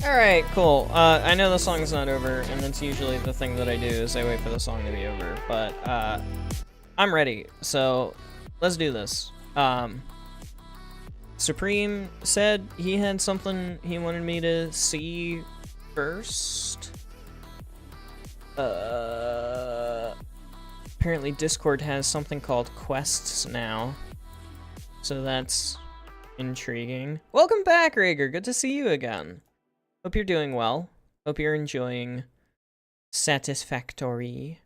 Alright, cool. I know the song's not over, and that's usually the thing that I do, is I wait for the song to be over, but, I'm ready, so let's do this. Supreme said he had something he wanted me to see first. Apparently Discord has something called quests now, so that's intriguing. Welcome back, Rager. Good to see you again. Hope you're doing well. Hope you're enjoying Satisfactory.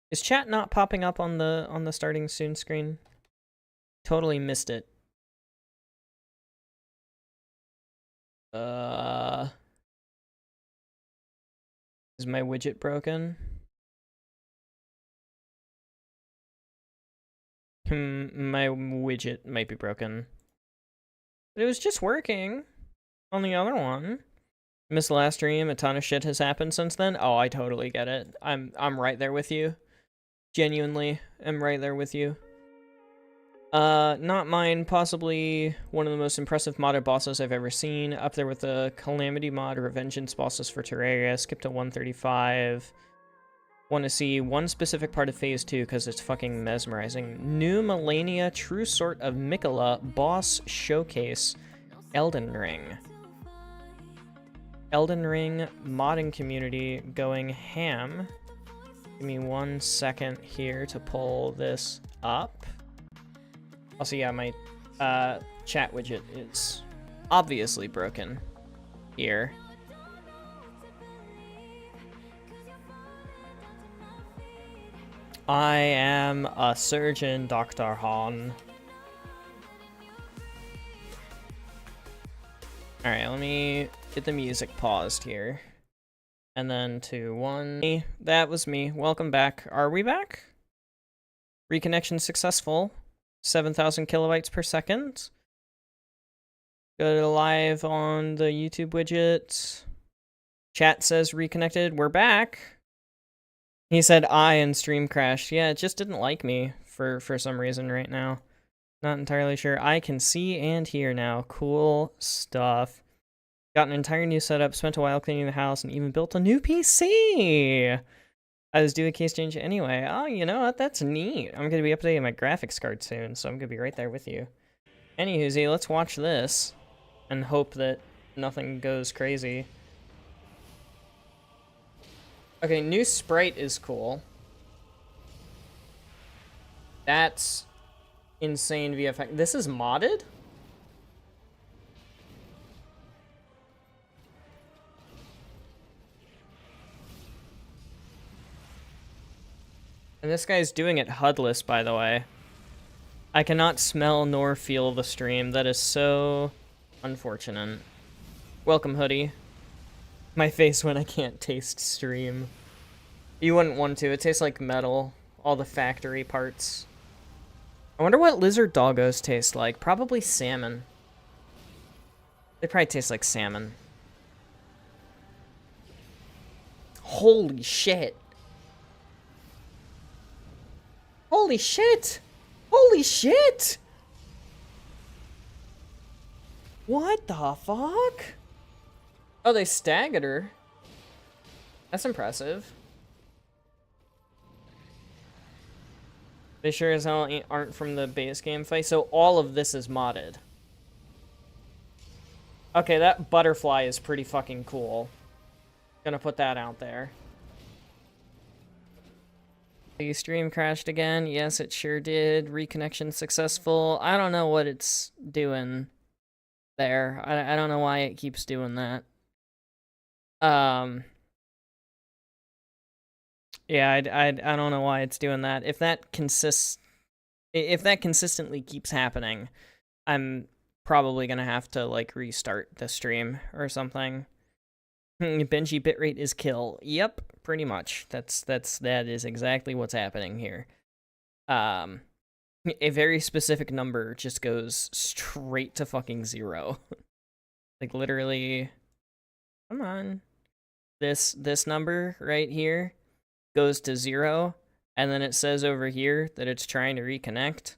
Is chat not popping up on the starting soon screen? Totally missed it. Is my widget broken? My widget might be broken. But it was just working on the other one. Missed the last stream, a ton of shit has happened since then. Oh, I totally get it. I'm right there with you. Genuinely, I'm right there with you. Not mine, possibly one of the most impressive modded bosses I've ever seen. Up there with the Calamity mod or Vengeance bosses for Terraria. Skip to 135. Want to see one specific part of Phase 2 because it's fucking mesmerizing. New Millennia, True Sort of Mikola, Boss Showcase, Elden Ring. Elden Ring modding community going ham. Give me 1 second here to pull this up. Also, yeah, my chat widget is obviously broken here. I am a surgeon, Dr. Han. Alright, let me get the music paused here. And then 2, 1. That was me. Welcome back. Are we back? Reconnection successful. 7,000 kilobytes per second. Go to live on the YouTube widget. Chat says reconnected. We're back. He said I and stream crashed. Yeah, it just didn't like me for some reason right now. Not entirely sure. I can see and hear now. Cool stuff. Got an entire new setup, spent a while cleaning the house, and even built a new PC! I was doing a case change anyway. Oh, you know what? That's neat. I'm going to be updating my graphics card soon, so I'm going to be right there with you. Anywhoosie, let's watch this and hope that nothing goes crazy. Okay, new sprite is cool. That's insane VFX. This is modded? And this guy's doing it HUDless, by the way. I cannot smell nor feel the stream. That is so unfortunate. Welcome, Hoodie. My face when I can't taste stream. You wouldn't want to. It tastes like metal. All the factory parts. I wonder what lizard doggos taste like. Probably salmon. They probably taste like salmon. Holy shit. Holy shit! Holy shit! What the fuck? Oh, they staggered her. That's impressive. They sure as hell aren't from the base game fight, so all of this is modded. Okay, that butterfly is pretty fucking cool. Gonna put that out there. The stream crashed again. Yes, it sure did. Reconnection successful. I don't know what it's doing there. I don't know why it keeps doing that. Yeah, I don't know why it's doing that. If that consistently keeps happening, I'm probably gonna have to like restart the stream or something. Benji bitrate is kill. Yep, pretty much. That is exactly what's happening here. A very specific number just goes straight to fucking 0. Like literally, come on. This number right here goes to 0, and then it says over here that it's trying to reconnect.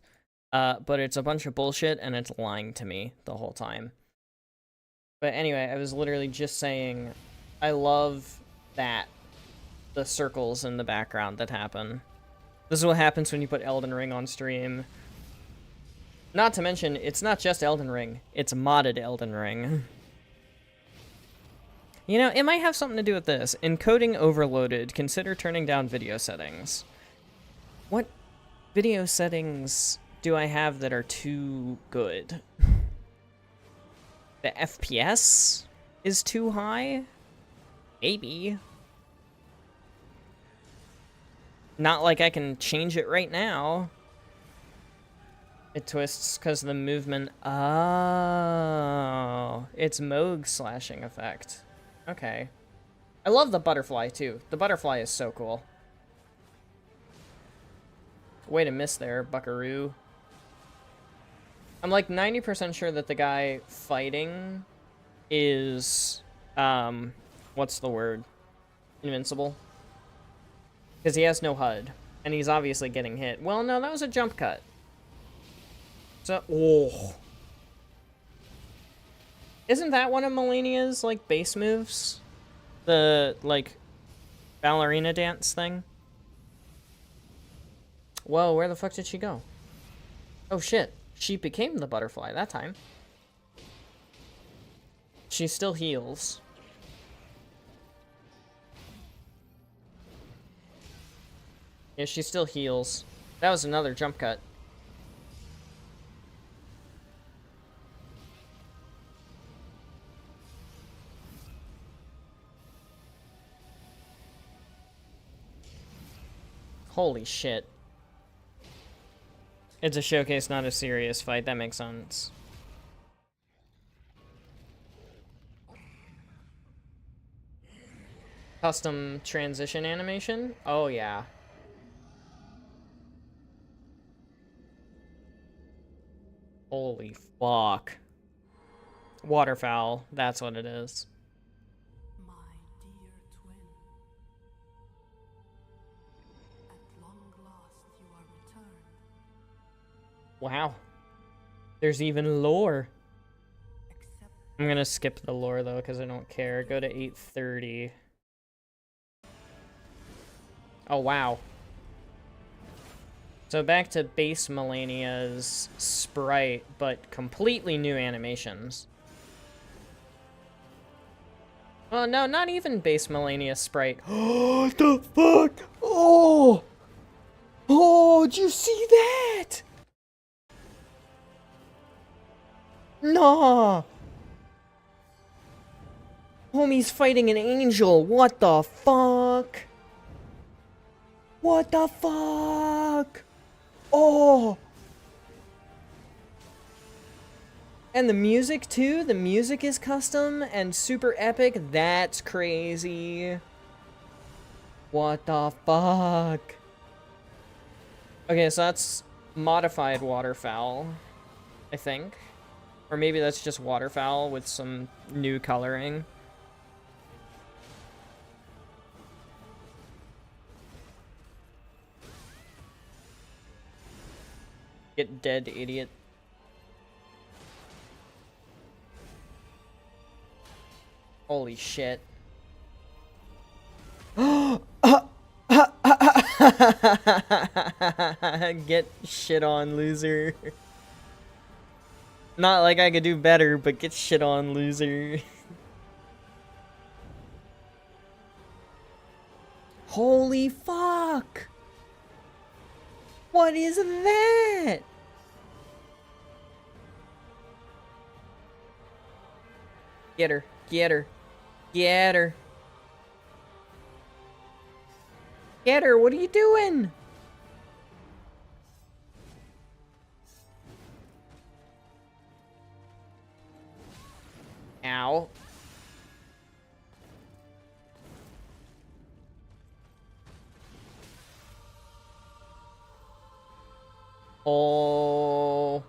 But it's a bunch of bullshit and it's lying to me the whole time. But anyway, I was literally just saying I love that. The circles in the background that happen. This is what happens when you put Elden Ring on stream. Not to mention, it's not just Elden Ring, it's modded Elden Ring. You know, it might have something to do with this. Encoding overloaded, consider turning down video settings. What video settings do I have that are too good? The FPS is too high? Maybe. Not like I can change it right now. It twists because of the movement. Oh, it's Moog slashing effect. Okay. I love the butterfly too. The butterfly is so cool. Way to miss there, buckaroo. I'm like 90% sure that the guy fighting is, what's the word? Invincible. Because he has no HUD, and he's obviously getting hit. Well, no, that was a jump cut. So, oh. Isn't that one of Melania's, like, base moves? The, like, ballerina dance thing? Whoa, where the fuck did she go? Oh, shit. She became the butterfly that time. She still heals. Yeah, she still heals. That was another jump cut. Holy shit. It's a showcase, not a serious fight. That makes sense. Custom transition animation? Oh, yeah. Holy fuck. Waterfowl, that's what it is. My dear twin, at long last you are returned. Wow. There's even lore. Except I'm gonna skip the lore though, because I don't care. Go to 8:30. Oh, wow. So back to base Melania's sprite, but completely new animations. Well, no, not even base Melania sprite. What the fuck? Oh! Oh, did you see that? Nah! Homie's fighting an angel. What the fuck? What the fuck? Oh! And the music, too? The music is custom and super epic? That's crazy. What the fuck? Okay, so that's modified waterfowl, I think. Or maybe that's just waterfowl with some new coloring. Get dead, idiot. Holy shit. Get shit on, loser. Not like I could do better, but get shit on, loser. Holy fuck! What is that? Get her, get her, get her. Get her, what are you doing? Ow. Oh.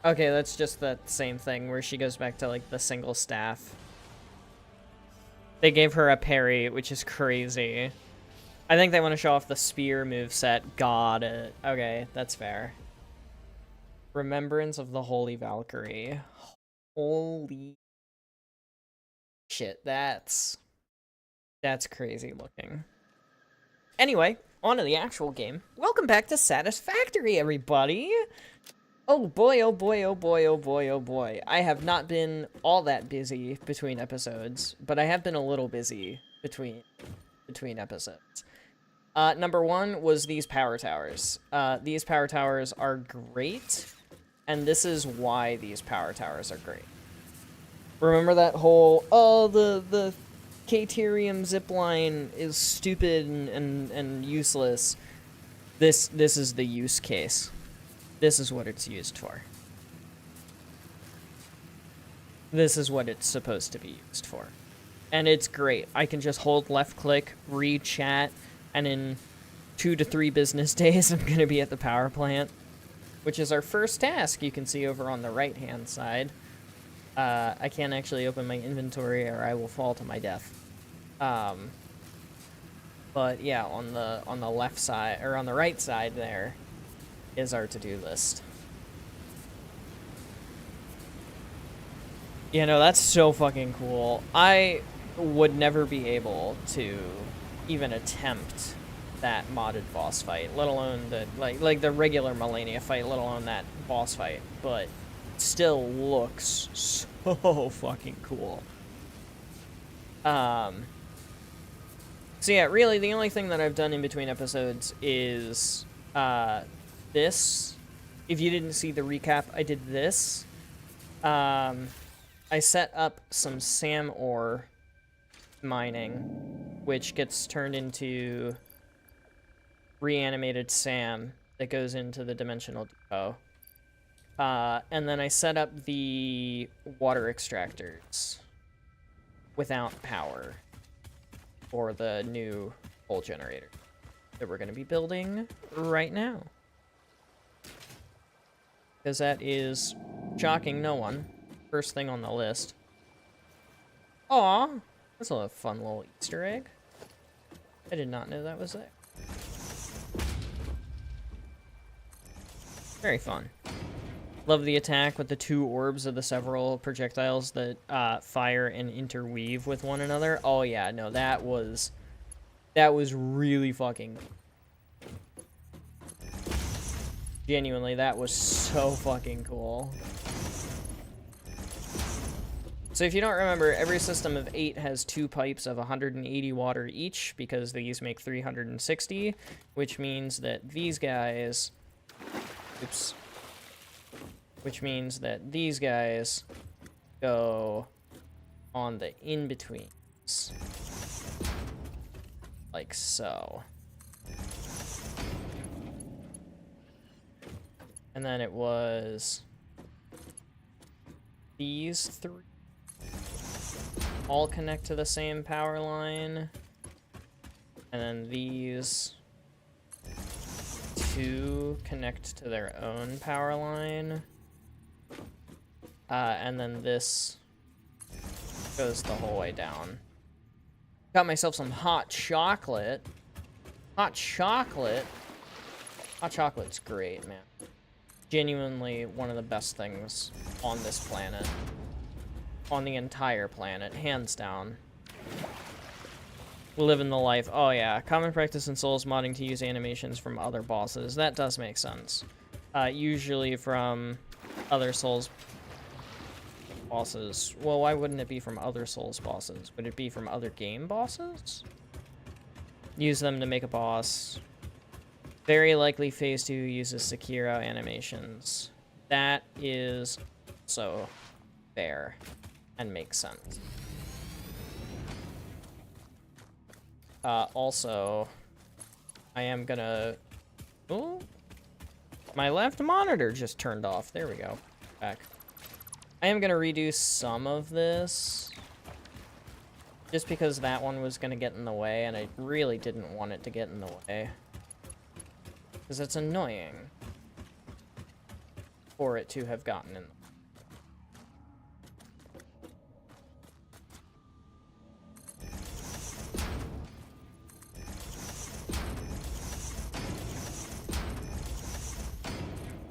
Okay, that's just that same thing where she goes back to, like, the single staff. They gave her a parry, which is crazy. I think they want to show off the spear moveset. Got it. Okay, that's fair. Remembrance of the Holy Valkyrie. Holy shit, that's crazy looking. Anyway, on to the actual game. Welcome back to Satisfactory, everybody! Oh boy, oh boy, oh boy, oh boy, oh boy. I have not been all that busy between episodes, but I have been a little busy between episodes. Number one was these power towers. These power towers are great, and this is why these power towers are great. Remember that whole, oh, the Caterium zipline is stupid and useless. This is the use case. This is what it's used for. This is what it's supposed to be used for. And it's great. I can just hold left click, read chat, and in 2 to 3 business days, I'm going to be at the power plant, which is our first task. You can see over on the right-hand side. I can't actually open my inventory or I will fall to my death. But yeah, on the left side, or on the right side there, is our to-do list. You know, that's so fucking cool. I would never be able to even attempt that modded boss fight, let alone the like the regular Melania fight, let alone that boss fight, but it still looks so fucking cool. So yeah, really the only thing that I've done in between episodes is this. If you didn't see the recap, I did this. I set up some SAM ore mining, which gets turned into reanimated SAM that goes into the dimensional depot. And then I set up the water extractors without power for the new coal generator that we're going to be building right now. Because that is shocking no one. First thing on the list. Aw, that's a fun little Easter egg. I did not know that was there. Very fun. Love the attack with the 2 orbs of the several projectiles that fire and interweave with one another. Oh yeah, no, that was really fucking. Genuinely, that was so fucking cool. So if you don't remember, every system of 8 has 2 pipes of 180 water each, because these make 360, which means that these guys... Oops. Which means that these guys go on the in-betweens. Like so. And then it was these 3 all connect to the same power line. And then these 2 connect to their own power line. And then this goes the whole way down. Got myself some hot chocolate. Hot chocolate? Hot chocolate's great, man. Genuinely one of the best things on this planet. On the entire planet, hands down. Living the life. Oh yeah, common practice in Souls modding to use animations from other bosses. That does make sense. Usually from other Souls bosses. Well, why wouldn't it be from other Souls bosses? Would it be from other game bosses? Use them to make a boss. Very likely Phase 2 uses Sekiro animations. That is so fair and makes sense. Also, I am gonna... Oh, my left monitor just turned off. There we go. Back. I am gonna redo some of this. Just because that one was gonna get in the way, and I really didn't want it to get in the way. Because it's annoying for it to have gotten in.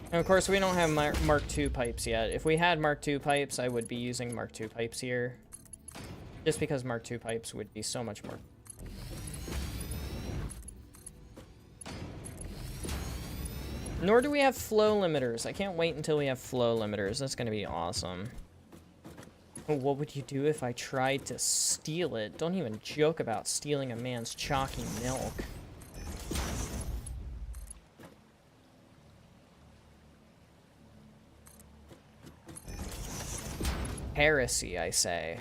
And of course, we don't have Mark II pipes yet. If we had Mark II pipes, I would be using Mark II pipes here. Just because Mark II pipes would be so much more. Nor do we have flow limiters. I can't wait until we have flow limiters. That's going to be awesome. Oh, what would you do if I tried to steal it? Don't even joke about stealing a man's chalky milk. Heresy, I say.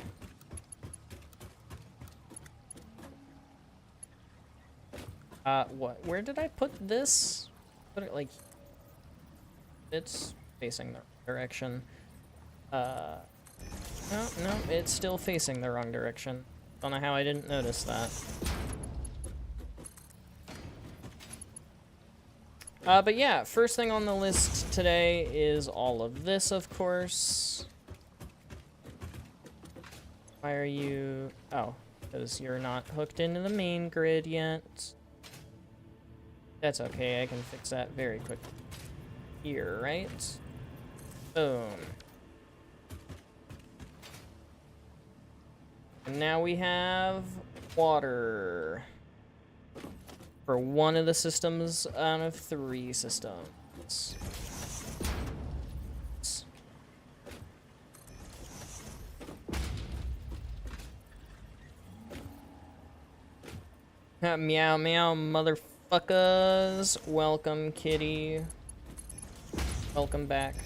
What? Where did I put this? Put it like... It's facing the direction. No, it's still facing the wrong direction. Don't know how I didn't notice that. But yeah, first thing on the list today is all of this, of course. Why are you... Oh, because you're not hooked into the main grid yet. That's okay, I can fix that very quickly. Here, right? Boom. And now we have water. For one of the systems out of 3 systems. Meow meow motherfuckers. Welcome, kitty. Welcome back.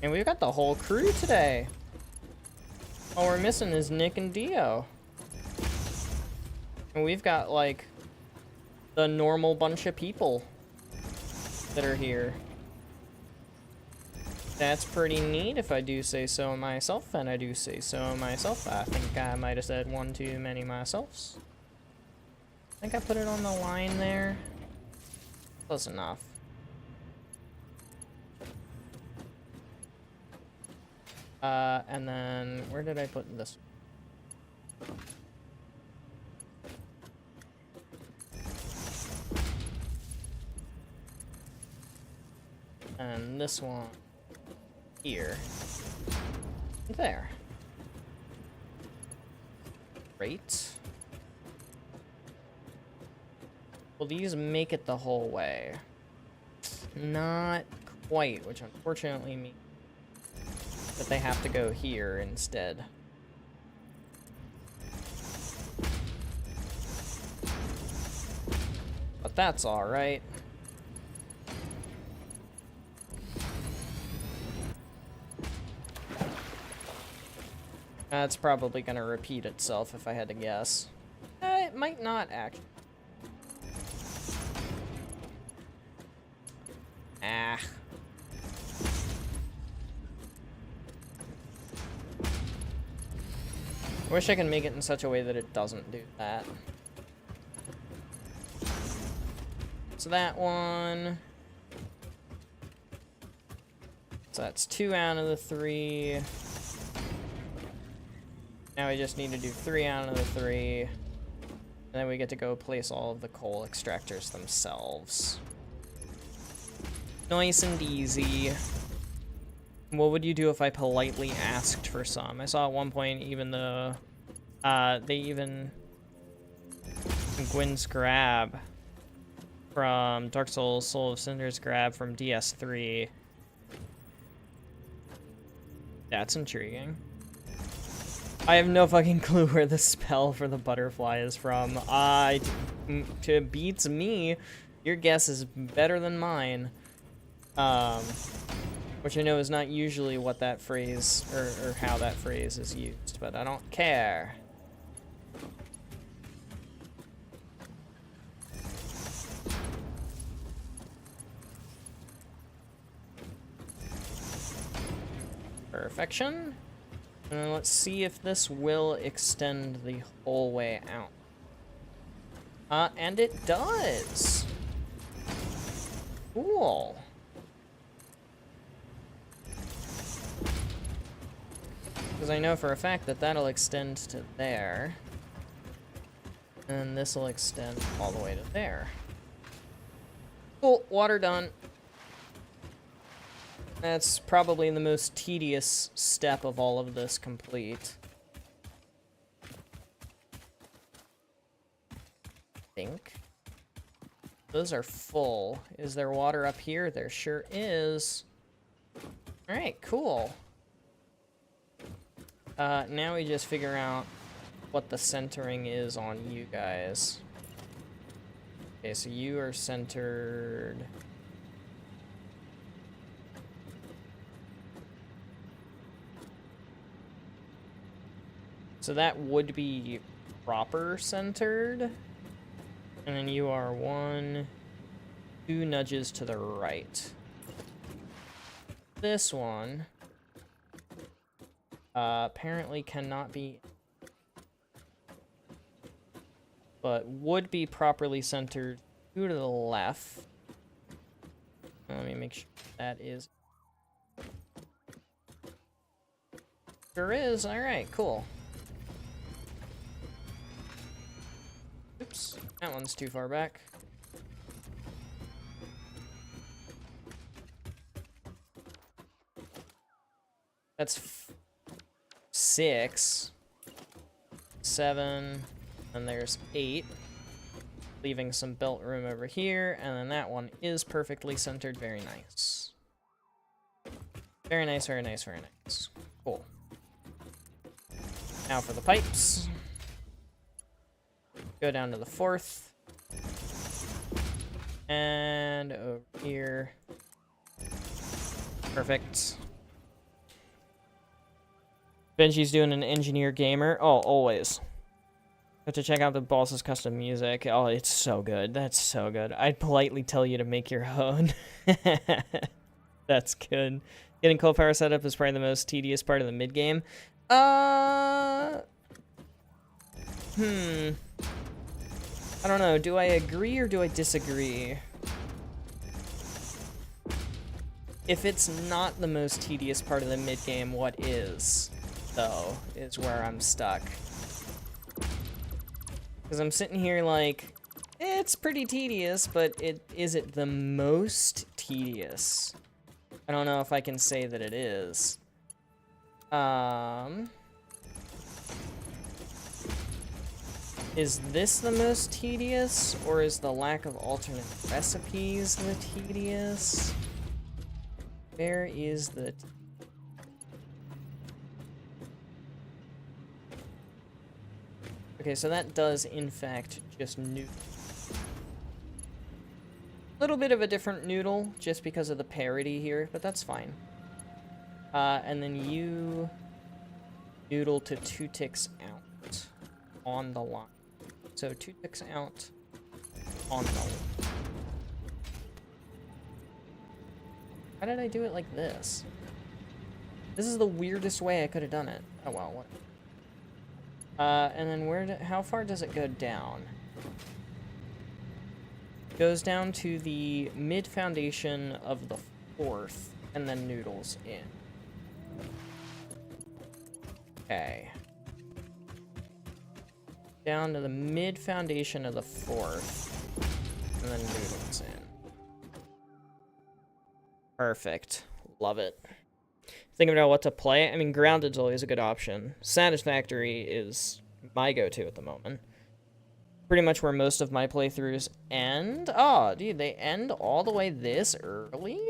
And we've got the whole crew today. All we're missing is Nick and Dio. And we've got like the normal bunch of people that are here. That's pretty neat if I do say so myself, and I do say so myself. I think I might have said one too many myselfs. I think I put it on the line there. Close enough. And then where did I put this? And this one here. There. Great. Will these make it the whole way? not quite, which unfortunately means that they have to go here instead. But that's alright. That's probably gonna repeat itself if I had to guess. It might not actually. Ah. I wish I could make it in such a way that it doesn't do that. So that one. So that's 2 out of the 3. Now we just need to do 3 out of the 3. And then we get to go place all of the coal extractors themselves. Nice and easy. What would you do if I politely asked for some? I saw at one point even the, Gwyn's grab from Dark Souls, Soul of Cinder's grab from DS3. That's intriguing. I have no fucking clue where the spell for the butterfly is from. To beats me, your guess is better than mine. Which I know is not usually what that phrase, or how that phrase is used, but I don't care. Perfection. And then let's see if this will extend the whole way out. And it does. Cool. Because I know for a fact that that'll extend to there. And this will extend all the way to there. Cool, water done. That's probably the most tedious step of all of this complete. I think. Those are full. Is there water up here? There sure is. Alright, cool. Now we just figure out what the centering is on you guys. Okay, so you are centered. So that would be proper centered. And then you are 1, 2 nudges to the right. This one apparently cannot be, but would be properly centered 2 to the left. Let me make sure that is. Sure is. All right, cool. Oops, that one's too far back. That's 6, 7, and there's 8. Leaving some belt room over here, and then that one is perfectly centered. Very nice. Very nice, very nice, very nice. Cool. Now for the pipes. Go down to the 4th. And over here. Perfect. Benji's doing an engineer gamer. Oh, always. Have to check out the boss's custom music. Oh, it's so good. That's so good. I'd politely tell you to make your own. That's good. Getting coal power setup is probably the most tedious part of the mid-game. I don't know. Do I agree or do I disagree? If it's not the most tedious part of the mid-game, what is, though, is where I'm stuck. Because I'm sitting here like, it's pretty tedious, but is it the most tedious? I don't know if I can say that it is. Is this the most tedious, or is the lack of alternate recipes the tedious? Where is the... Okay, so that does, in fact, just noodle. A little bit of a different noodle, just because of the parity here, but that's fine. And then you noodle to 2 ticks out on the line. So 2 ticks out on the line. How did I do it like this? This is the weirdest way I could have done it. Oh well, what? And then how far does it go down? It goes down to the mid foundation of the 4th, and then noodles in. Okay. Down to the mid foundation of the 4th, and then noodles in. Perfect. Love it. Thinking about what to play. I mean, Grounded's always a good option. Satisfactory is my go-to at the moment. Pretty much where most of my playthroughs end. Oh, dude, they end all the way this early?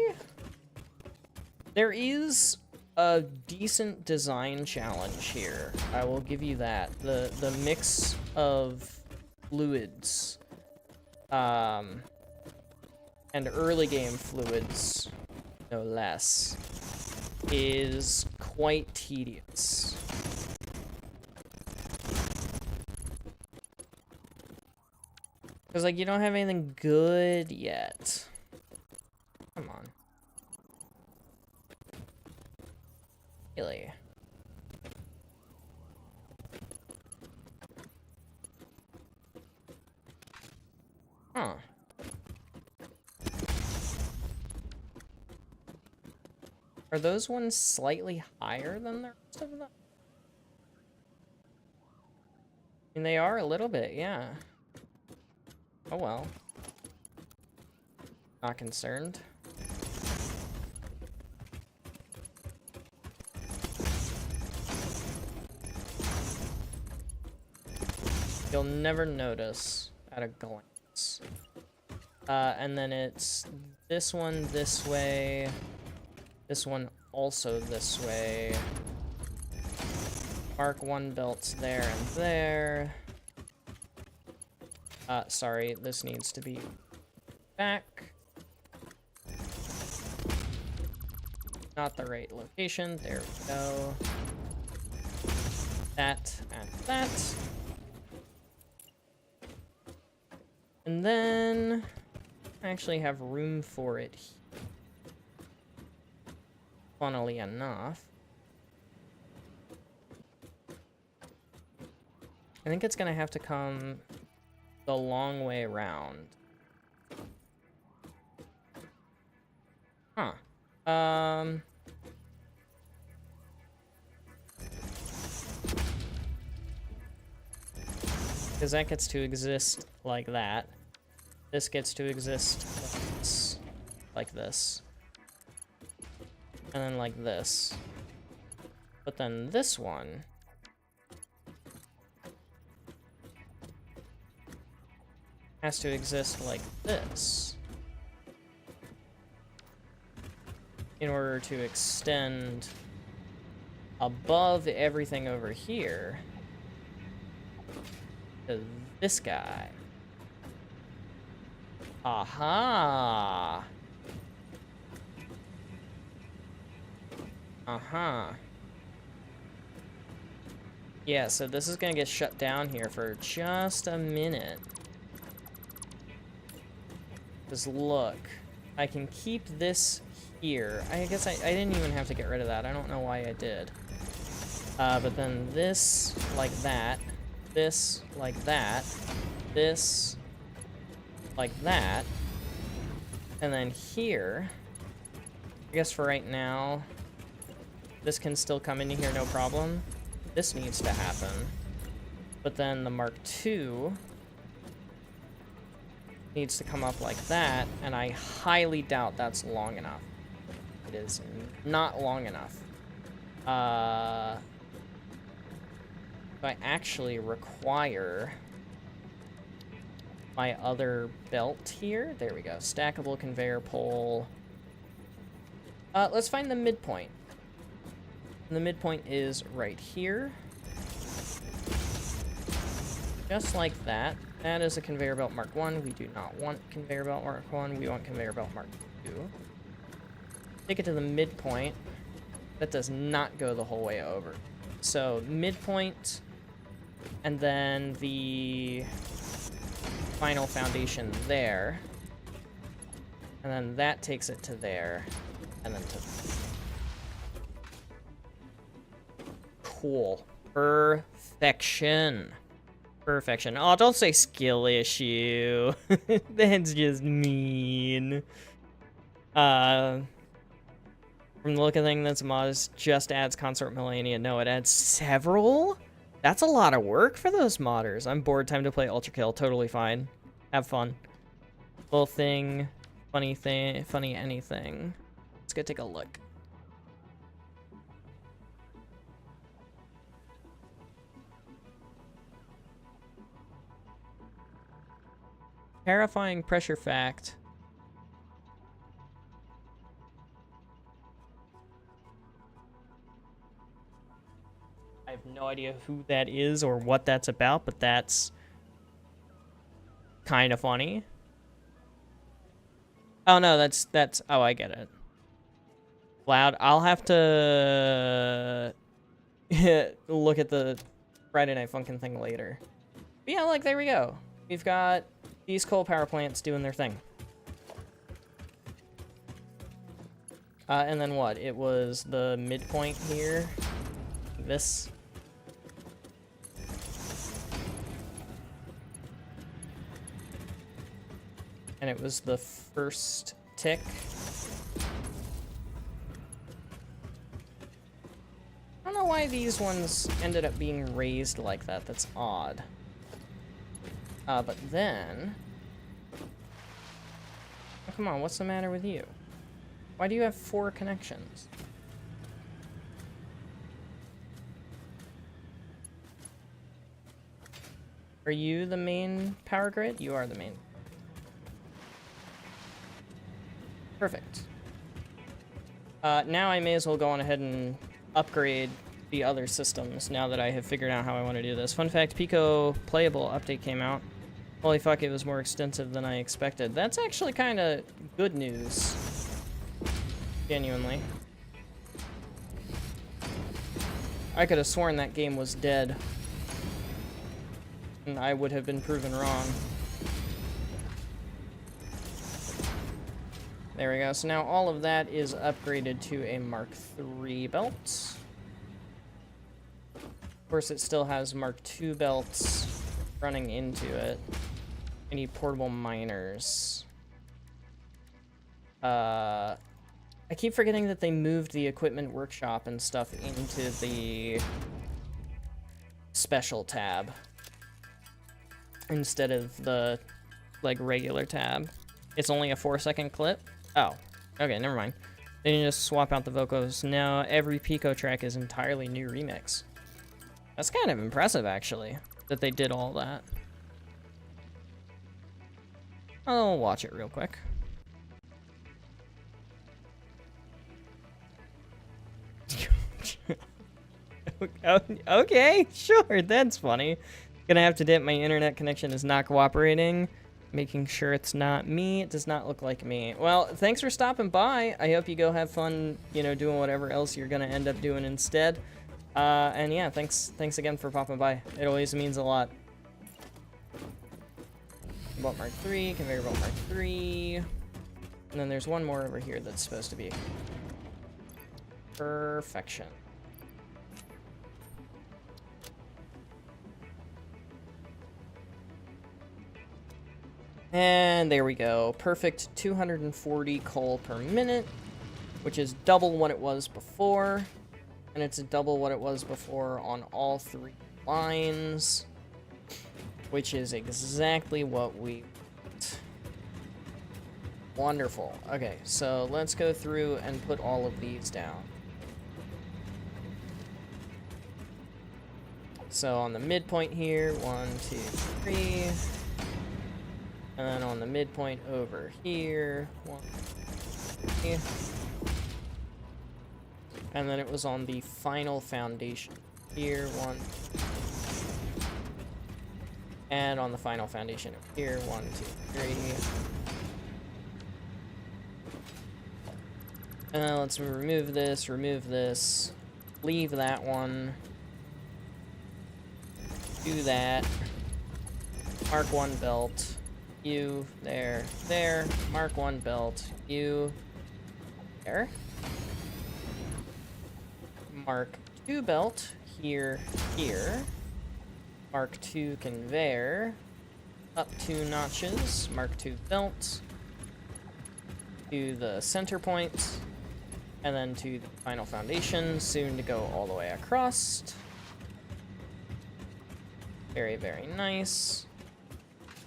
There is a decent design challenge here. I will give you that. The mix of fluids, and early game fluids, no less, is quite tedious. Because, like, you don't have anything good yet. Come on. Really? Huh. Are those ones slightly higher than the rest of them? I mean, they are a little bit, yeah. Oh well. Not concerned. You'll never notice at a glance. And then it's this one this way, this one also this way. Mark 1 belts there and there. Sorry, this needs to be back. Not the right location. There we go. That and that. And then I actually have room for it here. Funnily enough. I think it's gonna have to come the long way around. Huh. Because that gets to exist like that. This gets to exist like this. And then like this. But then this one has to exist like this in order to extend above everything over here to this guy. Aha! Uh-huh. Yeah, so this is gonna get shut down here for just a minute. Because look, I can keep this here. I guess I didn't even have to get rid of that. I don't know why I did. But then this, like that. This, like that. This, like that. And then here, I guess for right now, this can still come into here, no problem. This needs to happen. But then the Mark II needs to come up like that, and I highly doubt that's long enough. It is not long enough. I actually require my other belt here. There we go. Stackable conveyor pole. Let's find the midpoint. And the midpoint is right here. Just like that. That is a conveyor belt Mark 1. We do not want conveyor belt Mark 1. We want conveyor belt Mark 2. Take it to the midpoint. That does not go the whole way over. So midpoint, and then the final foundation there. And then that takes it to there, and then to... Cool. Perfection. Perfection. Oh, don't say skill issue. That's just mean. From the look of things, that's mods just adds Consort Melania. No, it adds several? That's a lot of work for those modders. I'm bored. Time to play Ultra Kill. Totally fine. Have fun. Little thing. Funny anything. Let's go take a look. Terrifying pressure fact. I have no idea who that is or what that's about, but that's kind of funny. Oh no, that's oh, I get it. Loud. I'll have to look at the Friday Night Funkin' thing later. But yeah, like there we go. We've got these coal power plants doing their thing. And then what? It was the midpoint here. This. And it was the first tick. I don't know why these ones ended up being raised like that. That's odd. But then... Oh, come on, what's the matter with you? Why do you have 4 connections? Are you the main power grid? You are the main. Perfect. Now I may as well go on ahead and upgrade the other systems now that I have figured out how I want to do this. Fun fact, Pico Playable update came out. Holy fuck, it was more extensive than I expected. That's actually kind of good news. Genuinely. I could have sworn that game was dead. And I would have been proven wrong. There we go. So now all of that is upgraded to a Mark III belt. Of course, it still has Mark II belts running into it. I need portable miners. I keep forgetting that they moved the equipment workshop and stuff into the special tab instead of the like regular tab. It's only a 4-second clip. Oh, okay, never mind. Then you just swap out the vocals. Now every Pico track is entirely new remix. That's kind of impressive, actually, that they did all that. I'll watch it real quick. Okay, sure, that's funny. Gonna have to dip. My internet connection is not cooperating. Making sure it's not me. It does not look like me. Well, thanks for stopping by. I hope you go have fun, you know, doing whatever else you're gonna end up doing instead. And yeah, thanks again for popping by. It always means a lot. Belt Mark 3, conveyor belt Mark 3. And then there's one more over here that's supposed to be perfection. And there we go. Perfect 240 coal per minute, which is double what it was before. And it's double what it was before on all 3 lines, which is exactly what we want. Wonderful. Okay, so let's go through and put all of these down. So on the midpoint here, 1, 2, 3. And then on the midpoint over here, 1, 3. And then it was on the final foundation here, 1. And on the final foundation over here, 1, 2, 3. And then let's remove this, leave that one, do that, mark 1 belt, you, there, mark 1 belt, you, there, mark 2 belt, here, mark 2 conveyor, up 2 notches, mark 2 belt, to the center point, and then to the final foundation, soon to go all the way across. Very, very nice.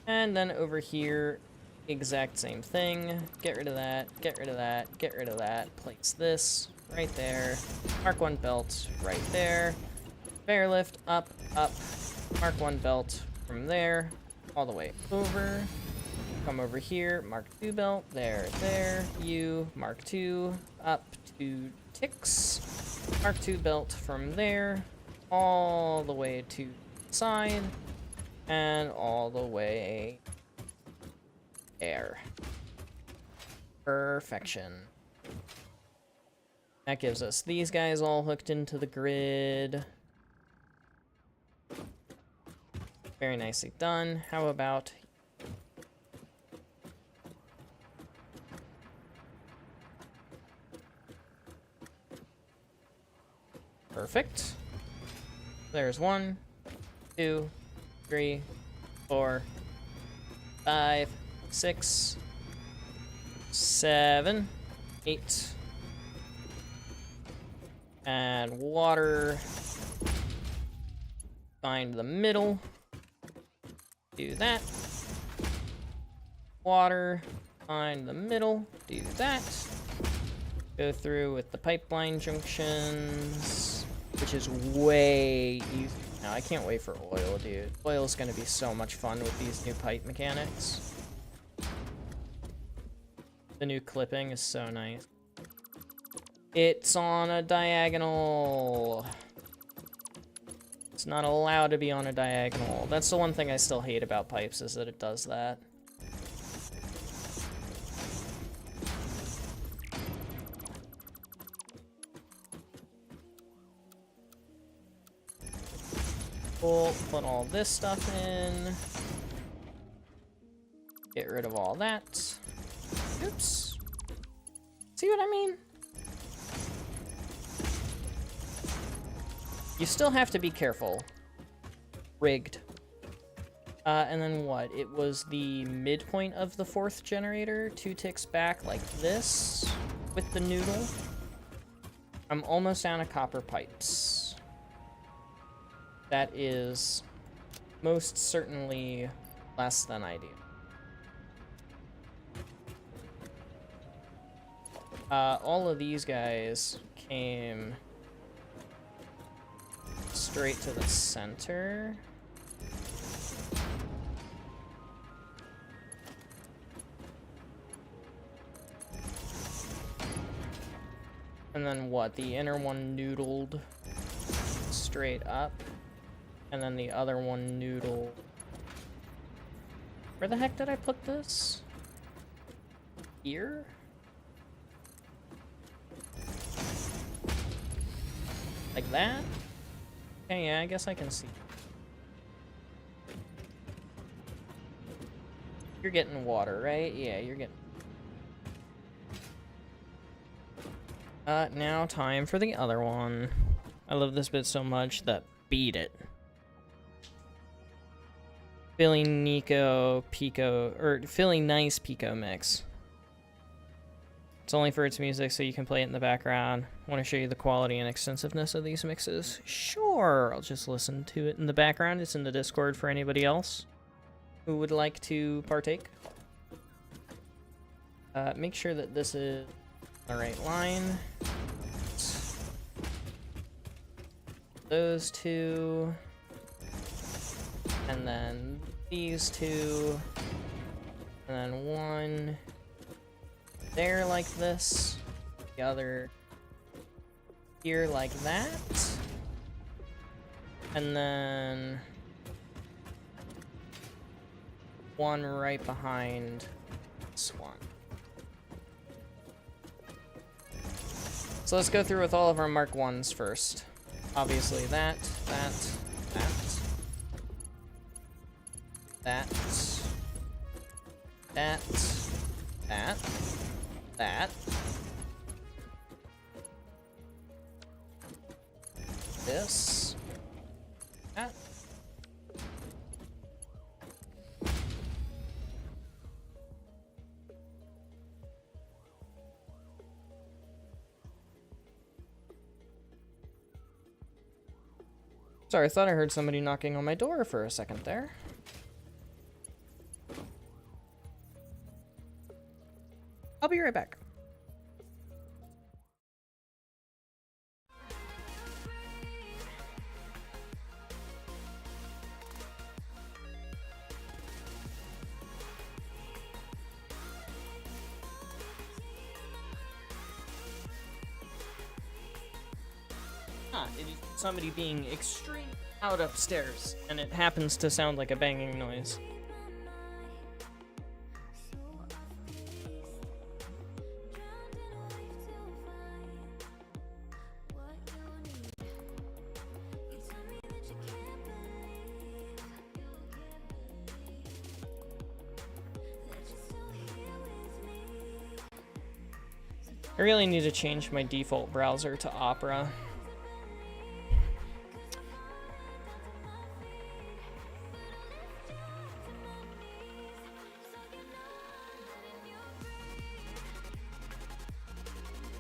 And then over here, exact same thing. Get rid of that, get rid of that, get rid of that. Place this right there. Mark 1 belt right there. Bear lift, up, up. Mark 1 belt from there, all the way over. Come over here, mark 2 belt, there, you, mark 2, up 2 ticks, mark 2 belt from there, all the way to the side, and all the way there. Perfection. That gives us these guys all hooked into the grid. Very nicely done. How about perfect. There's 1, 2, 3, 4, 5, 6, 7, 8. And water. Find the middle. Do that. Water. Find the middle. Do that. Go through with the pipeline junctions, which is way easy. Now, I can't wait for oil, dude. Oil's gonna be so much fun with these new pipe mechanics. The new clipping is so nice. It's on a diagonal. It's not allowed to be on a diagonal. That's the one thing I still hate about pipes, is that it does that. Cool. Put all this stuff in. Get rid of all that. Oops. See what I mean? You still have to be careful. Rigged. And then what? It was the midpoint of the 4th generator, 2 ticks back like this with the noodle. I'm almost out of copper pipes. That is most certainly less than ideal. All of these guys came straight to the center. And then what? The inner one noodled straight up. And then the other one noodled. Where the heck did I put this? Here? Like that? Okay, yeah, I guess I can see. You're getting water, right? Yeah, you're getting... now time for the other one. I love this bit so much that beat it. Philly Nico Pico, or Philly Nice Pico mix. It's only for its music, so you can play it in the background. Want to show you the quality and extensiveness of these mixes? Sure, I'll just listen to it in the background. It's in the Discord for anybody else who would like to partake. Make sure that this is the right line. Those two. And then these two. And then one there like this. The other here like that. And then one right behind this one. So let's go through with all of our Mark 1s first. Obviously that, that, that, that, that, that, this, that. Sorry, I thought I heard somebody knocking on my door for a second there. I'll be right back. It is somebody being extreme out upstairs, and it happens to sound like a banging noise. I really need to change my default browser to Opera.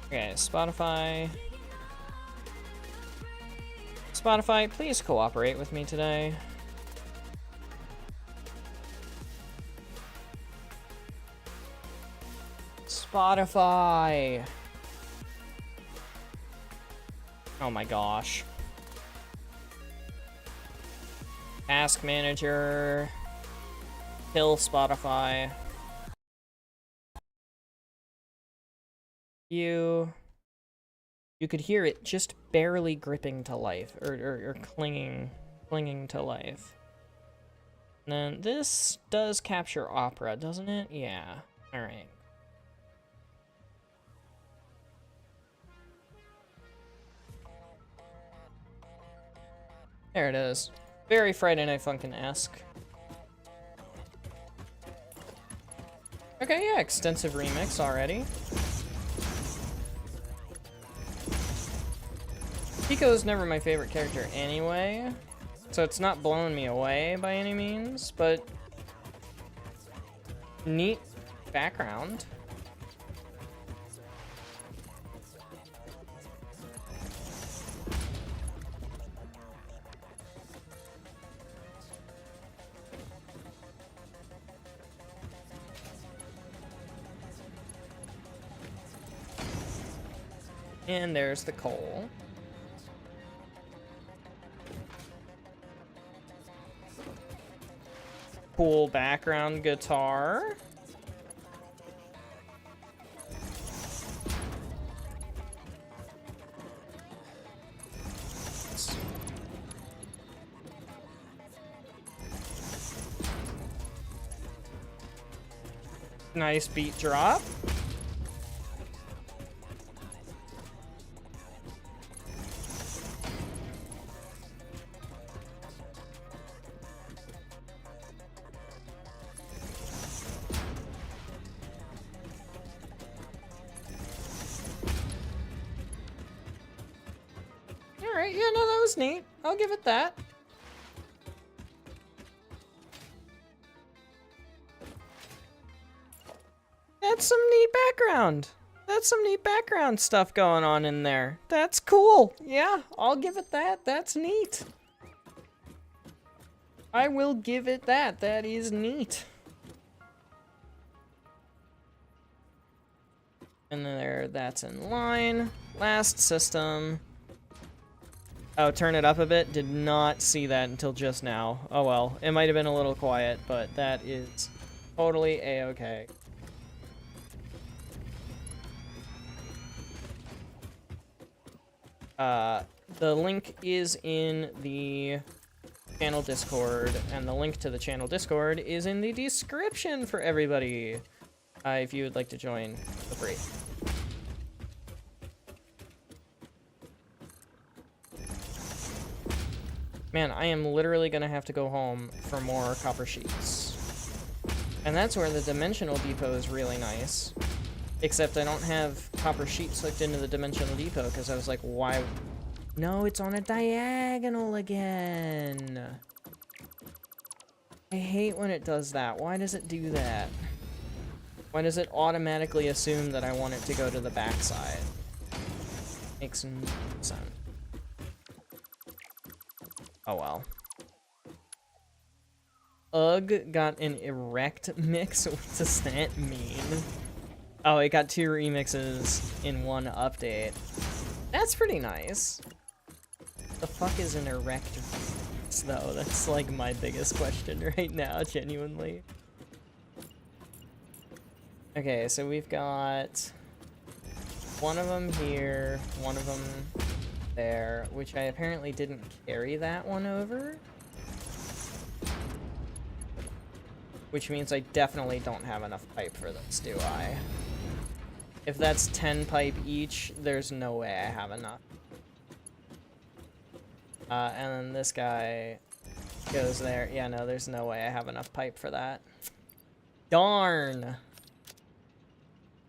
Okay, Spotify. Spotify, please cooperate with me today. Spotify. Oh my gosh. Task Manager. Kill Spotify. You could hear it just barely gripping to life, or clinging to life. And then this does capture Opera, doesn't it? Yeah. All right. There it is. Very Friday Night Funkin'-esque. Okay, yeah, extensive remix already. Pico's never my favorite character anyway, so it's not blowing me away by any means, but neat background. And there's the coal. Cool background guitar. Nice beat drop. Alright, yeah, no, that was neat. I'll give it that. That's some neat background. That's some neat background stuff going on in there. That's cool. Yeah, I'll give it that. That's neat. I will give it that. That is neat. And there, that's in line. Last system. Oh, turn it up a bit? Did not see that until just now. Oh well, it might have been a little quiet, but that is Totally a-okay. The link is in the channel Discord, and the link to the channel Discord is in the description for everybody, if you would like to join for free. Man, I am literally gonna have to go home for more copper sheets. And that's where the dimensional depot is really nice. Except I don't have copper sheets hooked into the dimensional depot because I was like, why? No, it's on a diagonal again. I hate when it does that. Why does it do that? Why does it automatically assume that I want it to go to the backside? Makes no sense. Oh well. Ugh, got an erect mix? What does that mean? Oh, it got 2 remixes in 1 update. That's pretty nice. The fuck is an erect mix, though? That's like my biggest question right now, genuinely. Okay, so we've got one of them here, one of them there, which I apparently didn't carry that one over. Which means I definitely don't have enough pipe for this, do I? If that's 10 pipe each, there's no way I have enough. And then this guy goes there. Yeah, no, there's no way I have enough pipe for that. Darn!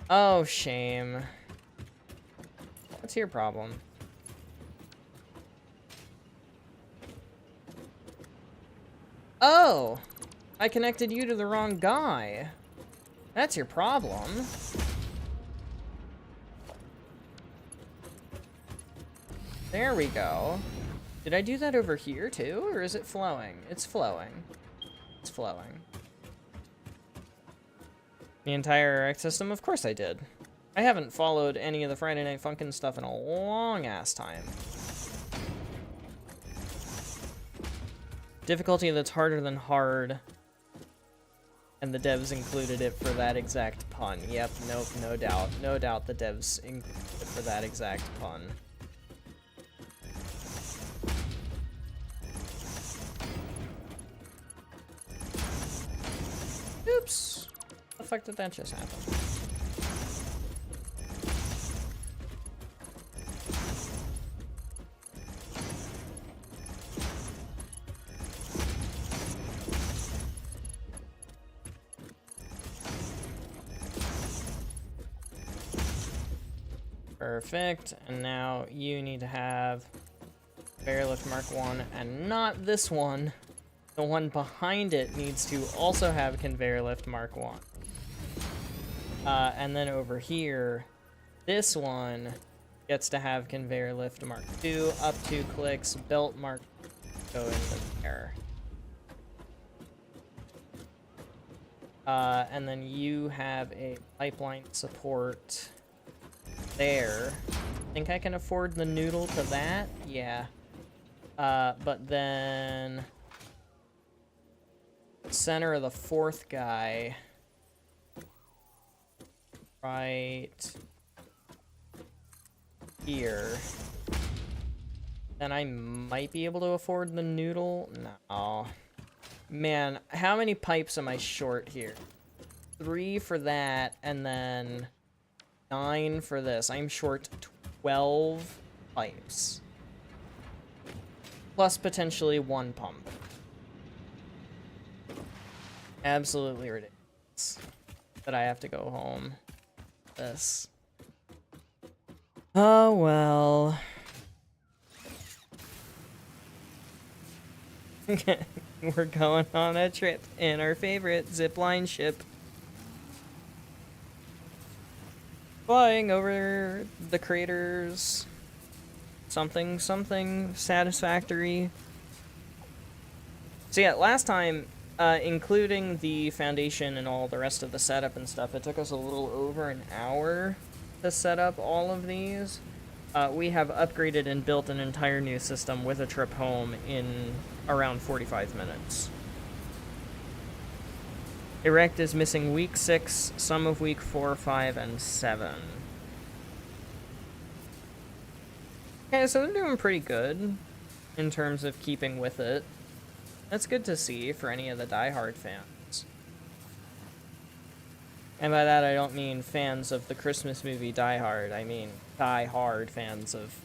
Oh, shame. What's your problem? Oh! I connected you to the wrong guy. That's your problem. There we go. Did I do that over here too, or is it flowing? It's flowing. It's flowing. The entire erect system? Of course I did. I haven't followed any of the Friday Night Funkin' stuff in a long-ass time. Difficulty that's harder than hard. And the devs included it for that exact pun. Yep, nope, no doubt. No doubt the devs included it for that exact pun. Oops. How the fuck did that just happen? Perfect. And now you need to have Bear Lift Mark 1 and not this one. The one behind it needs to also have Conveyor Lift Mark 1. And then over here, this one gets to have Conveyor Lift Mark 2, up 2 clicks, Belt Mark go into there. And then you have a pipeline support there. Think I can afford the noodle to that? Yeah. But then center of the 4th guy right here. Then I might be able to afford the noodle. No. Man, how many pipes am I short here? 3 for that, and then 9 for this. I'm short 12 pipes. Plus potentially 1 pump. Absolutely ridiculous that I have to go home. This. Oh well. We're going on a trip in our favorite zipline ship. Flying over the craters. Something, something satisfactory. So yeah, last time, including the foundation and all the rest of the setup and stuff, it took us a little over an hour to set up all of these. We have upgraded and built an entire new system with a trip home in around 45 minutes. Erect is missing week 6, some of week 4, 5, and 7. Okay, so they're doing pretty good in terms of keeping with it. That's good to see for any of the diehard fans. And by that I don't mean fans of the Christmas movie Die Hard, I mean die-hard fans of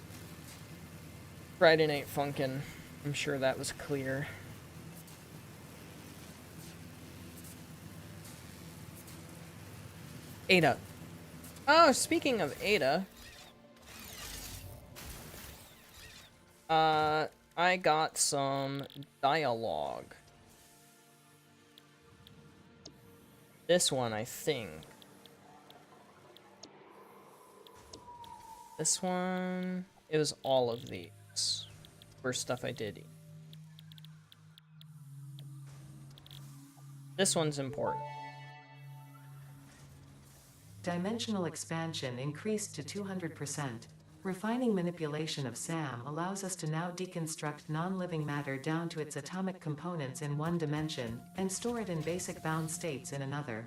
Friday Night Funkin'. I'm sure that was clear. Ada. Oh, speaking of Ada, I got some dialogue. This one, I think. This one, it was all of these were stuff I did. This one's important. Dimensional expansion increased to 200%. Refining manipulation of SAM allows us to now deconstruct non-living matter down to its atomic components in one dimension, and store it in basic bound states in another.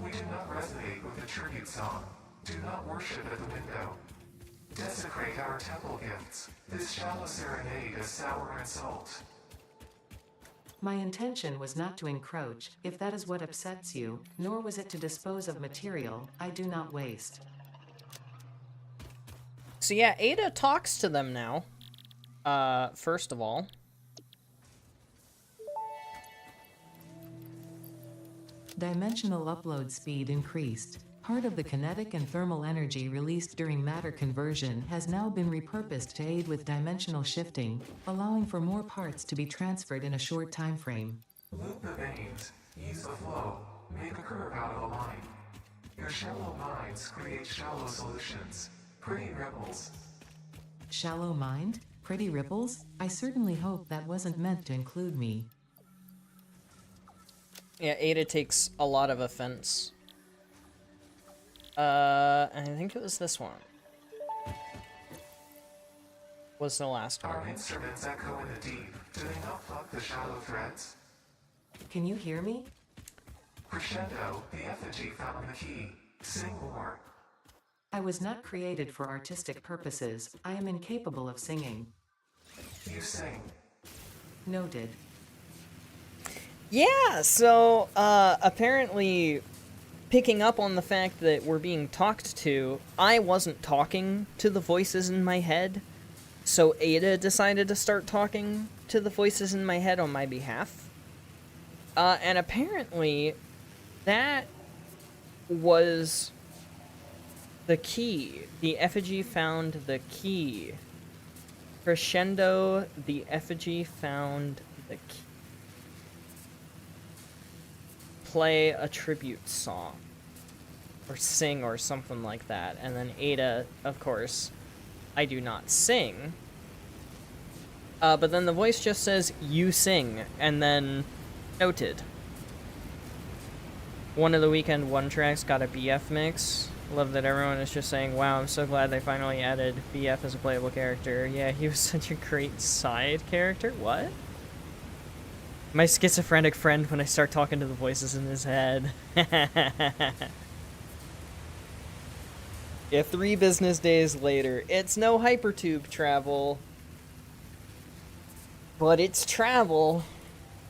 We do not resonate with the tribute song. Do not worship at the window. Desecrate our temple gifts. This shallow serenade is sour and salt. My intention was not to encroach, if that is what upsets you, nor was it to dispose of material I do not waste. So yeah, Ada talks to them now. First of all. Dimensional upload speed increased. Part of the kinetic and thermal energy released during matter conversion has now been repurposed to aid with dimensional shifting, allowing for more parts to be transferred in a short time frame. Loop the veins, ease the flow, make a curve out of a line. Your shallow minds create shallow solutions. Pretty ripples. Shallow mind? Pretty ripples? I certainly hope that wasn't meant to include me. Yeah, Ada takes a lot of offense. I think it was this one. Was the last one. Our instruments echo in the deep. Do they not pluck the shallow threads? Can you hear me? Crescendo, the effigy found the key. Sing more. I was not created for artistic purposes. I am incapable of singing. You sing. Noted. Yeah, so, apparently, picking up on the fact that we're being talked to, I wasn't talking to the voices in my head, so Ada decided to start talking to the voices in my head on my behalf. And apparently, that was the key. The effigy found the key. Crescendo, the effigy found the key. Play a tribute song. Or sing or something like that. And then Ada, of course, I do not sing. But then the voice just says, you sing, and then noted. One of the Weekend One tracks got a BF mix. Love that everyone is just saying, wow, I'm so glad they finally added BF as a playable character. Yeah, he was such a great side character. What? My schizophrenic friend when I start talking to the voices in his head. Yeah, 3 business days later. It's no hypertube travel. But it's travel.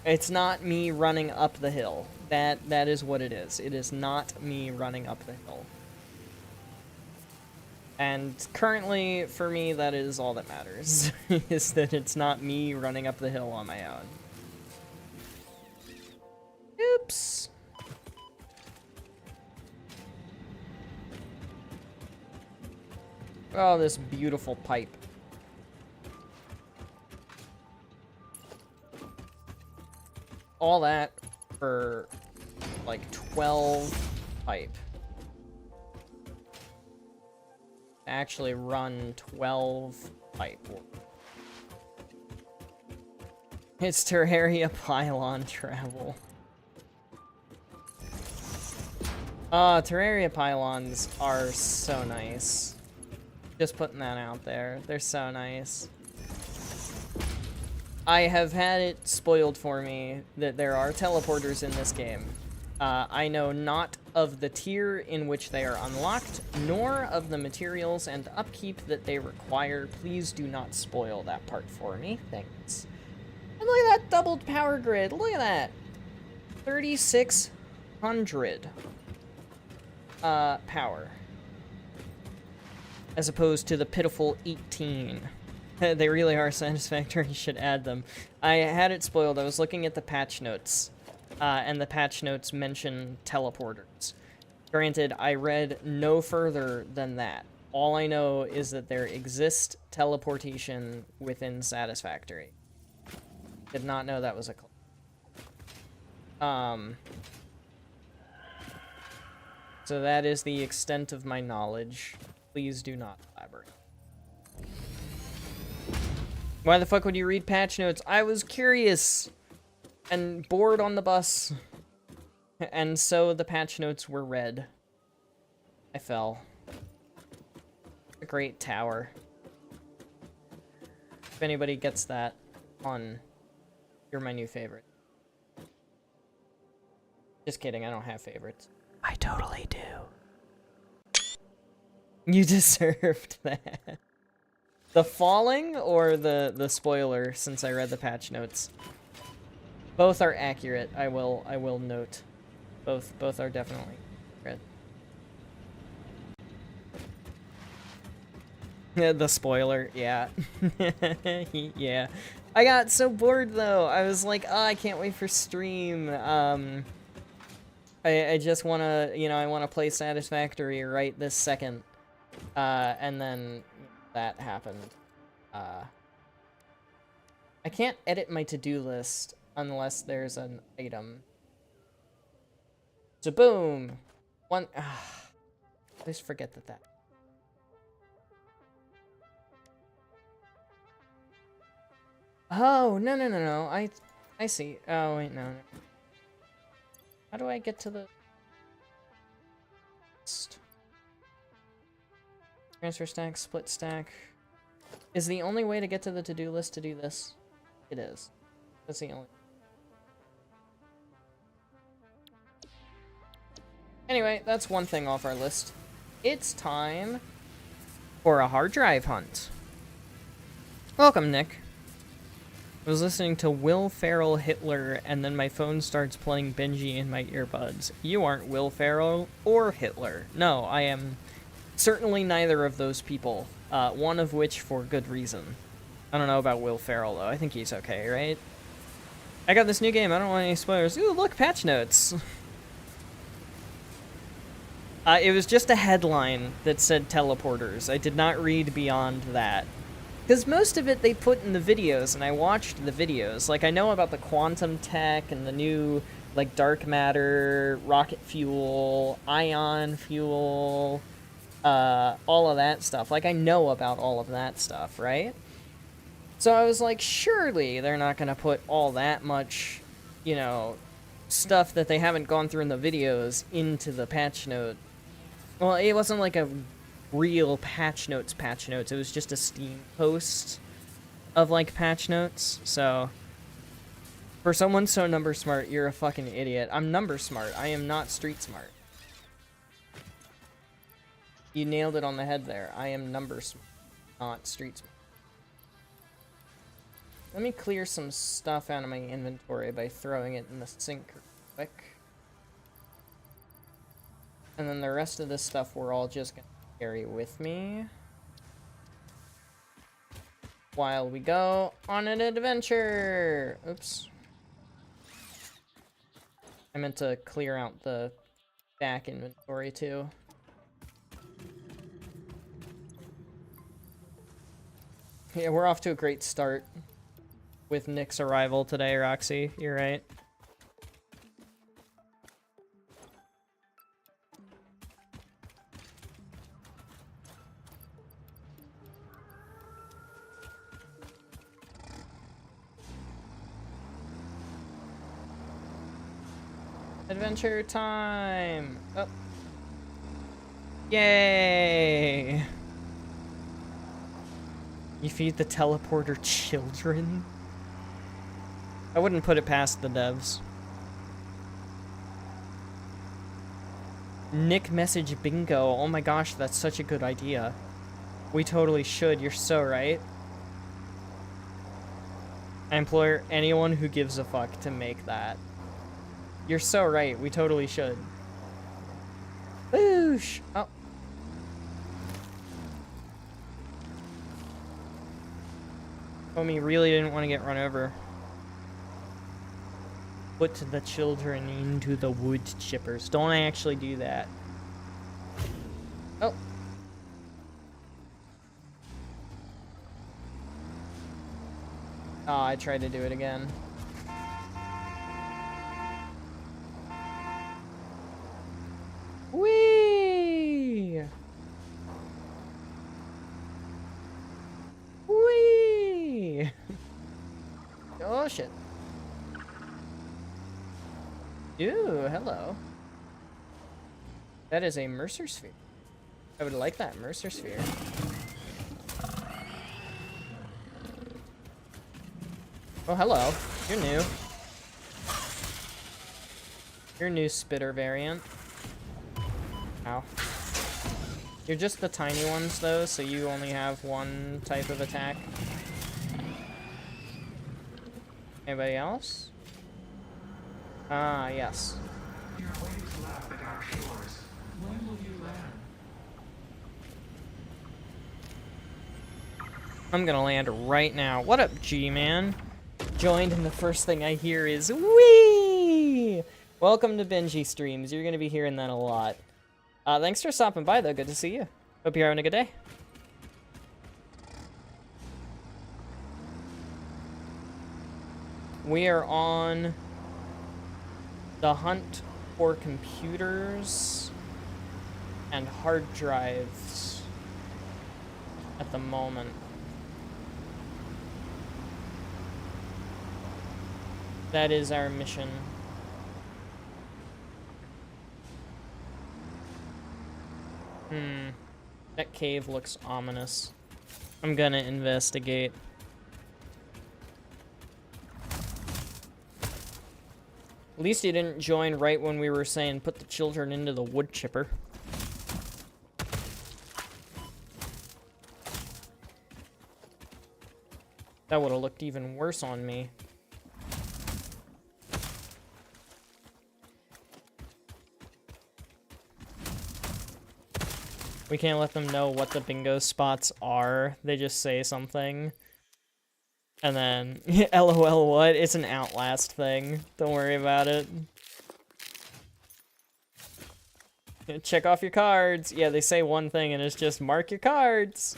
It's not me running up the hill. That is what it is. It is not me running up the hill. And currently, for me, that is all that matters. Is that it's not me running up the hill on my own. Oops. Oh, this beautiful pipe. All that for like 12 pipe. Actually run 12 pipe. It's Terraria pylon travel. Terraria pylons are so nice. Just putting that out there. They're so nice. I have had it spoiled for me that there are teleporters in this game. I know not of the tier in which they are unlocked, nor of the materials and upkeep that they require. Please do not spoil that part for me. Thanks. And look at that doubled power grid. Look at that. 3,600 power. As opposed to the pitiful 18. They really are satisfactory. You should add them. I had it spoiled. I was looking at the patch notes. And the patch notes mention teleporters. Granted, I read no further than that. All I know is that there exists teleportation within Satisfactory. Did not know that was a so that is the extent of my knowledge. Please do not elaborate. Why the fuck would you read patch notes? I was curious and bored on the bus. And so the patch notes were read. I fell. A great tower. If anybody gets that on, you're my new favorite. Just kidding, I don't have favorites. I totally do. You deserved that. The falling or the spoiler, since I read the patch notes? Both are accurate, I will note. Both are definitely accurate. The spoiler, yeah. Yeah. I got so bored though. I was like, oh, I can't wait for stream. I just wanna, you know, I wanna play Satisfactory right this second. And then that happened. I can't edit my to-do list unless there's an item. So boom! One, I just forget that. Oh, no. I see. Oh, wait, no. How do I get to the... Transfer stack, split stack. Is the only way to get to the to-do list to do this? It is. That's the only... Anyway, that's one thing off our list. It's time for a hard drive hunt. Welcome, Nick. I was listening to Will Ferrell Hitler, and then my phone starts playing Benji in my earbuds. You aren't Will Ferrell or Hitler. No, I am certainly neither of those people. One of which for good reason. I don't know about Will Ferrell, though. I think he's okay, right? I got this new game. I don't want any spoilers. Ooh, look, patch notes. It was just a headline that said teleporters. I did not read beyond that. Because most of it they put in the videos, and I watched the videos. Like, I know about the quantum tech and the new, like, dark matter, rocket fuel, ion fuel, all of that stuff. Like, I know about all of that stuff, right? So I was like, surely they're not going to put all that much, you know, stuff that they haven't gone through in the videos into the patch note. Well, it wasn't like a real patch notes. It was just a Steam post of, like, patch notes. So, for someone so number smart, you're a fucking idiot. I'm number smart. I am not street smart. You nailed it on the head there. I am number smart, not street smart. Let me clear some stuff out of my inventory by throwing it in the sink real quick. And then the rest of this stuff we're all just gonna carry with me while we go on an adventure. Oops. I meant to clear out the back inventory too. Yeah, we're off to a great start with Nick's arrival today, Roxy. You're right. Adventure time! Oh. Yay! You feed the teleporter children? I wouldn't put it past the devs. Nick message bingo. Oh my gosh, that's such a good idea. We totally should. You're so right. I implore anyone who gives a fuck to make that. You're so right. We totally should. Boosh! Oh. Homie really didn't want to get run over. Put the children into the wood chippers. Don't actually do that. Oh. Oh, I tried to do it again. Whee! Whee! Oh, shit. Ooh, hello. That is a Mercer Sphere. I would like that Mercer Sphere. Oh, hello. You're new. You're a new spitter variant. Ow. You're just the tiny ones, though, so you only have one type of attack. Anybody else? Ah, yes. Your waves lap at our shores. When will you land? I'm gonna land right now. What up, G-Man? Joined, and the first thing I hear is wee. Welcome to Benji Streams. You're gonna be hearing that a lot. Thanks for stopping by, though. Good to see you. Hope you're having a good day. We are on the hunt for computers and hard drives at the moment. That is our mission. That cave looks ominous. I'm gonna investigate. At least he didn't join right when we were saying put the children into the wood chipper. That would have looked even worse on me. We can't let them know what the bingo spots are. They just say something. And then, LOL what? It's an Outlast thing. Don't worry about it. Check off your cards. Yeah, they say one thing and it's just mark your cards.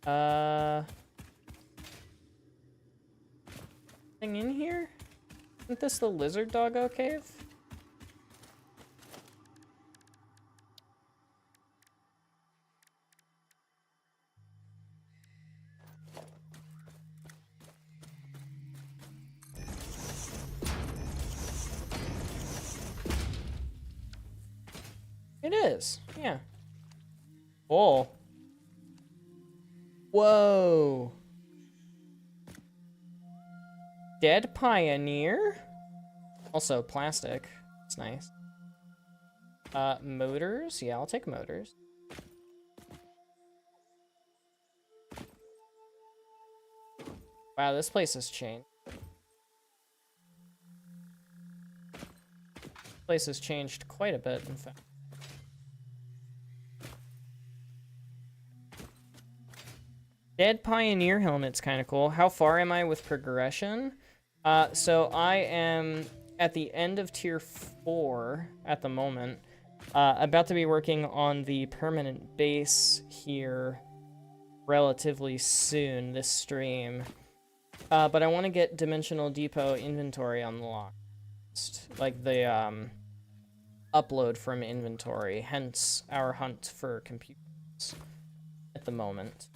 Thing in here? Isn't this the lizard doggo cave? It is, yeah. Oh. Whoa. Dead Pioneer? Also plastic. It's nice. Motors? Yeah, I'll take motors. Wow, this place has changed. This place has changed quite a bit, in fact. Dead Pioneer helmet's kind of cool. How far am I with progression? So I am at the end of tier 4 at the moment. About to be working on the permanent base here relatively soon this stream. But I want to get Dimensional Depot inventory unlocked. Like the upload from inventory, hence our hunt for computers at the moment.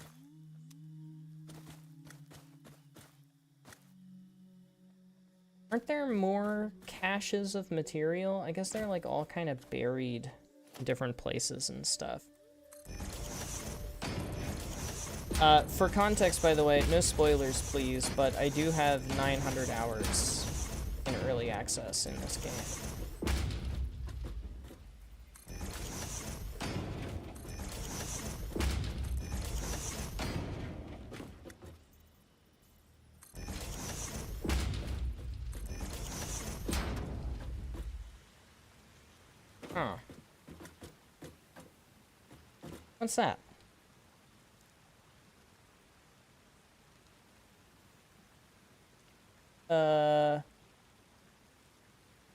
Aren't there more caches of material? I guess they're like all kind of buried in different places and stuff. For context, by the way, no spoilers please, but I do have 900 hours in early early access in this game. Huh. What's that?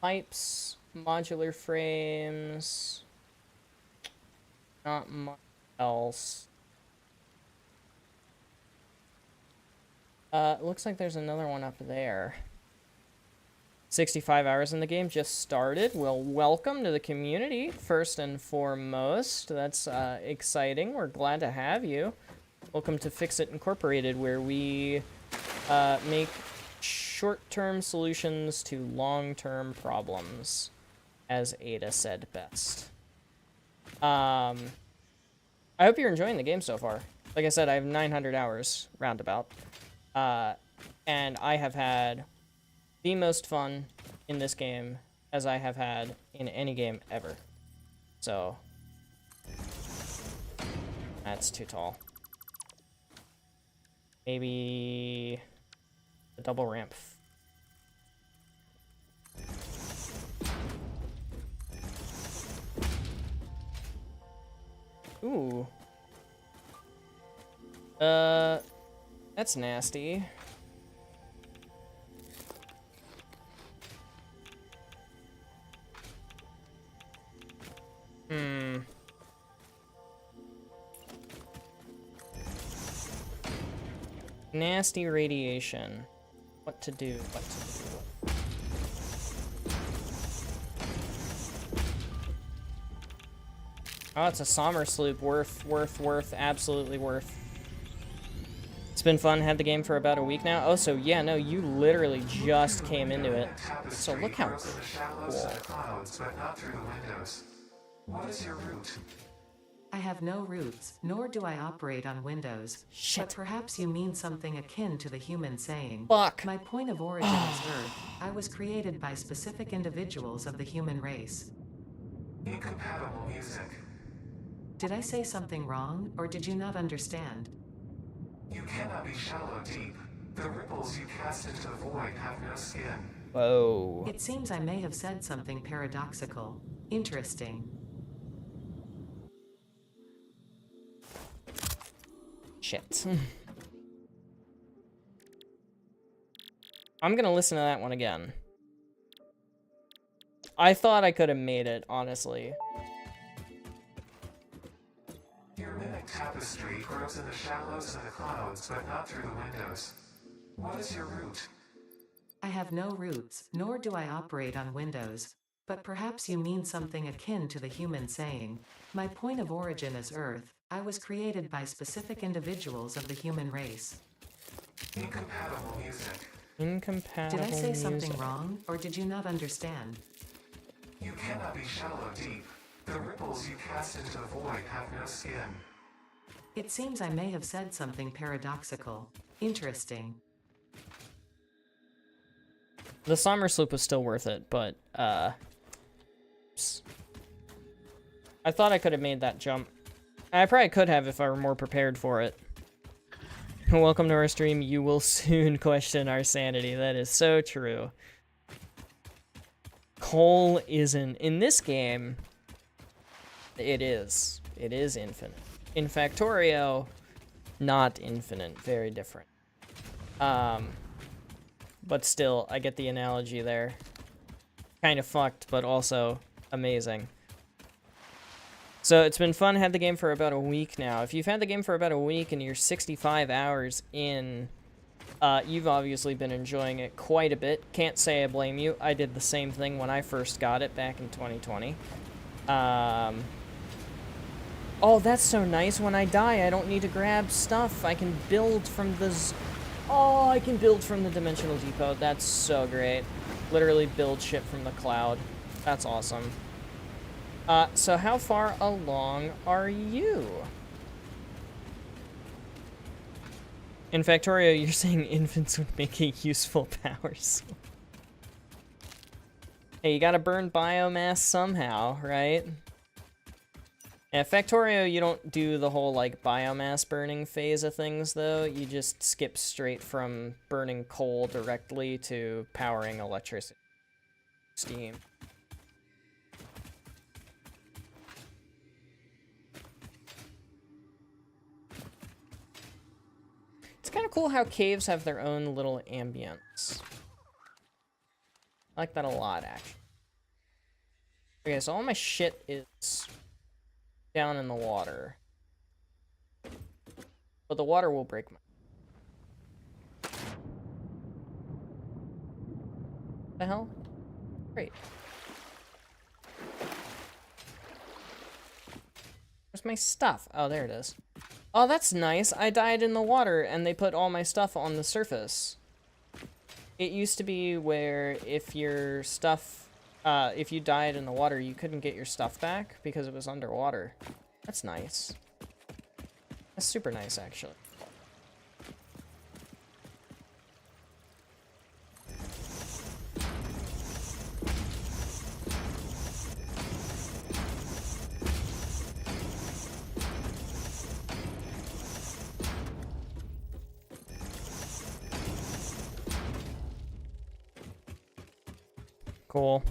Pipes, modular frames, not much else. It looks like there's another one up there. 65 hours in the game just started. Well, welcome to the community, first and foremost. That's exciting. We're glad to have you. Welcome to Fix It Incorporated, where we make short-term solutions to long-term problems, as Ada said best. I hope you're enjoying the game so far. Like I said, I have 900 hours, roundabout. And I have had the most fun in this game as I have had in any game ever. So, that's too tall. Maybe a double ramp. Ooh. That's nasty. Nasty radiation. What to do, what to do. Oh, it's a Sommer sloop. Worth. Absolutely worth. It's been fun. Had the game for about a week now. Oh, so yeah, no, you literally just came into it. So look how cool. What is your route? I have no roots, nor do I operate on Windows. Shit. But perhaps you mean something akin to the human saying, Fuck. my point of origin is Earth. I was created by specific individuals of the human race. Incompatible music. Did I say something wrong, or did you not understand? You cannot be shallow deep. The ripples you cast into the void have no skin. Whoa. It seems I may have said something paradoxical. Interesting. Shit. I'm gonna listen to that one again. I thought I could have made it, honestly. Your mimic tapestry grows in the shallows and the clouds, but not through the windows. What is your route? I have no roots, nor do I operate on Windows. But perhaps you mean something akin to the human saying, my point of origin is Earth. I was created by specific individuals of the human race. Incompatible music. Incompatible Did I say something music. wrong, or did you not understand? You cannot be shallow deep. The ripples you cast into the void have no skin. It seems I may have said something paradoxical. Interesting. The Sommer sloop was still worth it, but, I thought I could have made that jump. I probably could have if I were more prepared for it. Welcome to our stream. You will soon question our sanity. That is so true. Coal isn't. In this game, it is. It is infinite. In Factorio, not infinite. Very different. But still, I get the analogy there. Kind of fucked, but also amazing. So it's been fun. Had the game for about a week now. If you've had the game for about a week and you're 65 hours in, you've obviously been enjoying it quite a bit. Can't say I blame you. I did the same thing when I first got it back in 2020. Oh, that's so nice. When I die, I don't need to grab stuff. I can build from the... Oh, I can build from the Dimensional Depot. That's so great. Literally build shit from the cloud. That's awesome. So how far along are you? In Factorio, you're saying infants would make a useful power source. Hey, you gotta burn biomass somehow, right? At Factorio, you don't do the whole, like, biomass burning phase of things, though. You just skip straight from burning coal directly to powering electricity. Steam. It's kind of cool how caves have their own little ambience. I like that a lot, actually. Okay, so all my shit is down in the water. But the water will break my... What the hell? Great. Where's my stuff? Oh, there it is. Oh, that's nice. I died in the water, and they put all my stuff on the surface. It used to be where if your stuff, if you died in the water, you couldn't get your stuff back because it was underwater. That's nice. That's super nice, actually. Cool.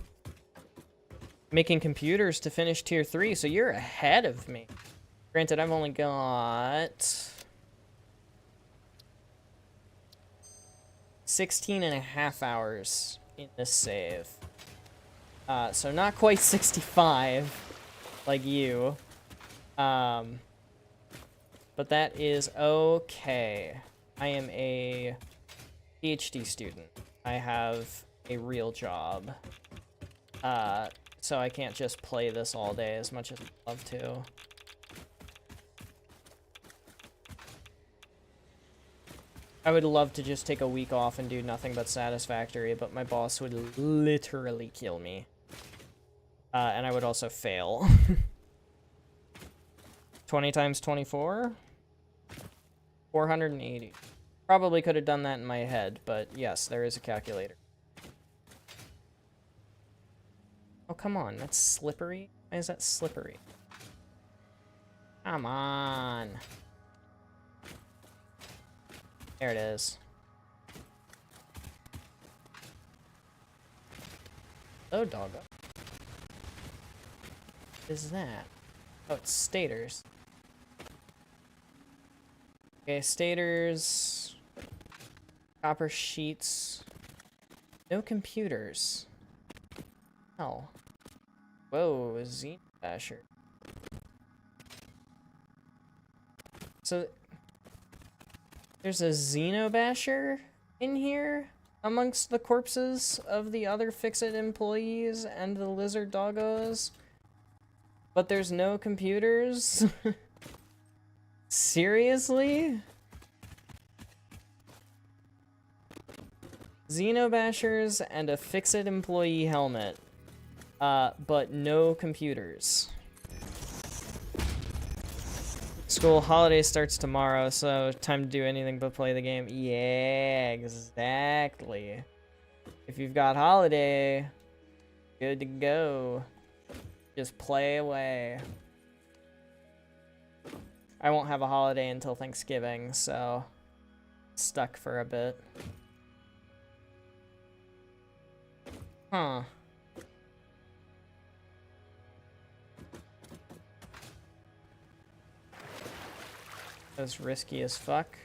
Making computers to finish tier 3, so you're ahead of me. Granted, I've only got 16.5 hours in this save. So not quite 65 like you. But that is okay. I am a PhD student. I have a real job. So I can't just play this all day as much as I'd love to. I would love to just take a week off and do nothing but Satisfactory, but my boss would literally kill me. And I would also fail. 20 times 24? 480. Probably could have done that in my head, but yes, there is a calculator. Oh, come on. That's slippery? Why is that slippery? Come on. There it is. Oh, doggo. What is that? Oh, it's stators. Okay, stators. Copper sheets. No computers. Oh. Whoa, Xeno Basher. So, there's a Xeno Basher in here amongst the corpses of the other Fix-It employees and the lizard doggos. But there's no computers? Seriously? Xeno Bashers and a Fix-It employee helmet. But no computers. School holiday starts tomorrow, so time to do anything but play the game. Yeah, exactly. If you've got holiday, good to go. Just play away. I won't have a holiday until Thanksgiving, so stuck for a bit. Huh. That's risky as fuck.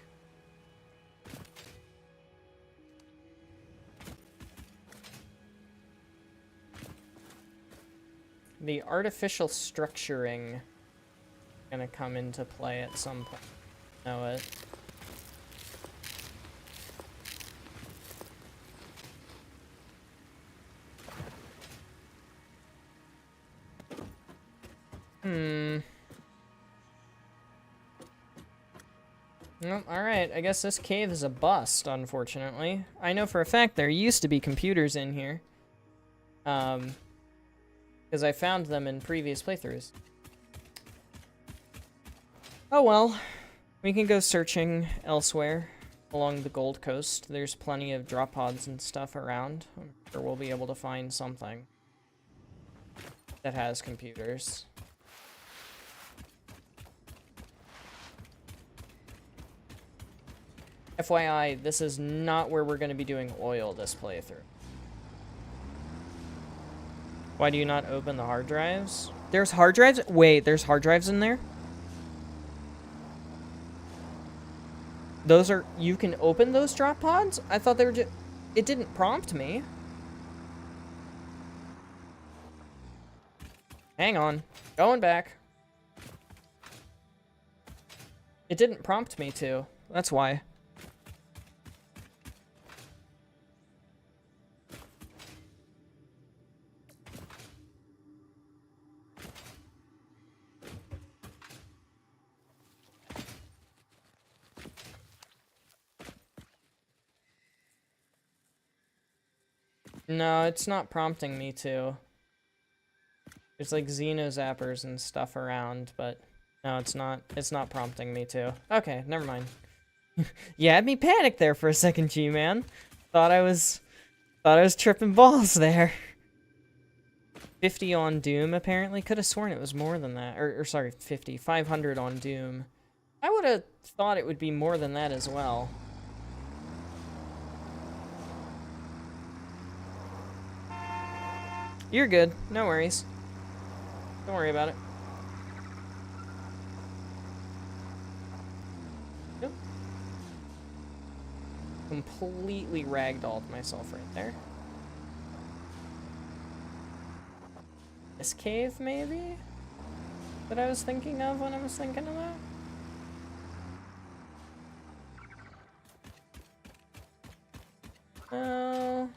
The artificial structuring gonna come into play at some point. Know it. Well, alright, I guess this cave is a bust, unfortunately. I know for a fact there used to be computers in here. Because I found them in previous playthroughs. Oh well, we can go searching elsewhere along the Gold Coast. There's plenty of drop pods and stuff around. I'm sure we'll be able to find something. that has computers. FYI, this is not where we're going to be doing oil this playthrough. Why do you not open the hard drives? There's hard drives? Wait, there's hard drives in there? Those are... You can open those drop pods? I thought they were just... It didn't prompt me. Hang on. Going back. It didn't prompt me to. That's why. No, it's not prompting me to. There's like xenozappers and stuff around, but no, it's not prompting me to. Okay, never mind. You had me panicked there for a second, G-Man. Thought I was tripping balls there. 50 on Doom, apparently. Could have sworn it was more than that. Or sorry, 50. 500 on Doom. I would have thought it would be more than that as well. You're good. No worries. Don't worry about it. Yep. Completely ragdolled myself right there. This cave, maybe? That I was thinking of when I was thinking of that? No.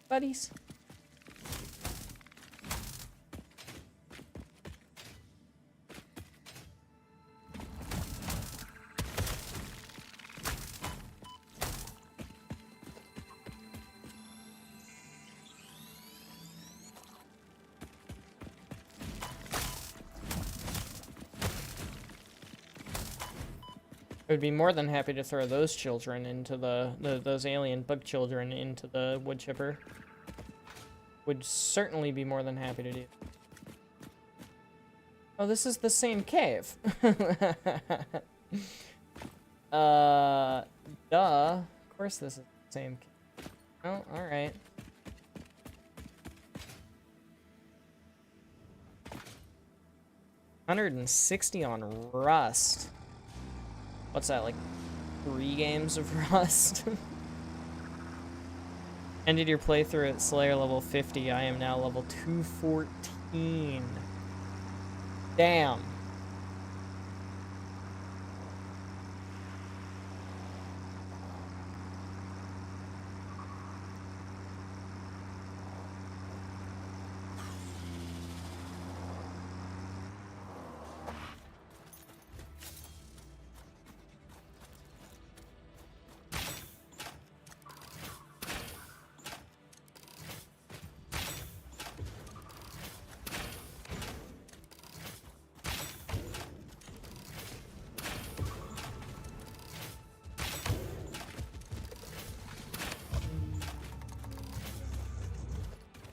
Buddies. I would be more than happy to throw those children into those alien bug children into the wood chipper. Would certainly be more than happy to do. Oh, this is the same cave. Duh. Of course this is the same cave. Oh, alright. $160 on Rust. What's that, like 3 games of Rust? Ended your playthrough at Slayer level 50. I am now level 214. Damn.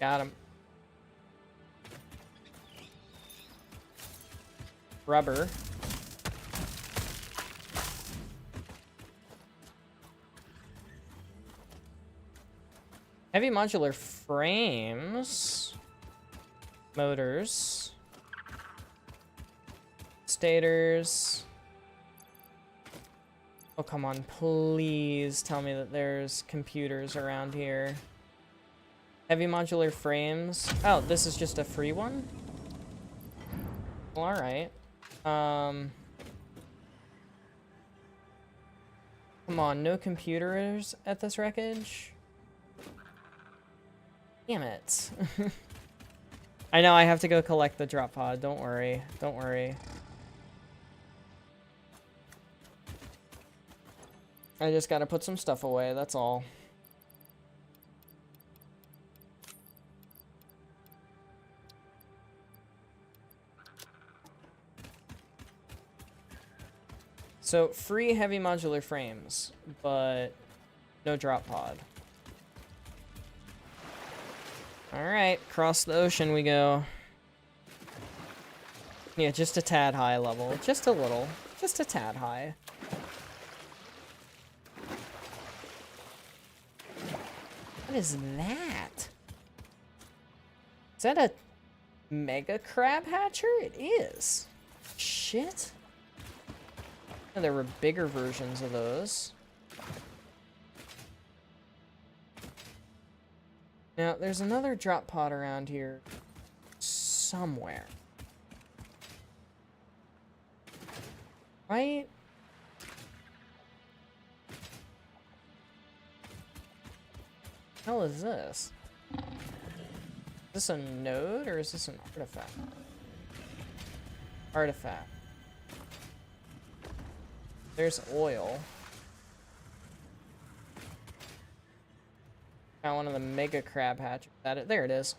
Got him. Rubber. Heavy modular frames. Motors. Stators. Oh, come on. Please tell me that there's computers around here. Heavy modular frames. Oh, this is just a free one? Well, alright. Come on, no computers at this wreckage? Damn it. I know, I have to go collect the drop pod. Don't worry. Don't worry. I just gotta put some stuff away, that's all. So, free heavy modular frames, but no drop pod. Alright, across the ocean we go. Yeah, just a tad high level. Just a little. Just a tad high. What is that? Is that a mega crab hatcher? It is. Shit. Oh, there were bigger versions of those. Now, there's another drop pod around here somewhere. Right? What the hell is this? Is this a node or is this an artifact? Artifact. There's oil. Found one of the mega crab hatchers. There it is.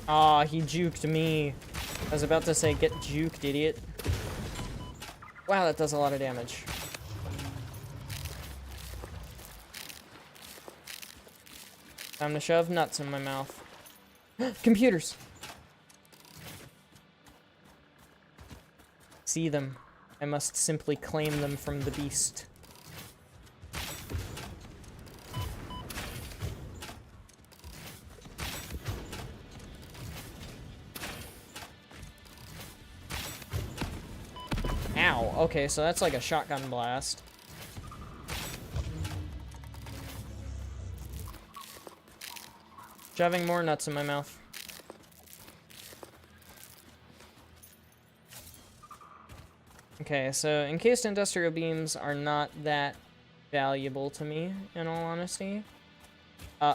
Aw, he juked me. I was about to say, get juked, idiot. Wow, that does a lot of damage. Time to shove nuts in my mouth. Computers! See them. I must simply claim them from the beast. Ow, okay, so that's like a shotgun blast. Shoving more nuts in my mouth. Okay, so encased industrial beams are not that valuable to me, in all honesty.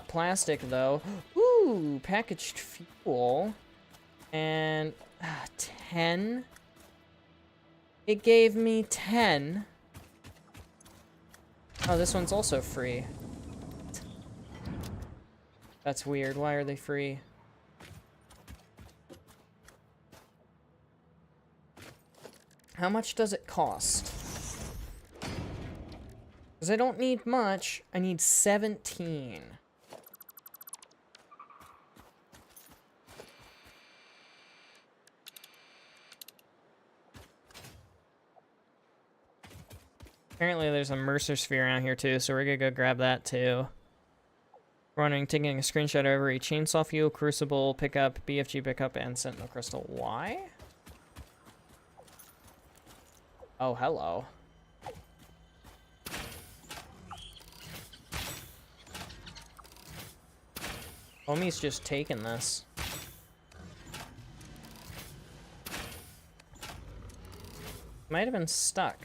Plastic, though. Ooh, packaged fuel. And 10. It gave me 10. Oh, this one's also free. That's weird. Why are they free? How much does it cost? Because I don't need much. I need 17. Apparently there's a Mercer sphere around here too, so we're gonna go grab that too. Running, taking a screenshot of every chainsaw fuel, crucible pickup, BFG pickup, and sentinel crystal. Why? Oh, hello. Homie's just taking this. Might have been stuck.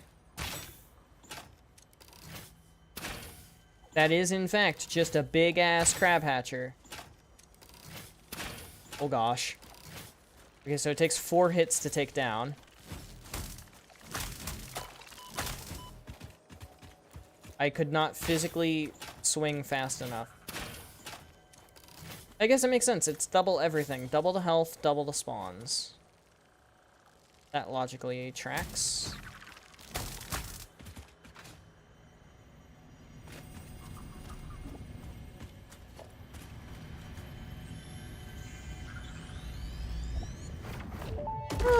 That is, in fact, just a big-ass crab hatcher. Oh, gosh. Okay, so it takes 4 hits to take down. I could not physically swing fast enough. I guess it makes sense. It's double everything. Double the health, double the spawns. That logically tracks.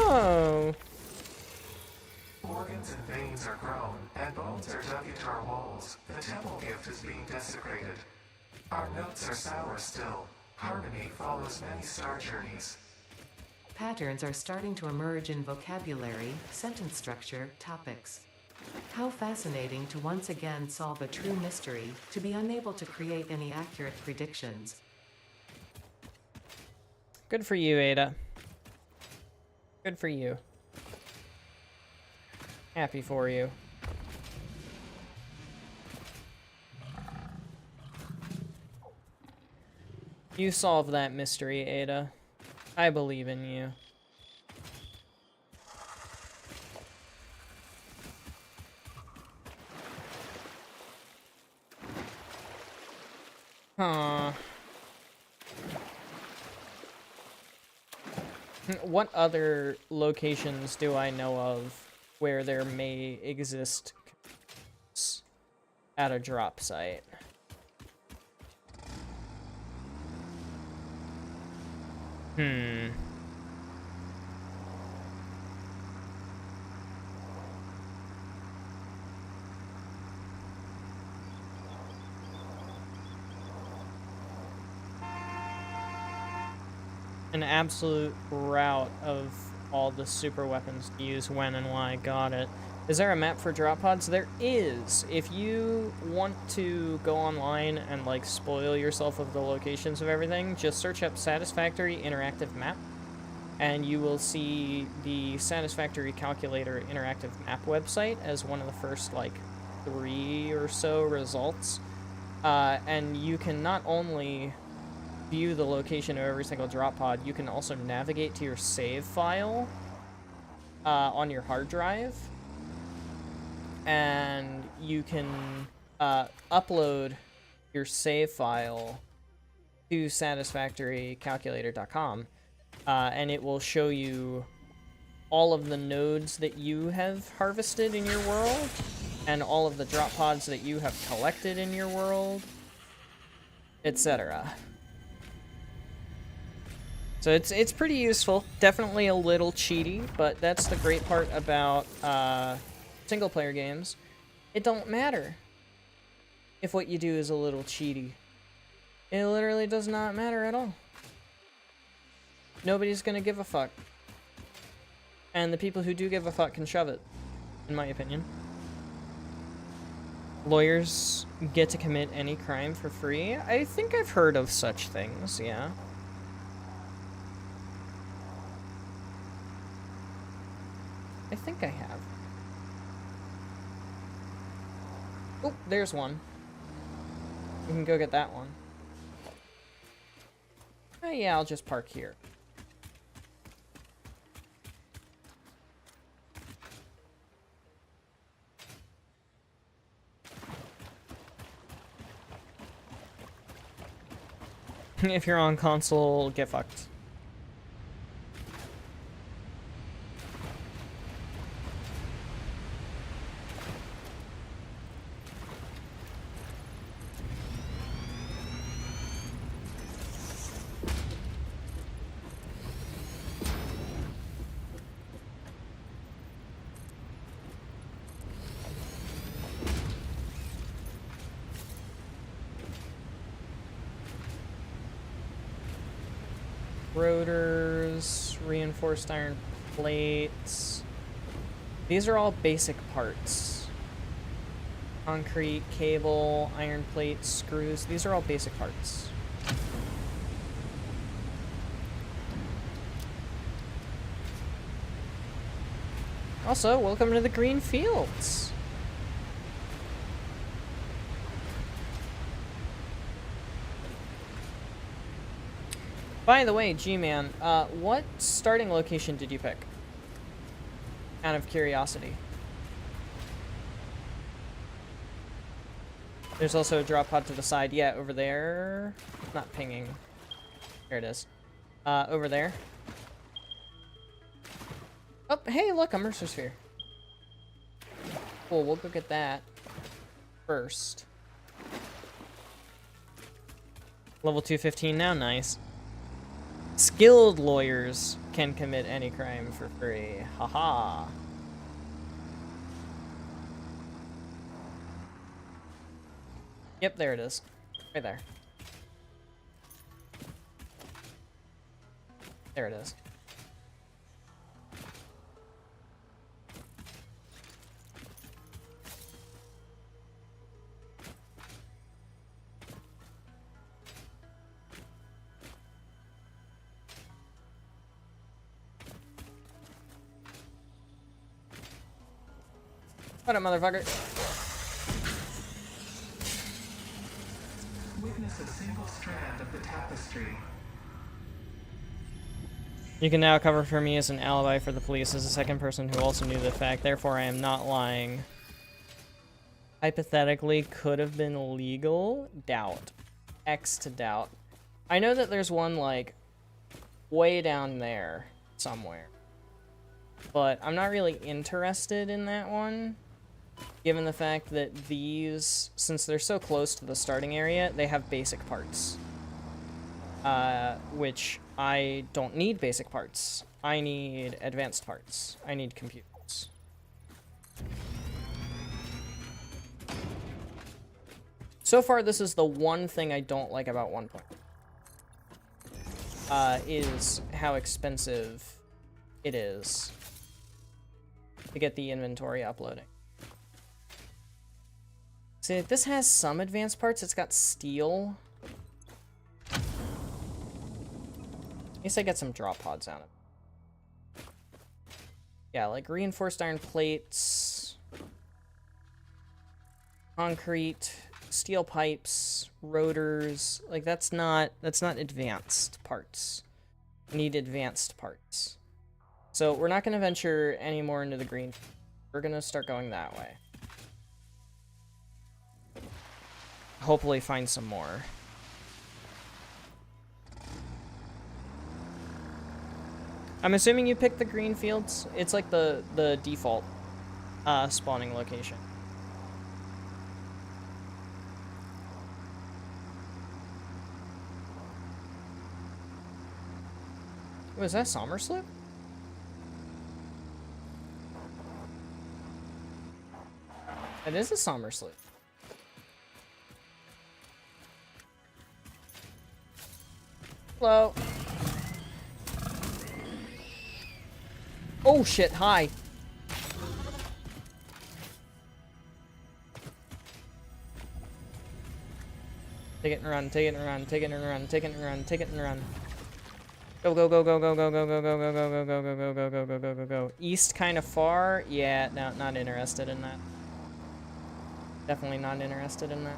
Oh. Organs and veins are grown, and bones are dug into our walls. The temple gift is being desecrated. Our notes are sour still. Harmony follows many star journeys. Patterns are starting to emerge in vocabulary, sentence structure, topics. How fascinating to once again solve a true mystery, to be unable to create any accurate predictions. Good for you, Ada. Good for you. Happy for you. You solve that mystery, Ada. I believe in you. Huh. What other locations do I know of where there may exist at a drop site? Hmm. An absolute rout of all the super weapons to use when and why. Got it. Is there a map for drop pods? There is. If you want to go online and like spoil yourself of the locations of everything, just search up Satisfactory interactive map and you will see the Satisfactory calculator interactive map website as one of the first like 3 or so results. And you can not only view the location of every single drop pod, you can also navigate to your save file on your hard drive, and you can upload your save file to satisfactorycalculator.com, and it will show you all of the nodes that you have harvested in your world and all of the drop pods that you have collected in your world, etc. So it's pretty useful. Definitely a little cheaty, but that's the great part about single-player games. It don't matter if what you do is a little cheaty. It literally does not matter at all. Nobody's gonna give a fuck. And the people who do give a fuck can shove it, in my opinion. Lawyers get to commit any crime for free? I think I've heard of such things, yeah. I think I have. Oh, there's one. We can go get that one. Oh yeah, I'll just park here. If you're on console, get fucked. Rotors, reinforced iron plates. These are all basic parts. Concrete, cable, iron plates, screws. These are all basic parts. Also, welcome to the green fields. By the way, G-Man, what starting location did you pick? Out of curiosity. There's also a drop pod to the side. Yeah, over there. Not pinging. There it is. Over there. Oh, hey, look, a Mercer Sphere. Cool, we'll go get that first. Level 215 now, nice. Skilled lawyers can commit any crime for free. Haha. Yep, there it is. Right there. There it is. What up, motherfucker? Witness a single strand of the tapestry. You can now cover for me as an alibi for the police as a second person who also knew the fact. Therefore, I am not lying. Hypothetically, could have been legal. Doubt. X to doubt. I know that there's one, like, way down there somewhere. But I'm not really interested in that one, given the fact that these, since they're so close to the starting area, they have basic parts. Which I don't need basic parts. I need advanced parts. I need computers. So far, this is the one thing I don't like about 1.0. Is how expensive it is to get the inventory uploading. See, this has some advanced parts. It's got steel. At least I get some drop pods out of it. Yeah, like reinforced iron plates, concrete, steel pipes, rotors. Like that's not advanced parts. I need advanced parts. So we're not going to venture any more into the green. We're going to start going that way. Hopefully find some more. I'm assuming you picked the green fields. It's like the default spawning location. Was that Somerslip? It is a Somerslip. Hello. Oh shit, hi. Take it and run, take it and run, take it and run, take it and run, take it and run. Go, go, go, go, go, go, go, go, go, go, go, go, go, go, go, go, go, go, go, go. East kind of far. Yeah, no, not interested in that. Definitely not interested in that.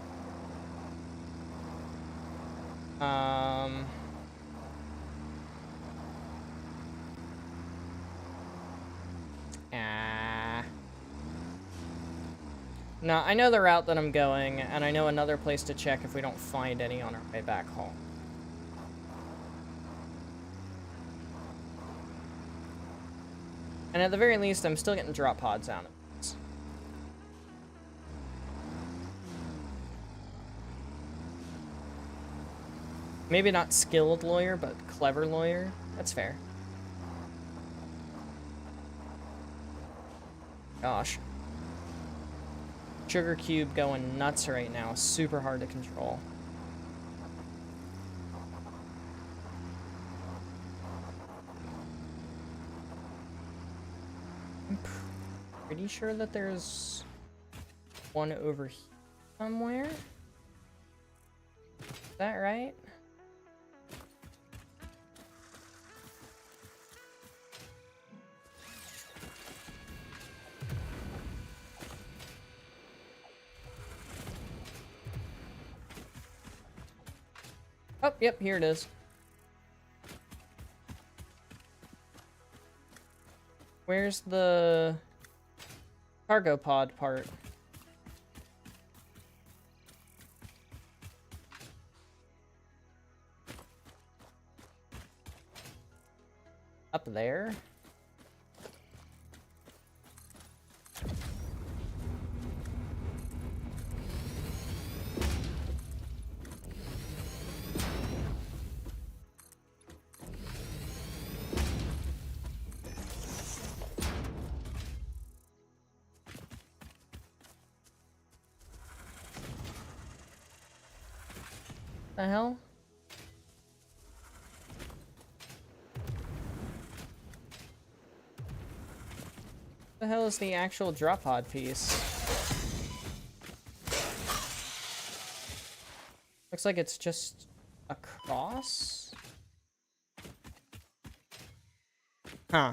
No, I know the route that I'm going, and I know another place to check if we don't find any on our way back home. And at the very least, I'm still getting drop pods out of this. Maybe not skilled lawyer, but clever lawyer. That's fair. Gosh. Sugar cube going nuts right now. Super hard to control. I'm pretty sure that there's one over here somewhere. Is that right? Oh, yep, here it is. Where's the cargo pod part? Up there? The hell? The hell is the actual drop pod piece? Looks like it's just a cross? Huh.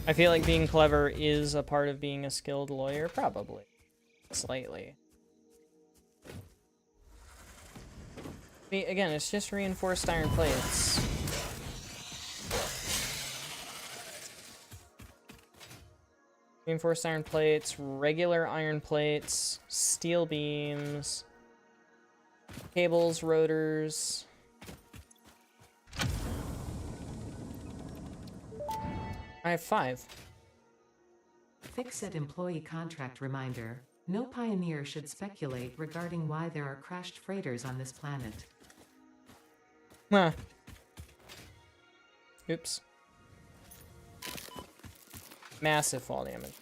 I feel like being clever is a part of being a skilled lawyer, probably. Slightly. See, again, it's just reinforced iron plates. Reinforced iron plates, regular iron plates, steel beams, cables, rotors. I have 5. Fix-it employee contract reminder. No pioneer should speculate regarding why there are crashed freighters on this planet. Huh. Oops. Massive fall damage.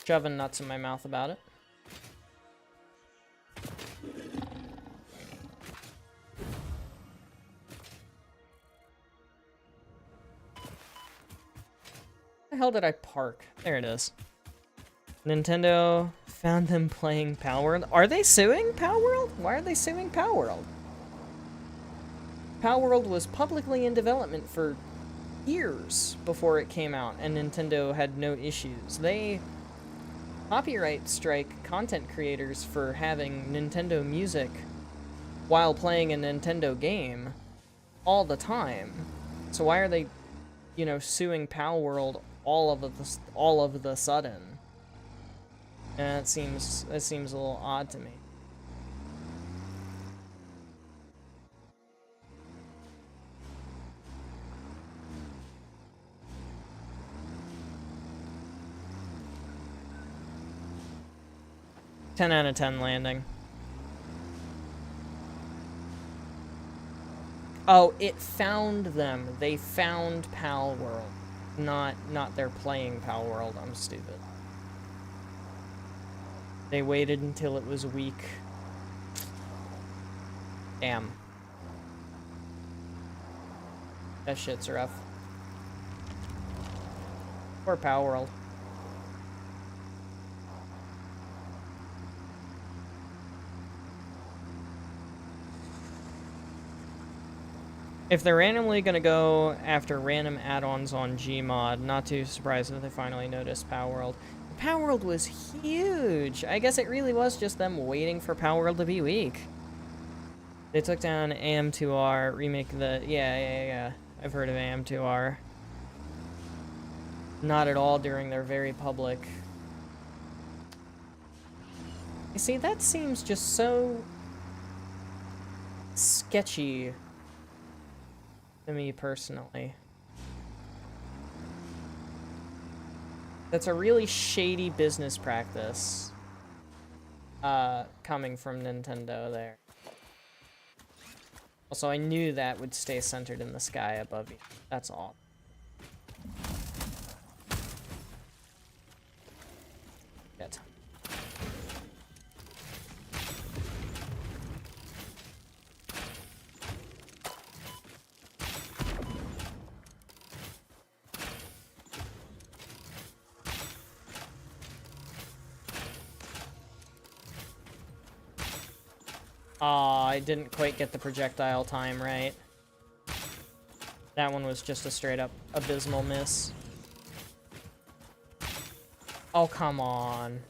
Shoving nuts in my mouth about it. Where the hell did I park? There it is. Nintendo found them playing Palworld. Are they suing Palworld? Why are they suing Palworld? Palworld was publicly in development for years before it came out, and Nintendo had no issues. They copyright strike content creators for having Nintendo music while playing a Nintendo game all the time. So why are they, you know, suing Palworld all of the sudden? And that seems a little odd to me. Ten out of 10 landing. Oh, it found them. They found Palworld. Not they're playing Palworld. I'm stupid. They waited until it was weak. Damn. That shit's rough. Poor Palworld. If they're randomly gonna go after random add-ons on Gmod, not too surprised that they finally noticed Palworld. Palworld was huge! I guess it really was just them waiting for Palworld to be weak. They took down AM2R, remake the... Yeah. I've heard of AM2R. Not at all during their very public... You see, that seems just so... sketchy to me personally. That's a really shady business practice coming from Nintendo there. Also, I knew that would stay centered in the sky above you. That's all. Shit. Aw, I didn't quite get the projectile time right. That one was just a straight up abysmal miss. Oh, come on.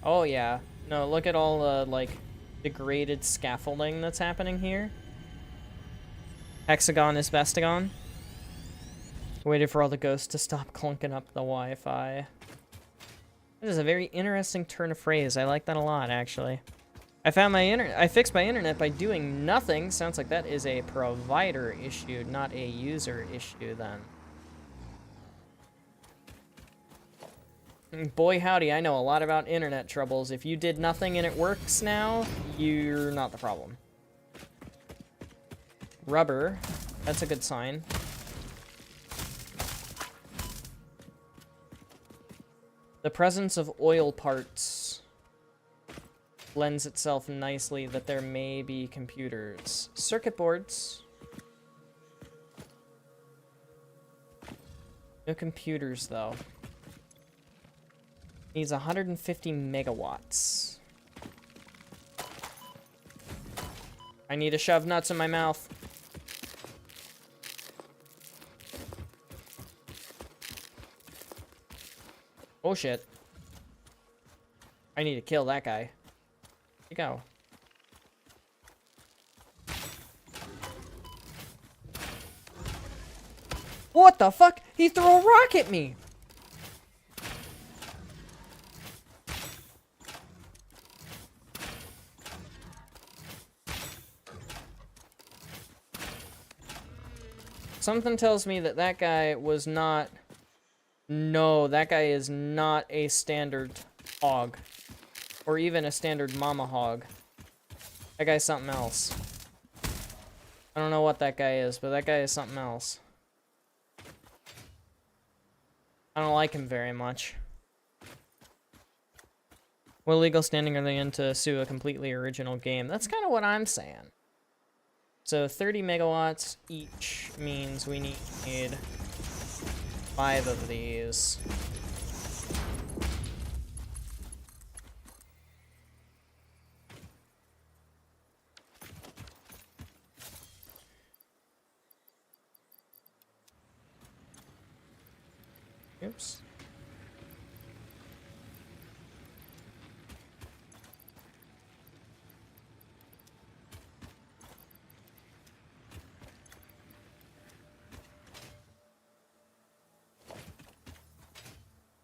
Oh yeah. No, look at all the, like, degraded scaffolding that's happening here. Hexagon is bestagon. Waited for all the ghosts to stop clunking up the Wi-Fi. That is a very interesting turn of phrase. I like that a lot, actually. I fixed my internet by doing nothing. Sounds like that is a provider issue, not a user issue, then. Boy howdy, I know a lot about internet troubles. If you did nothing and it works now, you're not the problem. Rubber. That's a good sign. The presence of oil parts lends itself nicely that there may be computers. Circuit boards. No computers, though. Needs 150 megawatts. I need to shove nuts in my mouth. Oh shit. I need to kill that guy. Where'd he go? What the fuck? He threw a rock at me! Something tells me that that guy was not... No, that guy is not a standard hog. Or even a standard mama hog. That guy's something else. I don't know what that guy is, but that guy is something else. I don't like him very much. What legal standing are they in to sue a completely original game? That's kind of what I'm saying. So 30 megawatts each means we need 5 of these. Oops.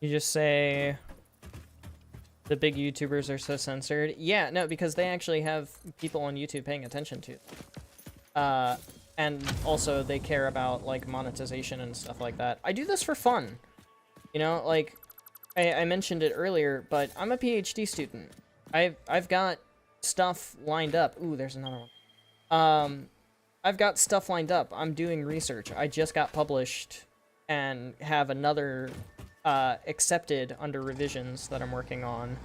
You just say the big YouTubers are so censored. Yeah, no, because they actually have people on YouTube paying attention to them. And also they care about like monetization and stuff like that. I do this for fun. You know, like I mentioned it earlier, but I'm a PhD student. I've got stuff lined up. Ooh, there's another one. I've got stuff lined up. I'm doing research. I just got published and have another accepted under revisions that I'm working on,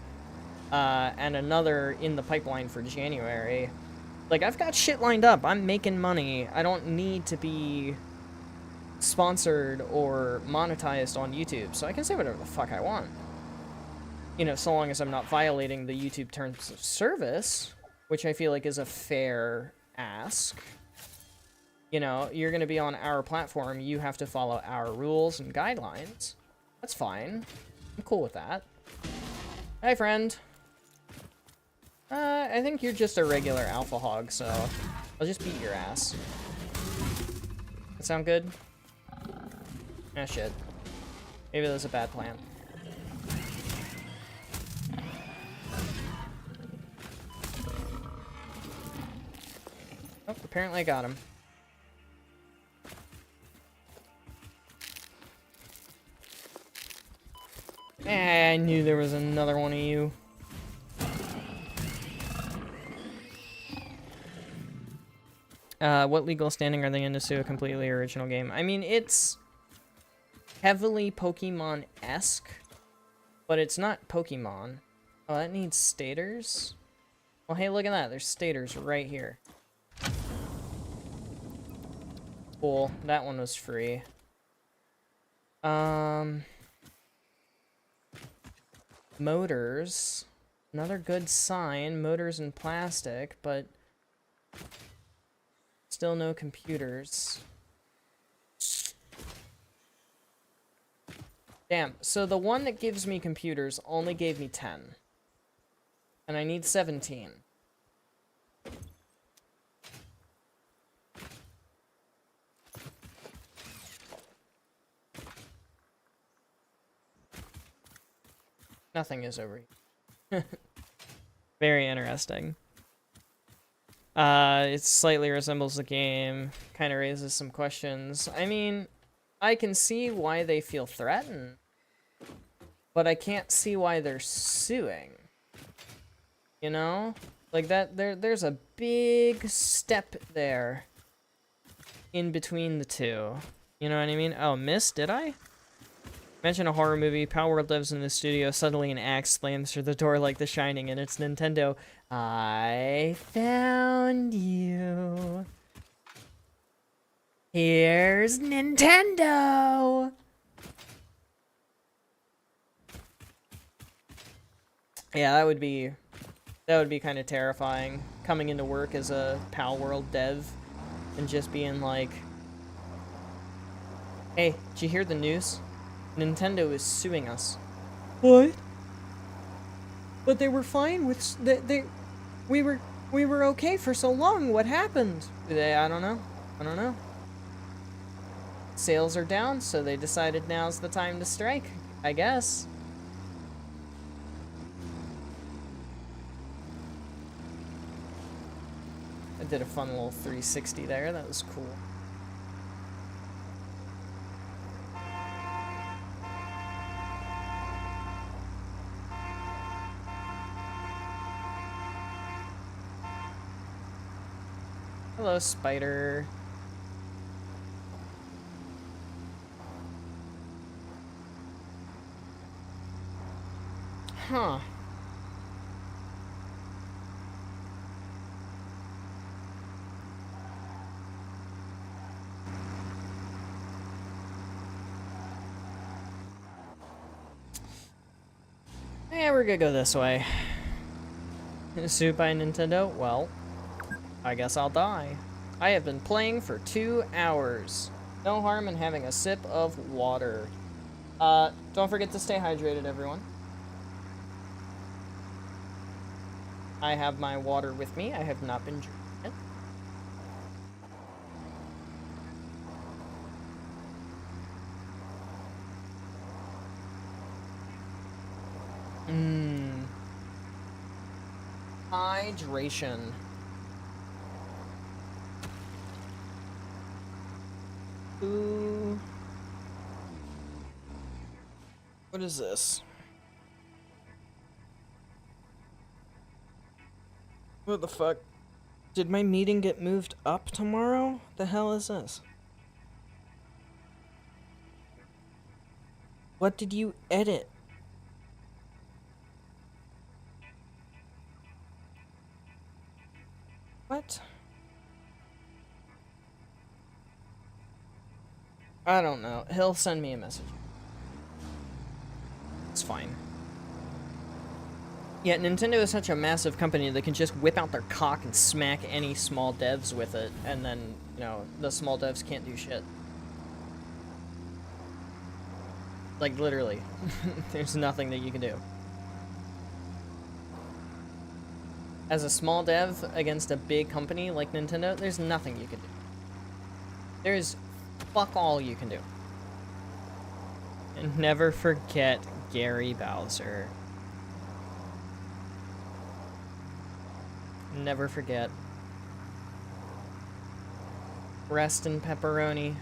and another in the pipeline for January. Like, I've got shit lined up. I'm making money. I don't need to be sponsored or monetized on YouTube, so I can say whatever the fuck I want. You know, so long as I'm not violating the YouTube terms of service, which I feel like is a fair ask. You know, you're gonna be on our platform, you have to follow our rules and guidelines. That's fine. I'm cool with that. Hi, friend. I think you're just a regular alpha hog, so I'll just beat your ass. That sound good? Ah, shit. Maybe that was a bad plan. Oh, apparently I got him. I knew there was another one of you. What legal standing are they in to sue a completely original game? I mean, it's heavily Pokemon-esque, but it's not Pokemon. Oh, that needs stators? Well, hey, look at that. There's stators right here. Cool. That one was free. Motors. Another good sign. Motors and plastic, but still no computers. Damn, so the one that gives me computers only gave me 10. And I need 17. Nothing is over here. Very interesting. It slightly resembles the game. Kind of raises some questions. I mean, I can see why they feel threatened, but I can't see why they're suing. You know? Like that, there's a big step there in between the two. You know what I mean? Oh, missed, did I? Imagine a horror movie, Power World lives in the studio, suddenly an axe slams through the door like The Shining, and it's Nintendo. I found you. Here's Nintendo! Yeah, that would be kind of terrifying, coming into work as a Power World dev, and just being like, hey, did you hear the news? Nintendo is suing us. What? But they were fine with we were okay for so long. What happened? I don't know. I don't know. Sales are down, so they decided now's the time to strike, I guess. I did a fun little 360 there. That was cool. Hello, spider. Huh. Yeah, we're gonna go this way. Sued by Nintendo? Well, I guess I'll die. I have been playing for 2 hours. No harm in having a sip of water. Don't forget to stay hydrated, everyone. I have my water with me. I have not been drinking it. Hydration. Ooh. What is this? What the fuck? Did my meeting get moved up tomorrow? The hell is this? What did you edit? What? I don't know. He'll send me a message. It's fine. Yeah, Nintendo is such a massive company that can just whip out their cock and smack any small devs with it, and then, you know, the small devs can't do shit. Like, literally. There's nothing that you can do. As a small dev against a big company like Nintendo, there's nothing you can do. There's fuck all you can do. And never forget Gary Bowser. Never forget. Rest in pepperoni.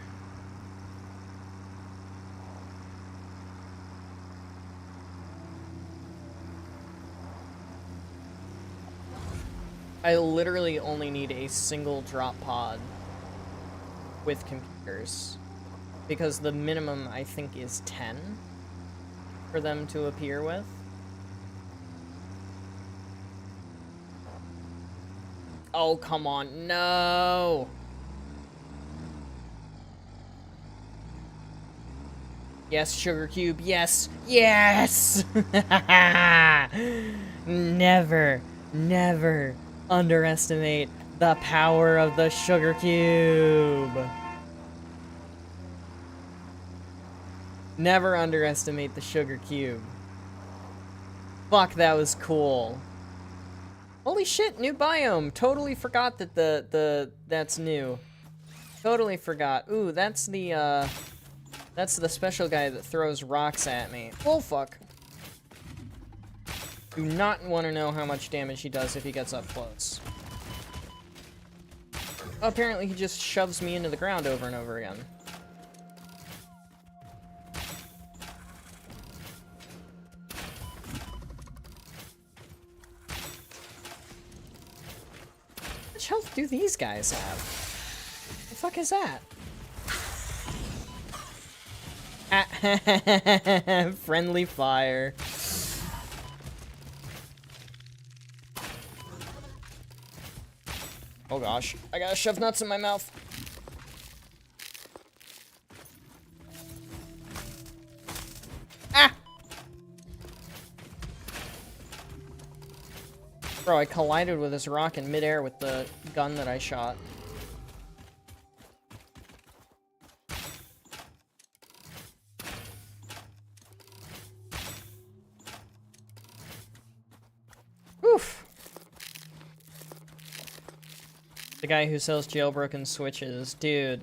I literally only need a single drop pod with computers, because the minimum I think is 10 for them to appear with. Oh, come on, no! Yes, Sugar Cube, yes! Yes! Never, never underestimate the power of the Sugar Cube! Never underestimate the Sugar Cube. Fuck, that was cool. Holy shit, new biome. Totally forgot that that's new. Totally forgot. Ooh, that's the special guy that throws rocks at me. Oh, fuck. Do not want to know how much damage he does if he gets up close. Apparently he just shoves me into the ground over and over again. How much health do these guys have? The fuck is that? Friendly fire. Oh gosh, I gotta shove nuts in my mouth. Ah! Bro, I collided with this rock in midair with the gun that I shot. Oof. The guy who sells jailbroken switches. Dude.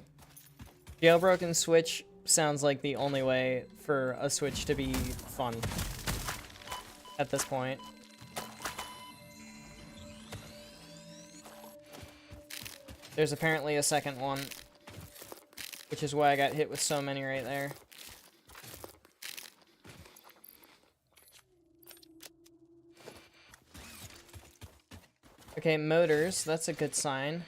Jailbroken switch sounds like the only way for a switch to be fun. At this point. There's apparently a second one. Which is why I got hit with so many right there. Okay, motors. That's a good sign.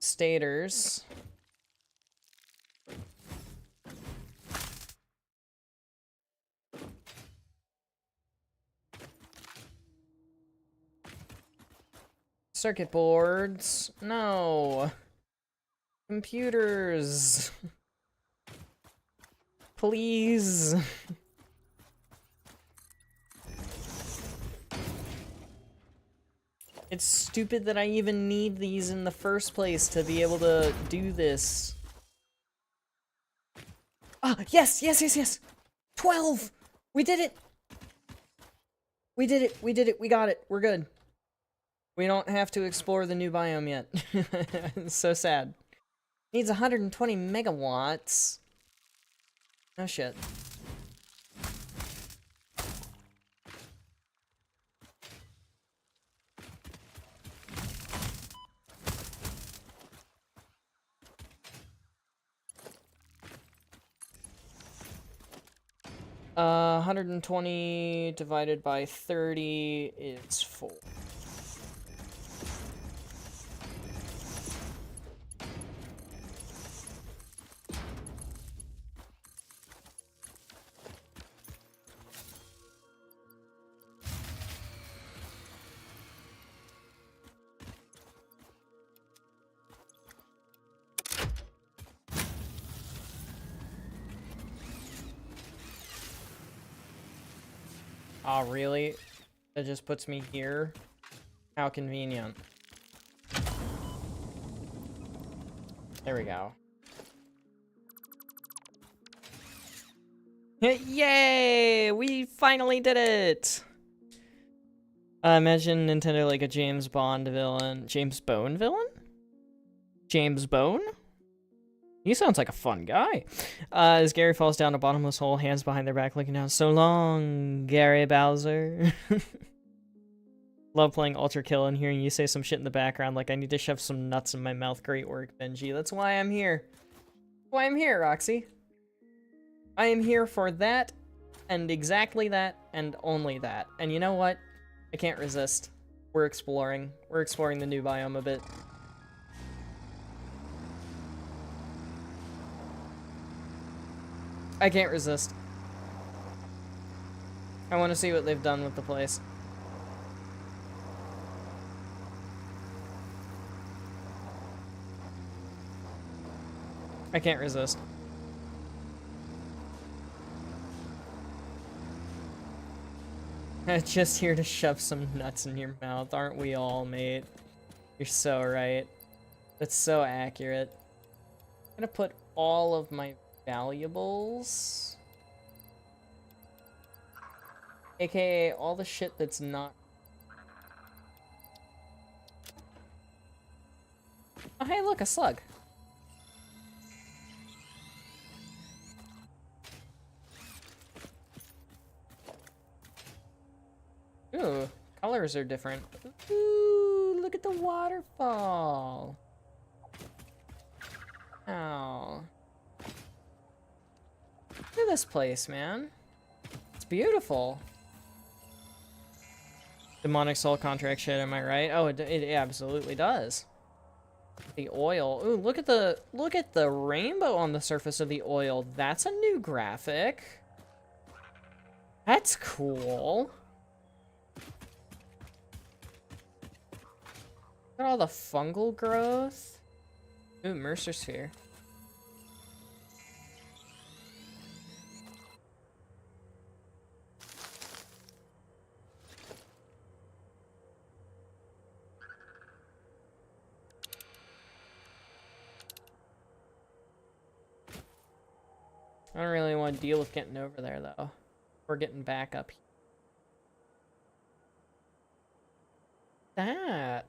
Stators. Circuit boards. No. Computers. Please. It's stupid that I even need these in the first place to be able to do this. Ah, yes, yes, yes, yes. 12. We did it. We did it. We did it. We got it. We're good. We don't have to explore the new biome yet. It's so sad. Needs 120 megawatts. Oh shit. Uh, 120 divided by 30 is 4. Oh, really? That just puts me here? How convenient. There we go. Yay! We finally did it! Imagine Nintendo like a James Bond villain. James Bone villain? James Bone? He sounds like a fun guy. As Gary falls down a bottomless hole, hands behind their back looking down. So long, Gary Bowser. Love playing Ultra Kill and hearing you say some shit in the background like I need to shove some nuts in my mouth. Great work, Benji. That's why I'm here. That's why I'm here, Roxy. I am here for that, and exactly that, and only that. And you know what? I can't resist. We're exploring. We're exploring the new biome a bit. I can't resist. I want to see what they've done with the place. I can't resist. I'm just here to shove some nuts in your mouth, aren't we all, mate? You're so right. That's so accurate. I'm gonna put all of my valuables, aka all the shit that's not. Oh, hey, look, a slug. Ooh, colors are different. Ooh, look at the waterfall. Oh. Look at this place, man. It's beautiful. Demonic soul contract shit, am I right? Oh, it absolutely does. The oil. Ooh, look at the rainbow on the surface of the oil. That's a new graphic. That's cool. Look at all the fungal growth. Ooh, Mercer's here. I don't really want to deal with getting over there, though. We're getting back up here. That.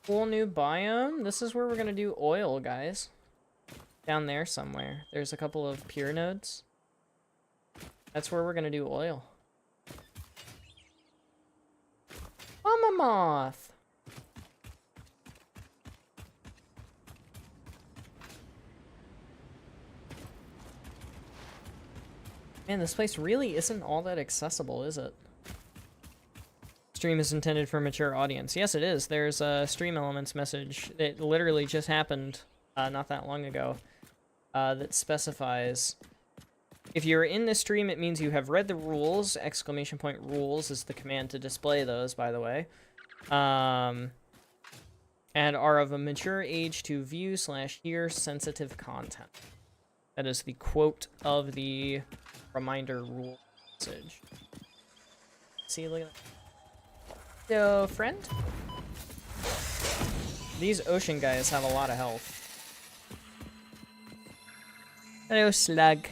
Cool new biome. This is where we're going to do oil, guys. Down there somewhere. There's a couple of pure nodes. That's where we're going to do oil. Mama moth. Man, this place really isn't all that accessible, is it? Stream is intended for a mature audience. Yes, it is. There's a stream elements message that literally just happened not that long ago that specifies if you're in the stream, it means you have read the rules. Exclamation point rules is the command to display those, by the way. And are of a mature age to view/hear sensitive content. That is the quote of the reminder rule message. See, look at that. Yo, friend. These ocean guys have a lot of health. Hello, slug.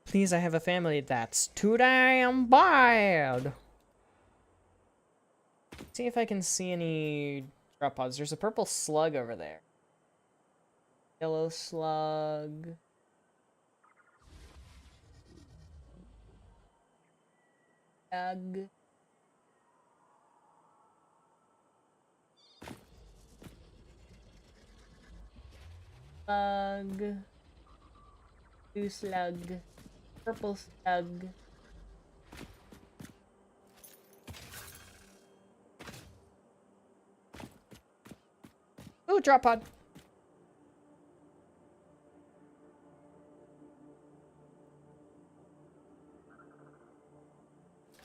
Please, I have a family that's too damn bad. See if I can see any drop pods. There's a purple slug over there. Yellow slug. Slug. Slug. Blue slug. Purple slug. Ooh, drop pod.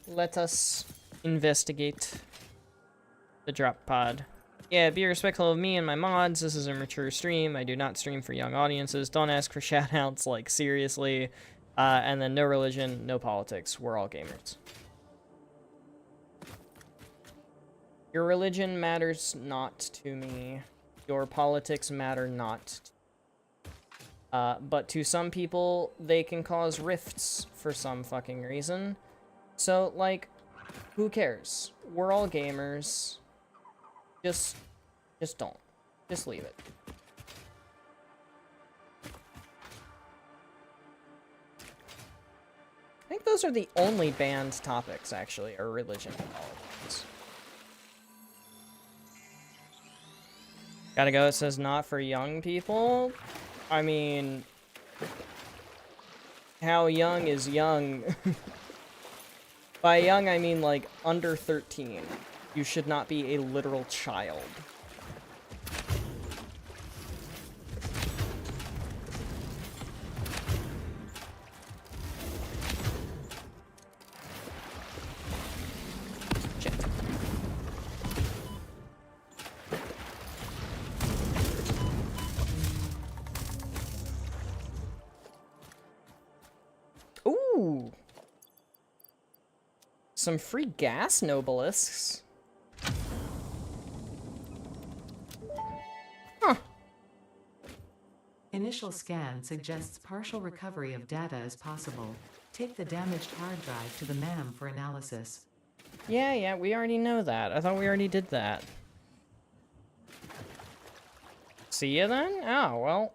Let us investigate the drop pod. Yeah, be respectful of me and my mods. This is a mature stream. I do not stream for young audiences. Don't ask for shoutouts, like, seriously. And then no religion, no politics. We're all gamers. Your religion matters not to me. Your politics matter not. But to some people, they can cause rifts for some fucking reason. So, like, who cares? We're all gamers. Just don't. Just leave it. I think those are the only banned topics, actually, are religion and politics. Gotta go, it says not for young people. I mean, how young is young? By young, I mean, like, under 13. You should not be a literal child. Shit. Ooh! Some free gas nobelisks. Huh. Initial scan suggests partial recovery of data is possible. Take the damaged hard drive to the MAM for analysis. Yeah, we already know that. I thought we already did that. See ya then? Oh, well.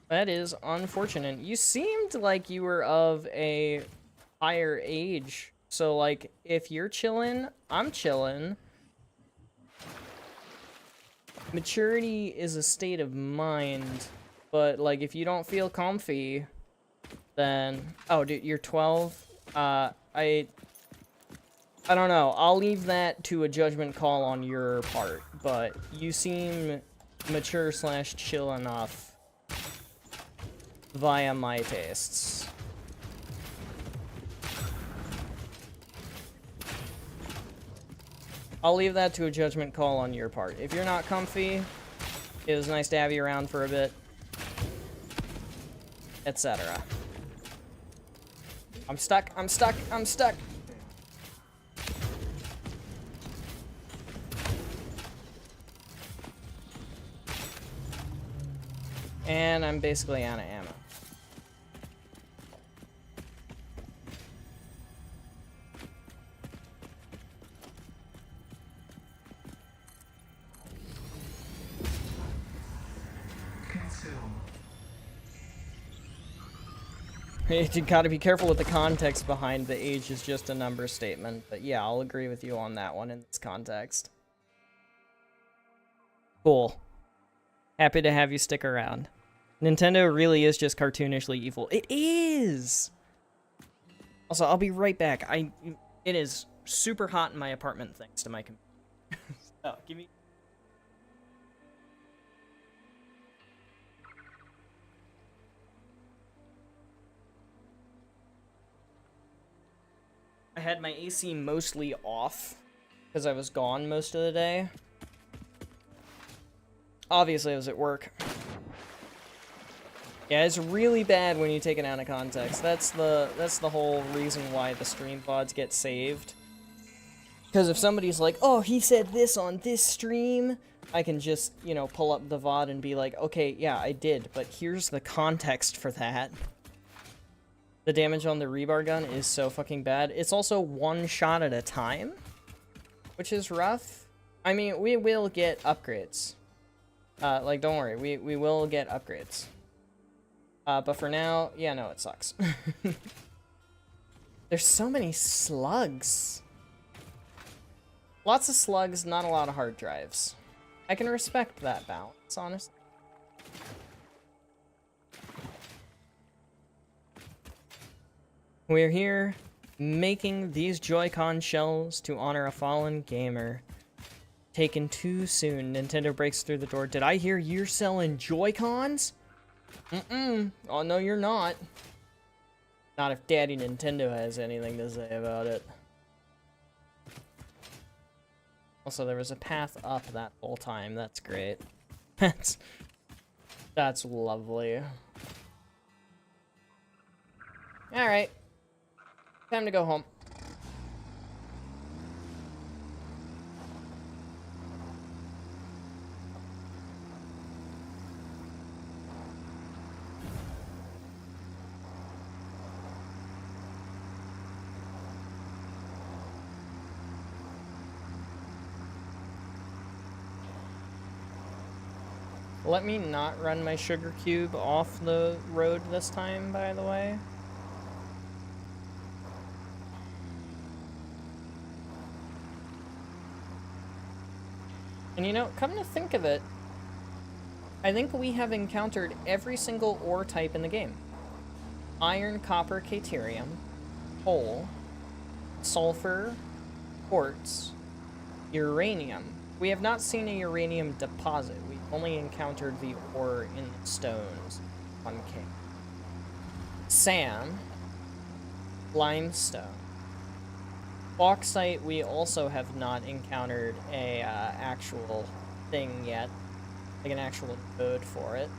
That is unfortunate. You seemed like you were of a higher age. So, like, if you're chillin', I'm chillin'. Maturity is a state of mind. But, like, if you don't feel comfy, then... Oh, dude, you're 12? I don't know. I'll leave that to a judgment call on your part, but you seem mature / chill enough via my tastes. I'll leave that to a judgment call on your part. If you're not comfy, it was nice to have you around for a bit, etc. I'm stuck, I'm stuck, I'm stuck. And I'm basically out of ammo. You gotta be careful with the context behind the age is just a number statement, but yeah, I'll agree with you on that one in this context. Cool. Happy to have you stick around. Nintendo really is just cartoonishly evil. It is! Also, I'll be right back. It is super hot in my apartment thanks to my computer. So, give me... I had my AC mostly off because I was gone most of the day. Obviously, I was at work. Yeah, it's really bad when you take it out of context. That's the whole reason why the stream VODs get saved. Because if somebody's like, oh, he said this on this stream, I can just, you know, pull up the VOD and be like, okay, yeah, I did, but here's the context for that. The damage on the rebar gun is so fucking bad. It's also one shot at a time, which is rough. I mean, we will get upgrades. Like, don't worry, we will get upgrades. But for now, yeah, no, it sucks. There's so many slugs. Lots of slugs, not a lot of hard drives. I can respect that balance, honestly. We're here making these Joy-Con shells to honor a fallen gamer. Taken too soon. Nintendo breaks through the door. Did I hear you're selling Joy-Cons? Mm-mm. Oh, no, you're not. Not if Daddy Nintendo has anything to say about it. Also, there was a path up that whole time. That's great. That's lovely. Alright. Time to go home. Let me not run my sugar cube off the road this time, by the way. And you know, come to think of it, I think we have encountered every single ore type in the game. Iron, copper, caterium, coal, sulfur, quartz, uranium. We have not seen a uranium deposit. We've only encountered the ore in the stones on King. Sand, limestone. Bauxite, we also have not encountered a actual thing yet, like an actual node for it.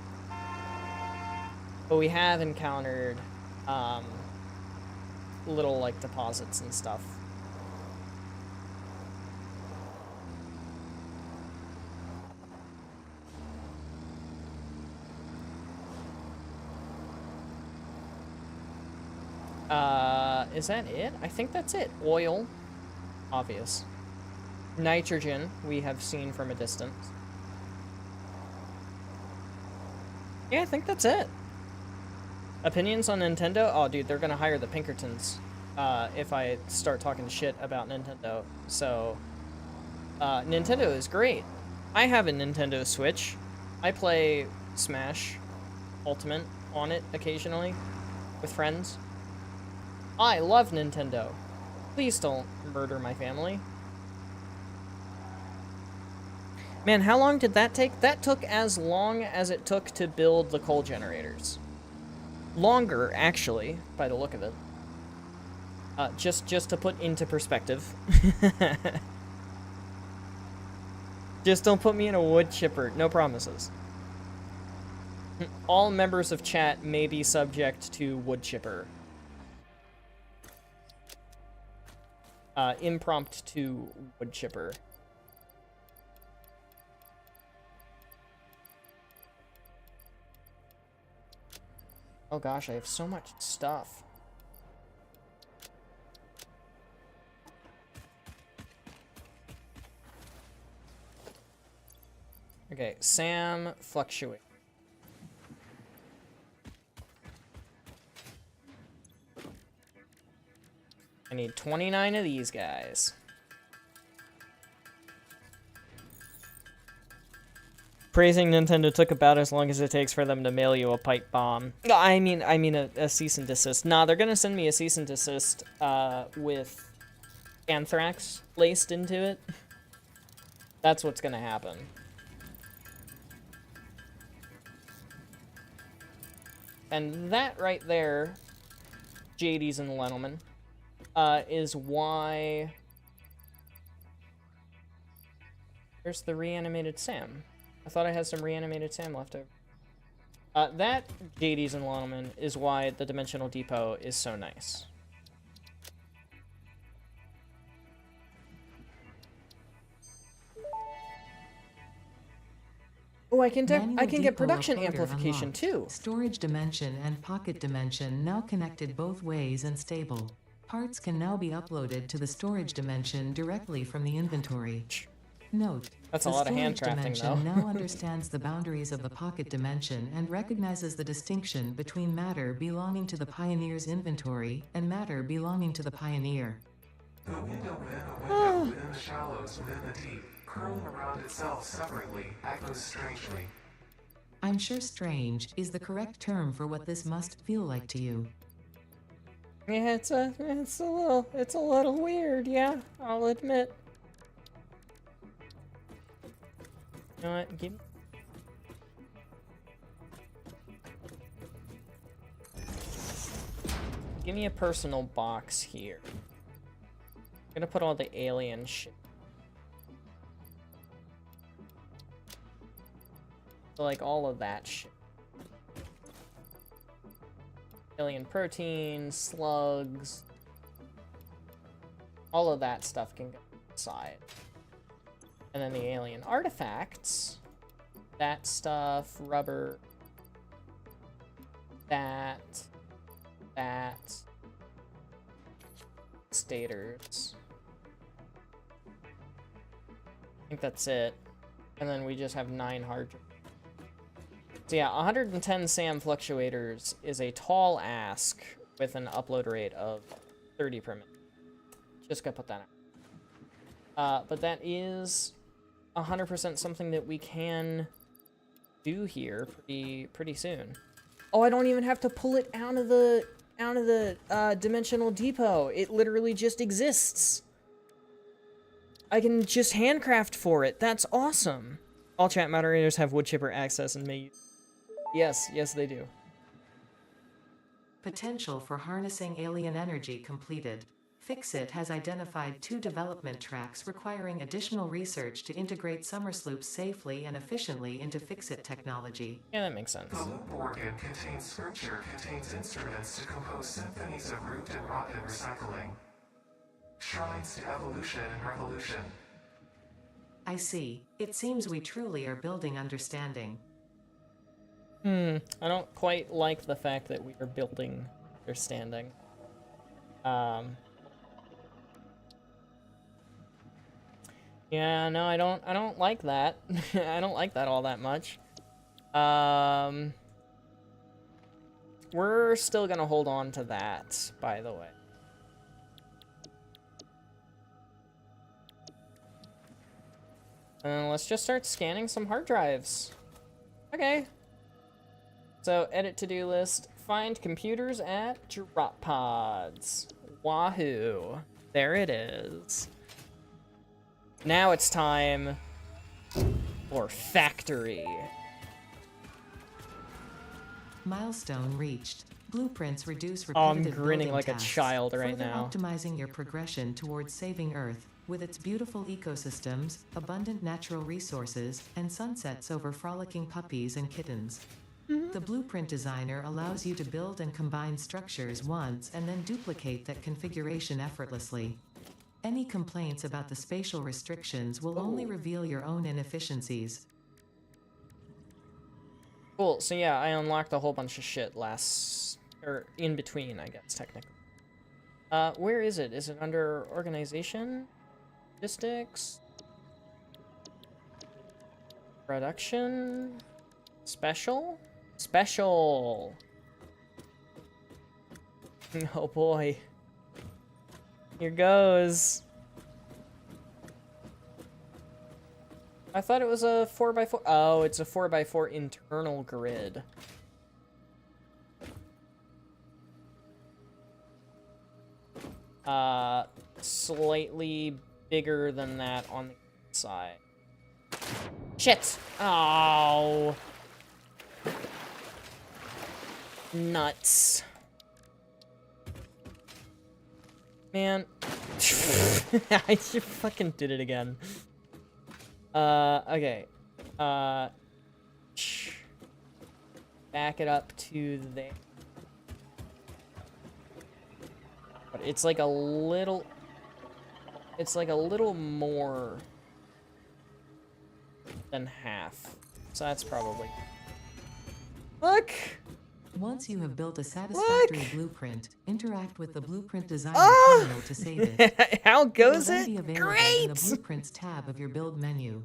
But we have encountered little like deposits and stuff. Is that it? I think that's it. Oil, obvious. Nitrogen, we have seen from a distance. Yeah, I think that's it. Opinions on Nintendo? Oh, dude, they're gonna hire the Pinkertons if I start talking shit about Nintendo. So, Nintendo is great. I have a Nintendo Switch. I play Smash Ultimate on it occasionally with friends. I love Nintendo. Please don't murder my family. Man, how long did that take? That took as long as it took to build the coal generators. Longer, actually, by the look of it. Just to put into perspective. Just don't put me in a wood chipper. No promises. All members of chat may be subject to wood chipper. Impromptu wood chipper. Oh gosh, I have so much stuff. Okay, Sam fluctuate. I need 29 of these guys. Praising Nintendo took about as long as it takes for them to mail you a pipe bomb. I mean a cease and desist. Nah, they're gonna send me a cease and desist with anthrax laced into it. That's what's gonna happen. And that right there, JD's and Lenelman, is why... There's the reanimated Sam. I thought I had some reanimated Sam left over. That, JD's and Lenelman, is why the Dimensional Depot is so nice. Oh, I can get production amplification unlocked. too. Storage dimension and pocket dimension now connected both ways and stable. Parts can now be uploaded to the storage dimension directly from the inventory. Note, That's a lot of hand storage crafting, dimension though. now understands the boundaries of the pocket dimension and recognizes the distinction between matter belonging to the Pioneer's inventory and matter belonging to the Pioneer. The window within a window within the shallows within the deep, curling around itself separately, echoes strangely. I'm sure strange is the correct term for what this must feel like to you. Yeah, it's a little weird, yeah, I'll admit. You know what, give me a personal box here. I'm gonna put all the alien shit. So, like, all of that shit. Alien protein, slugs. All of that stuff can go inside. And then the alien artifacts. That stuff, rubber. That. Stators. I think that's it. And then we just have 9 hard drives. So yeah, 110 SAM fluctuators is a tall ask with an upload rate of 30 per minute. Just gotta put that out. But that is 100% something that we can do here pretty soon. Oh, I don't even have to pull it out of the Dimensional Depot. It literally just exists. I can just handcraft for it. That's awesome. All chat moderators have wood chipper access and may use. Yes, they do. Potential for harnessing alien energy completed. Fixit has identified 2 development tracks requiring additional research to integrate Summersloops safely and efficiently into Fixit technology. Yeah, that makes sense. The loop organ contains scripture, contains instruments to compose symphonies of root and rot and recycling. Shrines to evolution and revolution. I see. It seems we truly are building understanding. I don't quite like the fact that we are building understanding. Yeah, no, I don't like that. I don't like that all that much. We're still gonna hold on to that, by the way. Let's just start scanning some hard drives. Okay. So, edit to-do list. Find computers at drop pods. Wahoo. There it is. Now it's time for factory. Milestone reached. Blueprints reduce Oh, I'm repetitive grinning building like a tasks, child right further now. optimizing your progression towards saving Earth, with its beautiful ecosystems, abundant natural resources, and sunsets over frolicking puppies and kittens. The blueprint designer allows you to build and combine structures once and then duplicate that configuration effortlessly. Any complaints about the spatial restrictions will only reveal your own inefficiencies. Cool, so yeah, I unlocked a whole bunch of shit or in between, I guess, technically. Where is it? Is it under organization? Logistics? Production? Special? Special! Oh boy. Here goes. I thought it was a 4x4. Oh, it's a 4x4 internal grid. Slightly bigger than that on the side. Shit! Oh. Nuts. Man. I just fucking did it again. Okay. Back it up to there. But it's like a little more than half. So that's probably... Look! Once you have built a satisfactory Look! blueprint, interact with the Blueprint Designer Oh! terminal to save it. How goes will then it? be available Great! in the Blueprints tab of your build menu.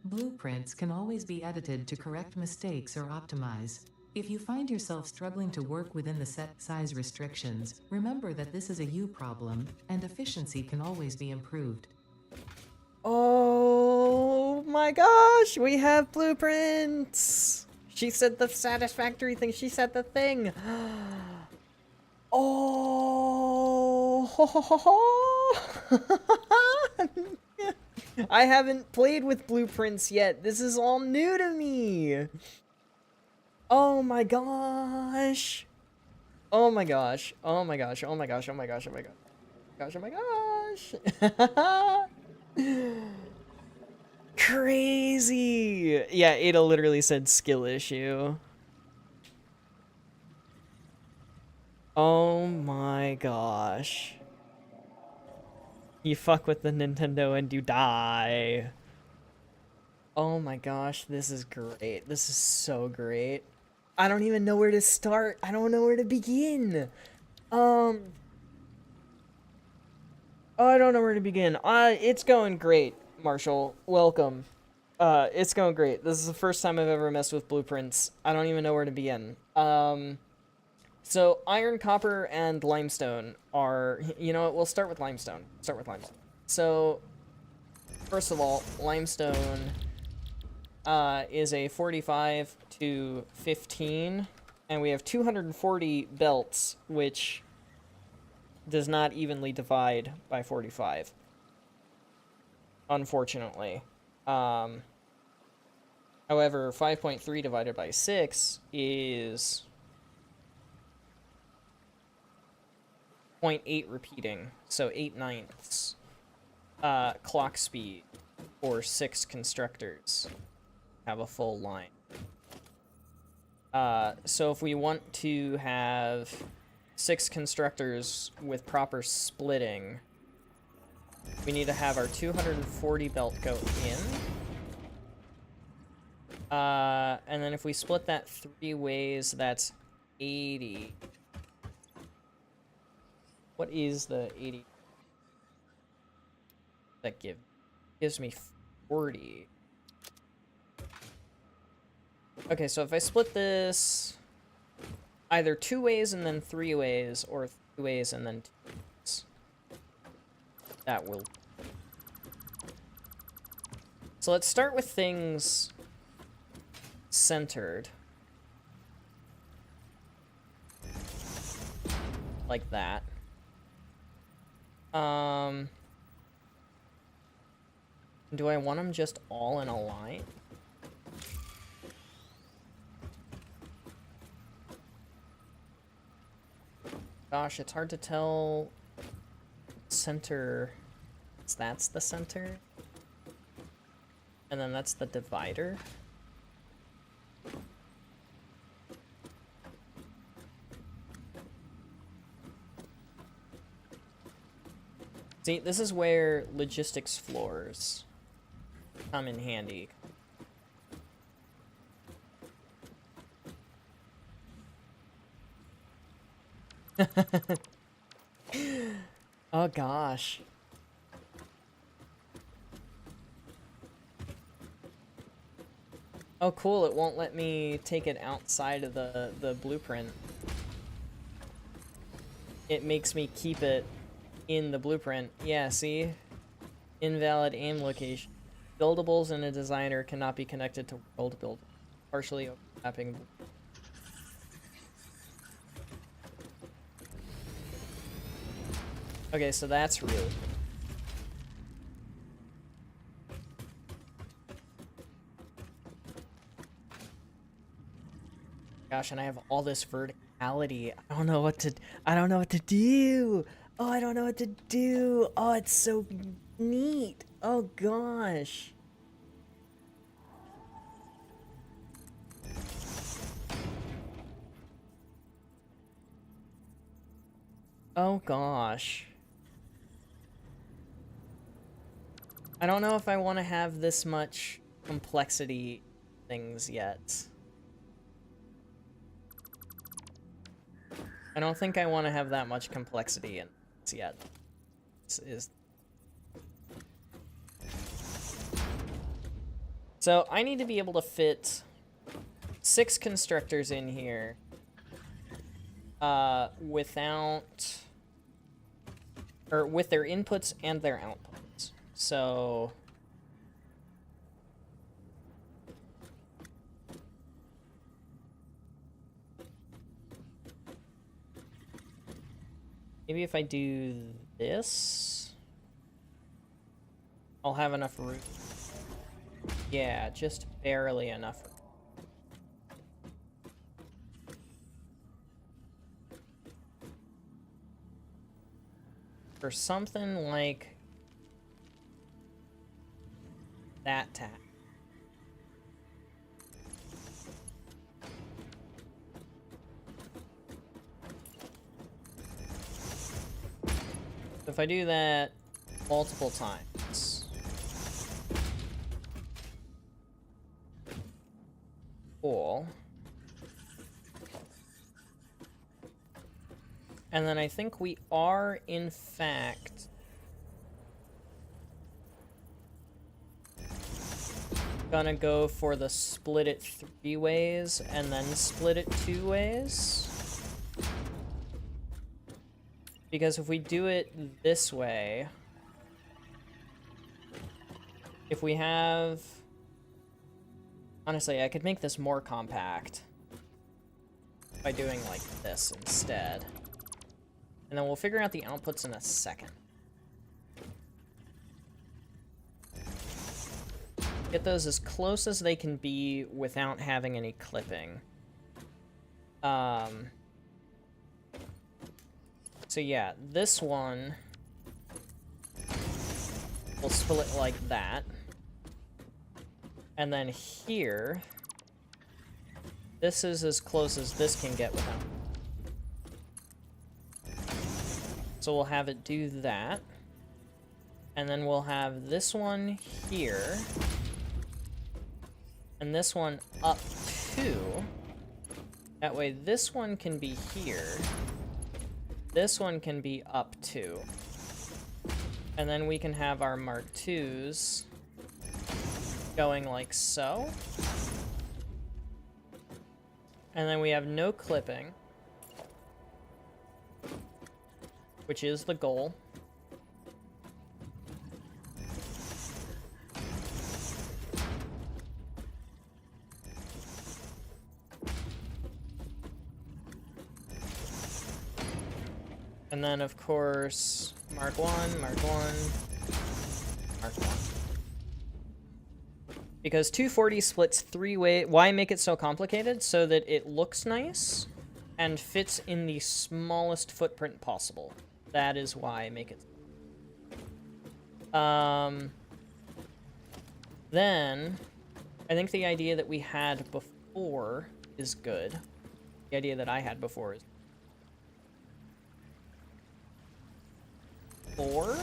Blueprints can always be edited to correct mistakes or optimize. If you find yourself struggling to work within the set size restrictions, remember that this is a you problem, and efficiency can always be improved. Oh my gosh, we have blueprints! She said the satisfactory thing, she said the thing! Oh! Ho, ho, ho, ho. I haven't played with blueprints yet. This is all new to me. Oh my gosh. Oh my gosh. Oh my gosh. Oh my gosh. Oh my gosh. Oh my gosh. Gosh, oh my gosh. Crazy. Yeah, Ada literally said skill issue. Oh my gosh. You fuck with the Nintendo and you die. Oh my gosh, this is great. This is so great. I don't even know where to start. I don't know where to begin. Oh, I don't know where to begin. It's going great, Marshall. Welcome. It's going great. This is the first time I've ever messed with blueprints. I don't even know where to begin. So iron, copper, and limestone are, you know what, we'll start with limestone. So, first of all, limestone is a 45 to 15, and we have 240 belts, which does not evenly divide by 45, unfortunately. However, 5.3 divided by 6 is 0.8 repeating, so 8/9 clock speed for 6 constructors have a full line. So if we want to have 6 constructors with proper splitting, we need to have our 240 belt go in. And then if we split that 3 ways, that's 80. What is the 80 that gives me 40? Okay, so if I split this either 2 ways and then 3 ways, or 3 ways and then 2 ways, that will... So let's start with things centered. Like that. Do I want them just all in a line? Gosh, it's hard to tell. Center. That's the center. And then that's the divider. See, this is where logistics floors come in handy. Oh gosh. Oh cool, it won't let me take it outside of the blueprint. It makes me keep it in the blueprint. Yeah, see? Invalid aim location. Buildables in a designer cannot be connected to world build. Partially overlapping. Okay, so that's really... Gosh, and I have all this verticality. I don't know what to do. Oh, I don't know what to do. Oh, it's so neat. Oh gosh. Oh gosh. I don't know if I want to have this much complexity things yet. I don't think I want to have that much complexity in this yet. This is... So I need to be able to fit 6 constructors in here without... or with their inputs and their outputs. So... maybe if I do this, I'll have enough room. Yeah, just barely enough room. For something like that tack. If I do that multiple times, cool. And then I think we are, in fact, gonna go for the split it 3 ways and then split it 2 ways. Because if we do it this way, if we have... honestly, I could make this more compact by doing like this instead. And then we'll figure out the outputs in a second. Get those as close as they can be without having any clipping. So yeah, this one will split like that. And then here, this is as close as this can get without. So we'll have it do that. And then we'll have this one here. And this one up to. That way this one can be here. This one can be up to. And then we can have our Mark IIs going like so. And then we have no clipping, which is the goal. And then, of course, Mark 1, Mark 1, Mark 1. Because 240 splits 3 ways. Why make it so complicated? So that it looks nice and fits in the smallest footprint possible. That is why I make it. Then, I think the idea that we had before is good. The idea that I had before is 4.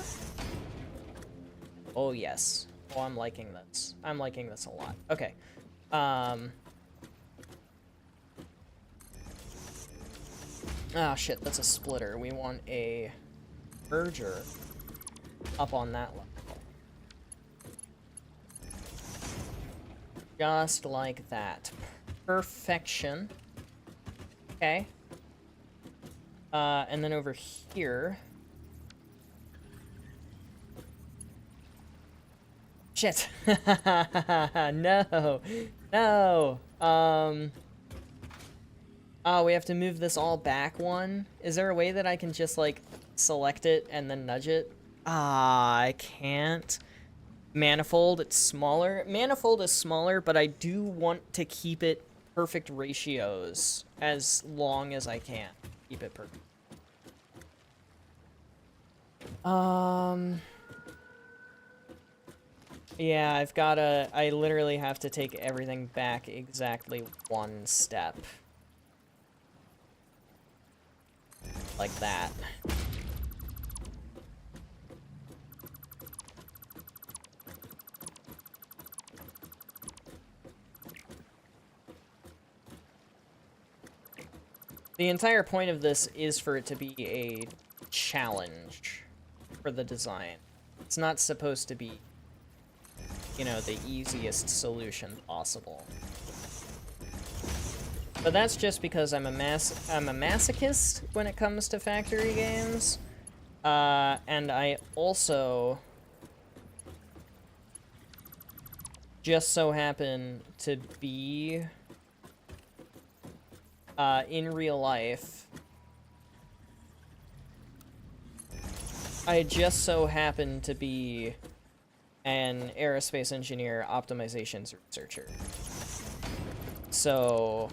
Oh, yes. Oh, I'm liking this. I'm liking this a lot. Okay. Ah, shit, that's a splitter. We want a merger up on that level. Just like that. Perfection. Okay. And then over here... Shit. No. No. Oh, we have to move this all back one? Is there a way that I can just, like, select it and then nudge it? Ah, I can't. Manifold, it's smaller. Manifold is smaller, but I do want to keep it perfect ratios as long as I can. Keep it perfect. Yeah, I literally have to take everything back exactly 1 step. Like that. The entire point of this is for it to be a challenge for the design. It's not supposed to be, you know, the easiest solution possible. But that's just because I'm a masochist when it comes to factory games. And I also just so happen to be in real life. I just so happen to be an aerospace engineer optimizations researcher. So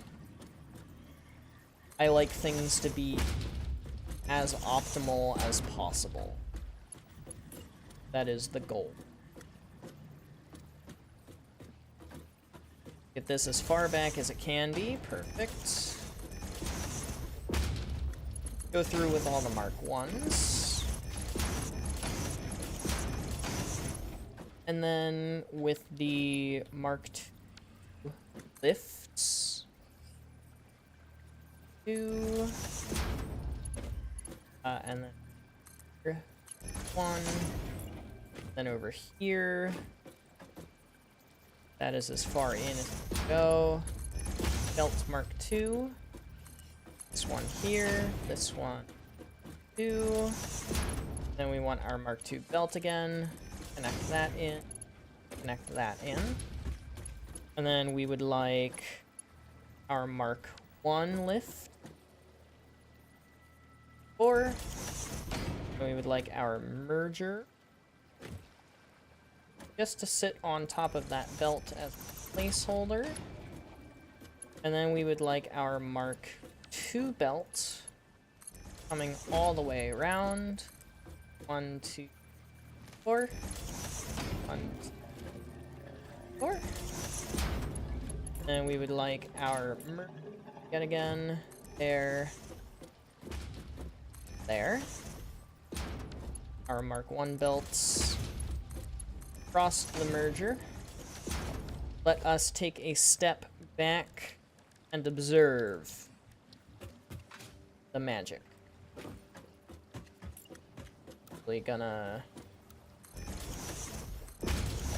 I like things to be as optimal as possible. That is the goal. Get this as far back as it can be. Perfect. Go through with all the Mark 1s. And then with the Mark 2 lifts. 2. And then here, 1. Then over here. That is as far in as we can go. Belt Mark 2. This one here. This one. 2. Then we want our Mark 2 belt again. Connect that in. Connect that in. And then we would like our Mark 1 lift. 4. And we would like our merger just to sit on top of that belt as a placeholder. And then we would like our Mark 2 belt coming all the way around. 1, 2, 4. 1, 2, 4. And we would like our merger yet again. There. There. Our Mark 1 belts. Across the merger. Let us take a step back and observe the magic. Really gonna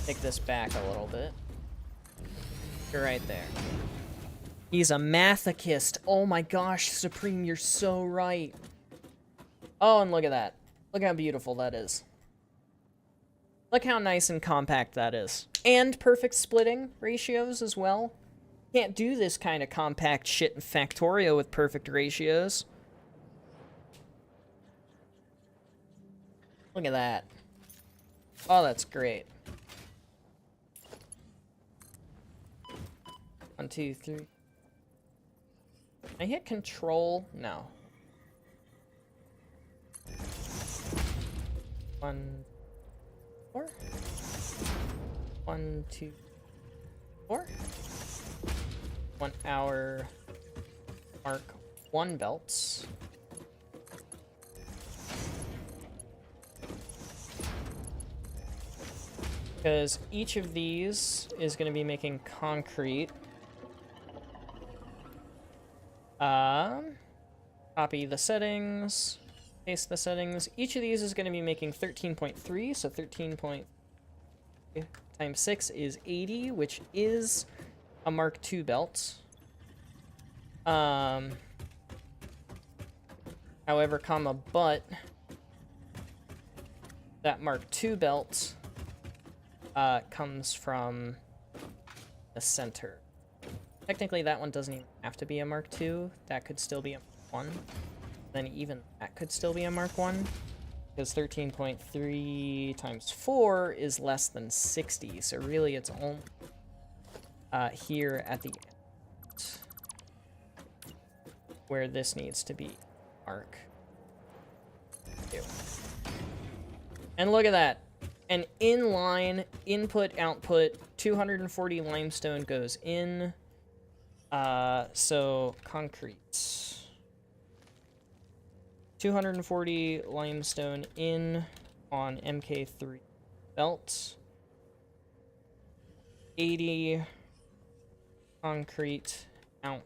take this back a little bit. You're right there. He's a masochist. Oh my gosh, Supreme, you're so right. Oh, and look at that. Look how beautiful that is. Look how nice and compact that is. And perfect splitting ratios as well. Can't do this kind of compact shit in Factorio with perfect ratios. Look at that. Oh, that's great. 1, 2, 3. Can I hit control? No. 1, 4. 1, 2, 4. 1 hour. Mark 1 belts. Because each of these is going to be making concrete. Copy the settings, paste the settings. Each of these is going to be making 13.3, so 13 times 6 is 80, which is a Mark II belt. However, comma, but that Mark II belt comes from the center. Technically, that one doesn't even have to be a Mark II. That could still be a Mark I. Then even that could still be a Mark I. Because 13.3 times 4 is less than 60. So really, it's only here at the end where this needs to be Mark II. And look at that. An inline input-output 240 limestone goes in. So concrete. 240 limestone in on MK3 belt. 80 concrete out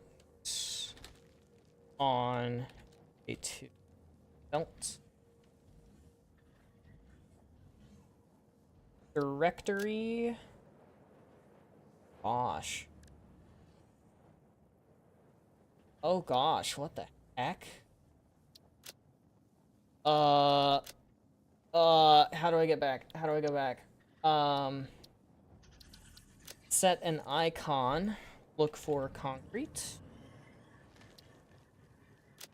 on A2 belt. Directory. Gosh. Oh gosh, what the heck? How do I get back? How do I go back? Set an icon. Look for concrete.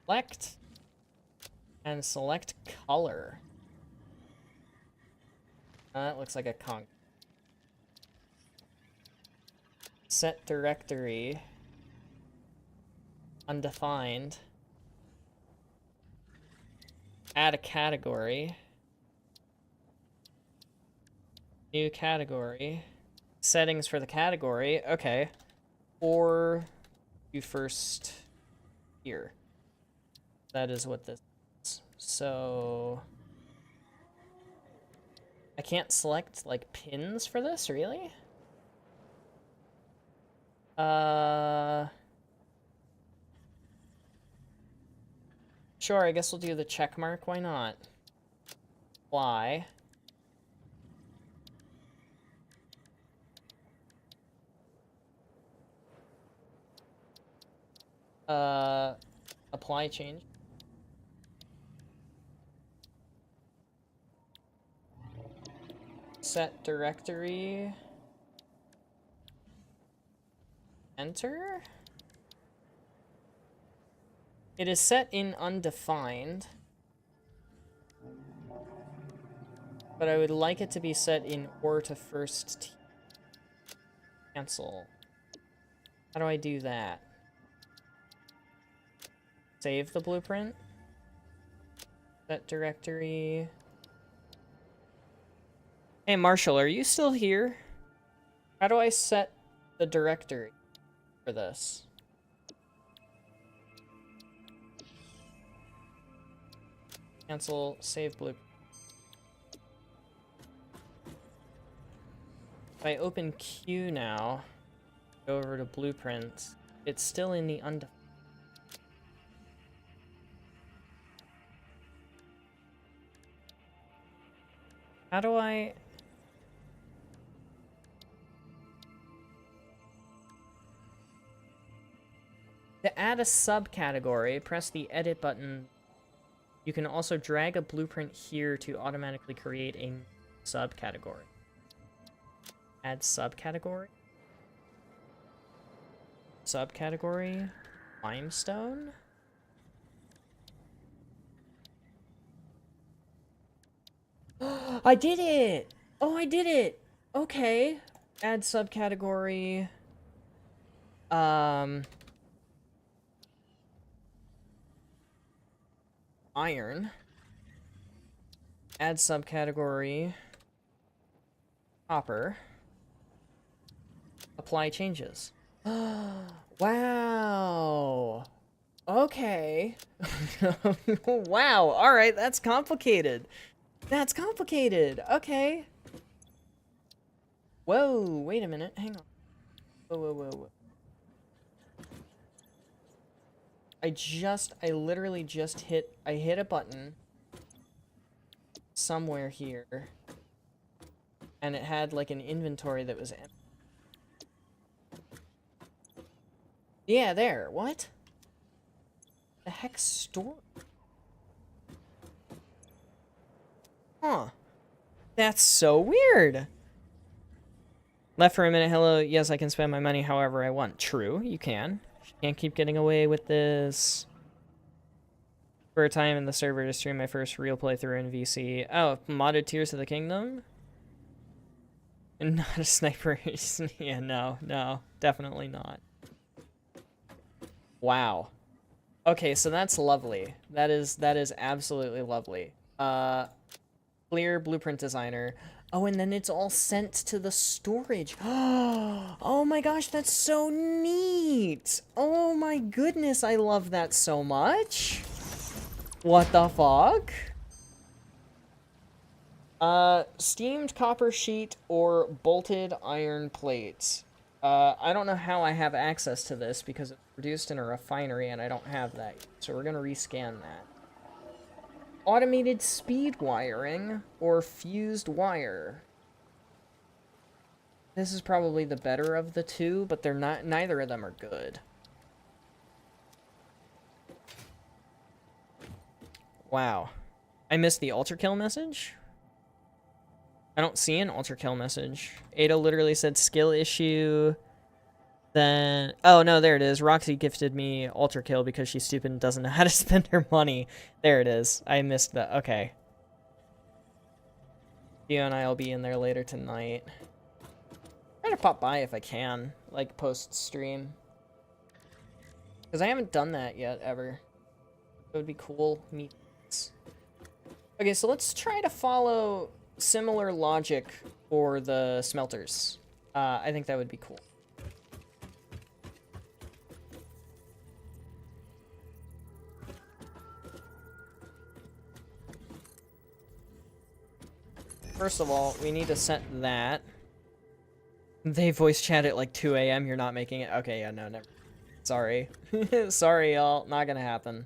Select. And select color. That looks like a concrete. Set directory. Undefined. Add a category. New category. Settings for the category. Okay. Or you first here. That is what this is. So I can't select like pins for this, really? Sure, I guess we'll do the check mark. Why not? Apply. Apply change. Set directory. Enter. It is set in undefined. But I would like it to be set in or to first cancel. How do I do that? Save the blueprint. Set directory. Hey Marshall, are you still here? How do I set the directory for this? Cancel, save blueprint. If I open Q now, go over to blueprints, it's still in the undefined. How do I... To add a subcategory, press the edit button. You can also drag a blueprint here to automatically create a subcategory. Add subcategory. Subcategory. Limestone. I did it! Oh, I did it! Okay. Add subcategory. Iron. Add subcategory. Copper. Apply changes. Wow. Okay. Wow. All right, that's complicated. That's complicated. Okay. Whoa, wait a minute. Hang on. Whoa. I literally just hit a button somewhere here, and it had like an inventory that was empty. Yeah, there. What? The heck store? Huh. That's so weird. Left for a minute. Hello. Yes, I can spend my money however I want. True, you can. Can't keep getting away with this. For a time in the server to stream my first real playthrough in VC. Oh, modded Tears of the Kingdom? Not a sniper. Yeah, no, definitely not. Wow. Okay, so that's lovely. That is absolutely lovely. Clear blueprint designer. Oh, and then it's all sent to the storage. Oh my gosh, that's so neat. Oh my goodness, I love that so much. What the fuck? Steamed copper sheet or bolted iron plate. I don't know how I have access to this because it's produced in a refinery and I don't have that yet. So we're gonna rescan that. Automated speed wiring or fused wire. This is probably the better of the two, but they're not, neither of them are good. Wow. I missed the ultra kill message? I don't see an ultra kill message. Ada literally said skill issue. Then, oh no, there it is. Roxy gifted me ultra kill because she's stupid and doesn't know how to spend her money. There it is. I missed that. Okay. Theo and I will be in there later tonight. Try to pop by if I can, like post stream. Because I haven't done that yet, ever. It would be cool. Meets. Okay, so let's try to follow similar logic for the smelters. I think that would be cool. First of all, we need to set that. They voice chat at like 2 a.m. You're not making it? Okay, yeah, no, never. Sorry. Sorry, y'all. Not gonna happen.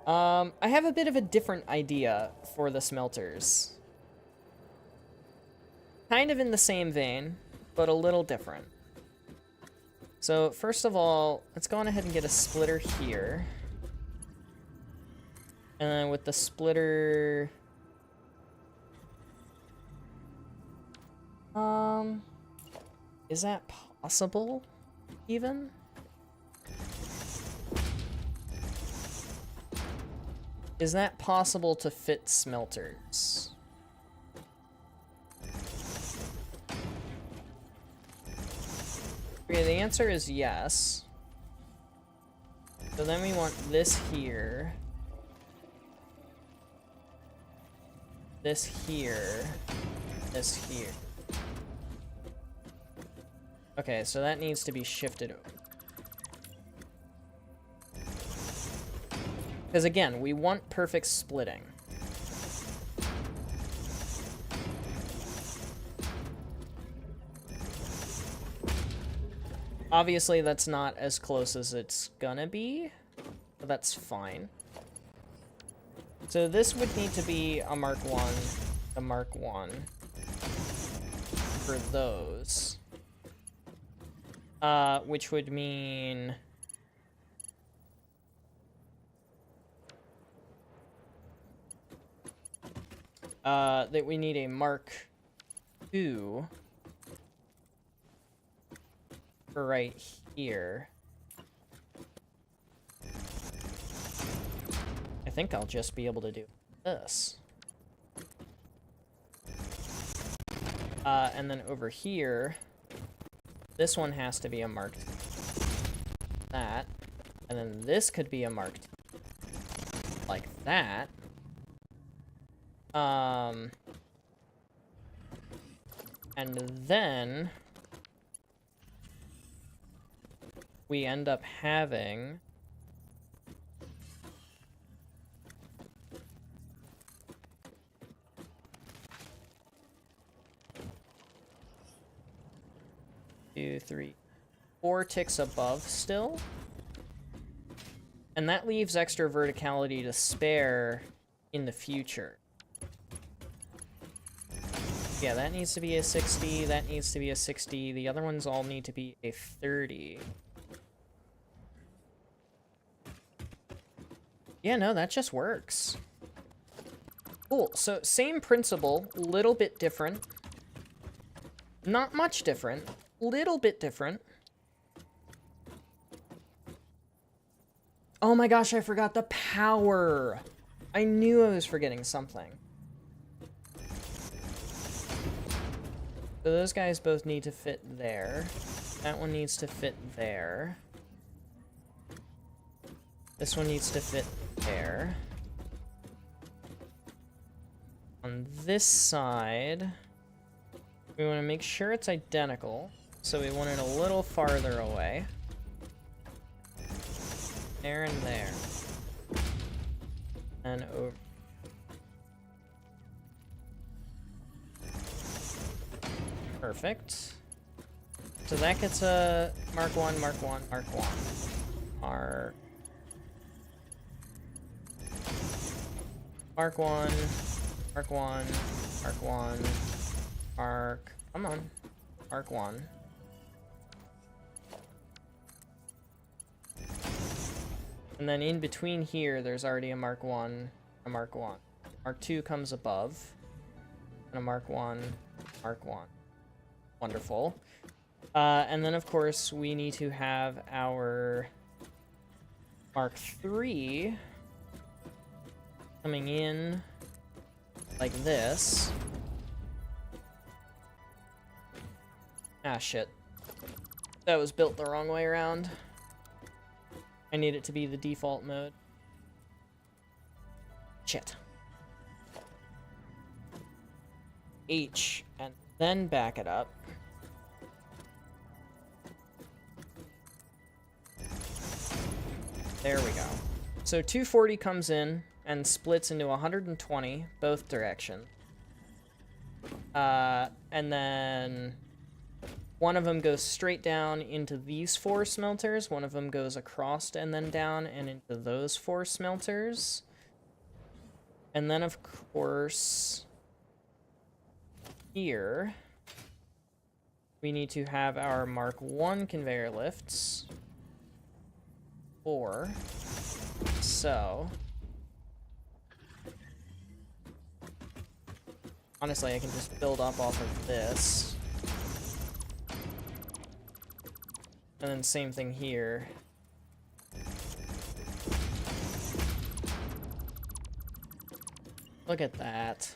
I have a bit of a different idea for the smelters. Kind of in the same vein, but a little different. So, first of all, let's go on ahead and get a splitter here. And then with the splitter... Is that possible, even? Is that possible to fit smelters? Okay, the answer is yes. So then we want this here. This here. This here. Okay, so that needs to be shifted over. Because again, we want perfect splitting. Obviously, that's not as close as it's gonna be, but that's fine. So this would need to be a Mark 1, a Mark 1 for those. Which would mean... that we need a Mark 2 for right here. I think I'll just be able to do this. And then over here, this one has to be a Mark 2. That. And then this could be a Mark 2. Like that. And then we end up having two, three, 4 ticks above still. And that leaves extra verticality to spare in the future. Yeah, that needs to be a 60, that needs to be a 60, the other ones all need to be a 30. Yeah, no, that just works. Cool, so same principle, little bit different. Not much different, little bit different. Oh my gosh, I forgot the power. I knew I was forgetting something. So those guys both need to fit there. That one needs to fit there. This one needs to fit there. On this side, we want to make sure it's identical, so we want it a little farther away. There and there. And over. Perfect. So that gets a Mark 1, Mark 1, Mark 1. Mark 1, Mark 1, Mark 1, Mark, come on, Mark 1. And then in between here, there's already a Mark 1, a Mark 1. Mark 2 comes above, and a Mark 1, Mark 1. Wonderful. And then, of course, we need to have our Mark 3 coming in like this. Ah, shit. That was built the wrong way around. I need it to be the default mode. Shit. H, and then back it up. There we go. So 240 comes in and splits into 120, both directions. And then one of them goes straight down into these 4 smelters. One of them goes across and then down and into those 4 smelters. And then, of course, here, we need to have our Mark 1 conveyor lifts. 4. So, honestly, I can just build up off of this. And then same thing here. Look at that.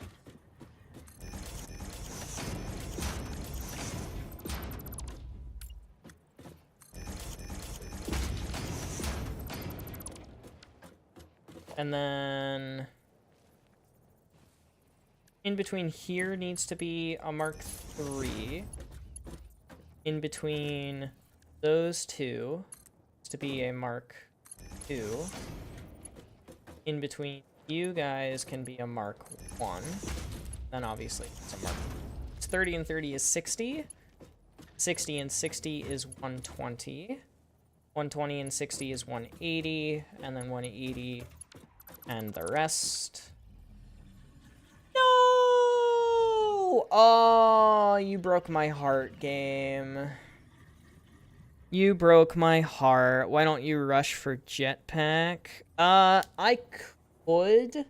And then in between here needs to be a Mark 3. In between those two needs to be a Mark 2. In between you guys can be a Mark 1. Then obviously it's a Mark. It's 30 and 30 is 60. 60 and 60 is 120. 120 and 60 is 180. And then 180 and the rest. No! Oh, you broke my heart, game. You broke my heart. Why don't you rush for jetpack? I could,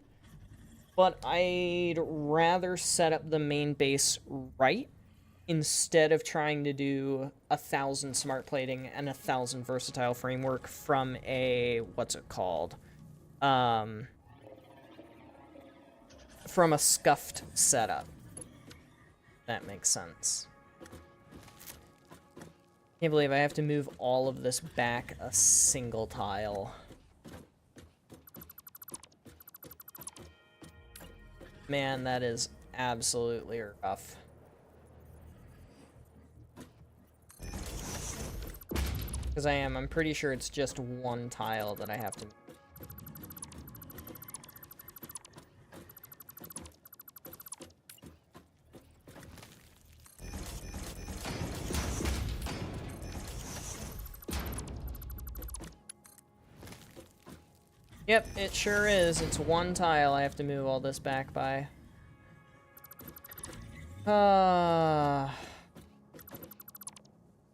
but I'd rather set up the main base right instead of trying to do 1,000 smart plating and 1,000 versatile framework from a, what's it called? From a scuffed setup. That makes sense. Can't believe I have to move all of this back a single tile. Man, that is absolutely rough. Because I'm pretty sure it's just one tile that I have to move. Yep, it sure is. It's one tile I have to move all this back by. Oh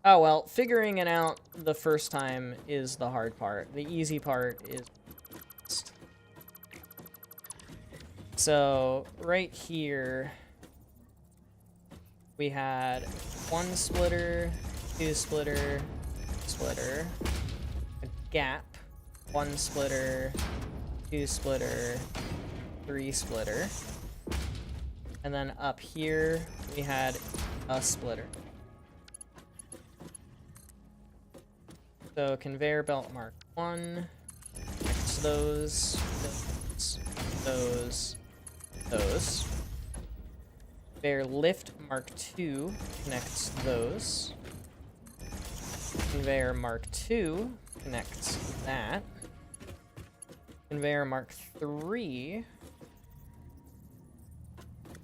well, figuring it out the first time is the hard part. The easy part is... So, right here, we had one splitter, two splitter, splitter, a gap, one splitter, two splitter, three splitter, and then up here we had a splitter. So conveyor belt mark 1 connects those. Conveyor lift mark 2 connects those. Conveyor mark 2 connects that. Conveyor mark 3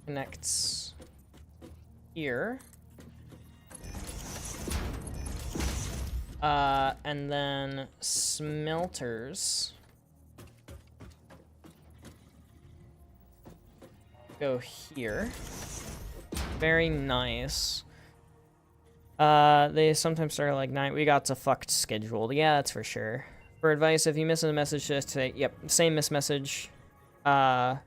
connects here. And then smelters go here. Very nice. They sometimes start like 9. We got to fucked scheduled. Yeah, that's for sure. For advice, if you miss a message, just say, yep, same miss message. Yeah,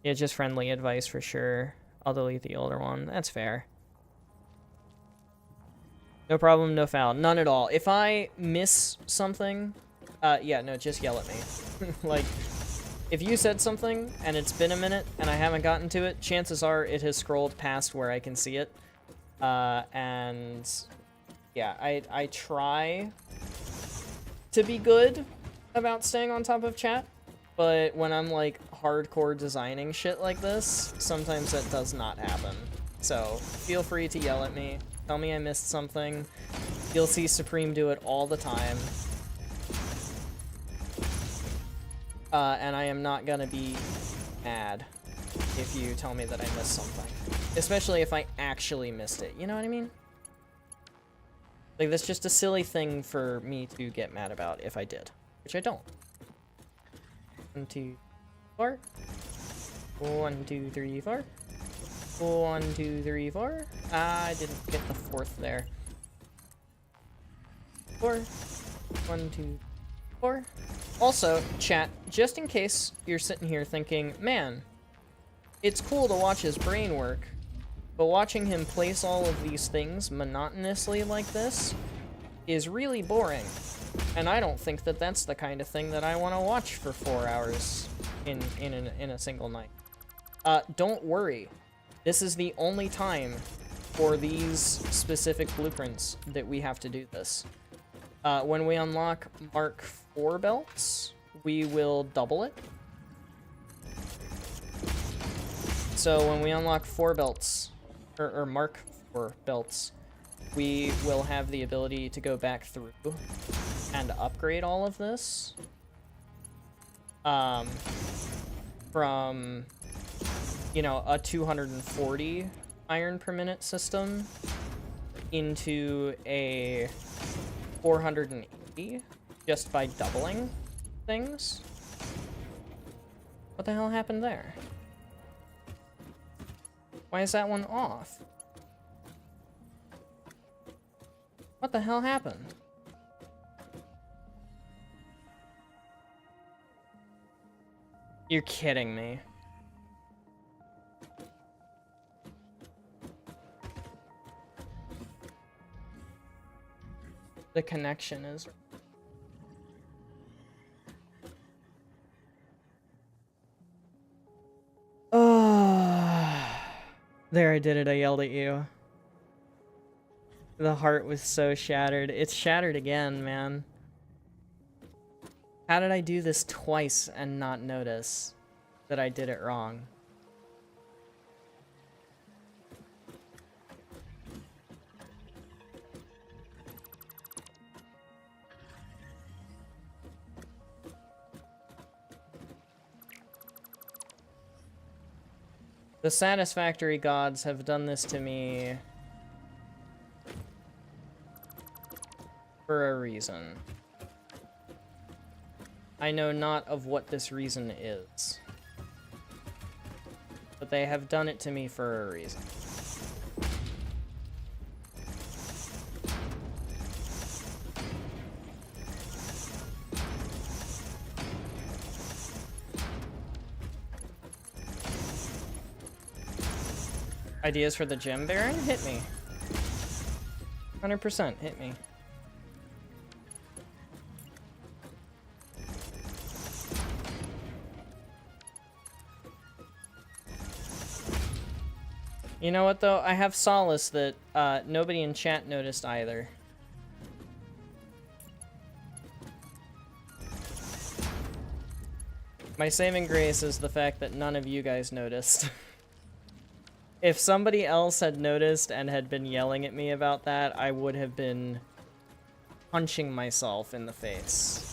just friendly advice for sure. I'll delete the older one. That's fair. No problem, no foul. None at all. If I miss something, yeah, no, just yell at me. Like, if you said something and it's been a minute and I haven't gotten to it, chances are it has scrolled past where I can see it. And yeah, I try to be good about staying on top of chat, but when I'm like hardcore designing shit like this, sometimes that does not happen. So feel free to yell at me. Tell me I missed something. You'll see Supreme do it all the time. And I am not gonna be mad if you tell me that I missed something. Especially if I actually missed it, you know what I mean? Like, that's just a silly thing for me to get mad about if I did. Which I don't. 1, 2, 4. 1, 2, 3, 4. 1, 2, 3, 4. I didn't get the fourth there. 4. 1, 2, 4. Also, chat, just in case you're sitting here thinking, man, it's cool to watch his brain work, but watching him place all of these things monotonously like this is really boring. And I don't think that that's the kind of thing that I want to watch for 4 hours in a single night. Don't worry. This is the only time for these specific blueprints that we have to do this. When we unlock Mark 4 belts, we will double it. So when we unlock 4 belts, or Mark 4 belts, we will have the ability to go back through and upgrade all of this. From, you know, a 240 iron per minute system into a 480 just by doubling things. What the hell happened there? Why is that one off? What the hell happened? You're kidding me. The connection is... There, I did it. I yelled at you. The heart was so shattered. It's shattered again, man. How did I do this twice and not notice that I did it wrong? The Satisfactory gods have done this to me for a reason. I know not of what this reason is, but they have done it to me for a reason. Ideas for the gem baron? Hit me. 100% hit me. You know what though? I have solace that nobody in chat noticed either. My saving grace is the fact that none of you guys noticed. If somebody else had noticed and had been yelling at me about that, I would have been punching myself in the face.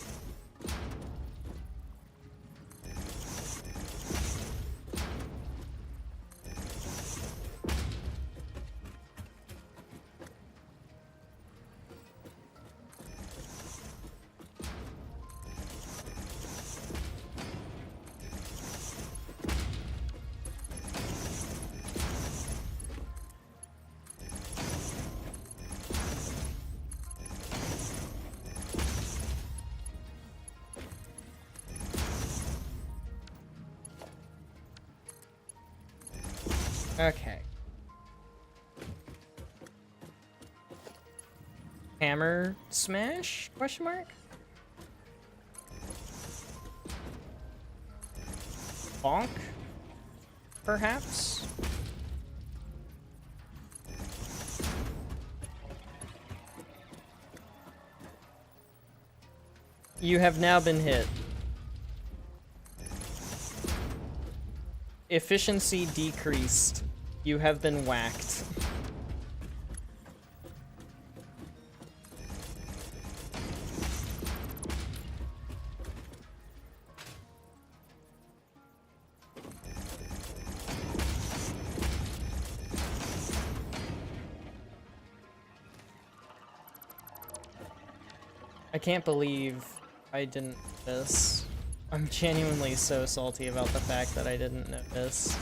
Okay. Hammer smash? Question mark? Bonk? Perhaps? You have now been hit. Efficiency decreased. You have been whacked. I can't believe I didn't notice. I'm genuinely so salty about the fact that I didn't notice.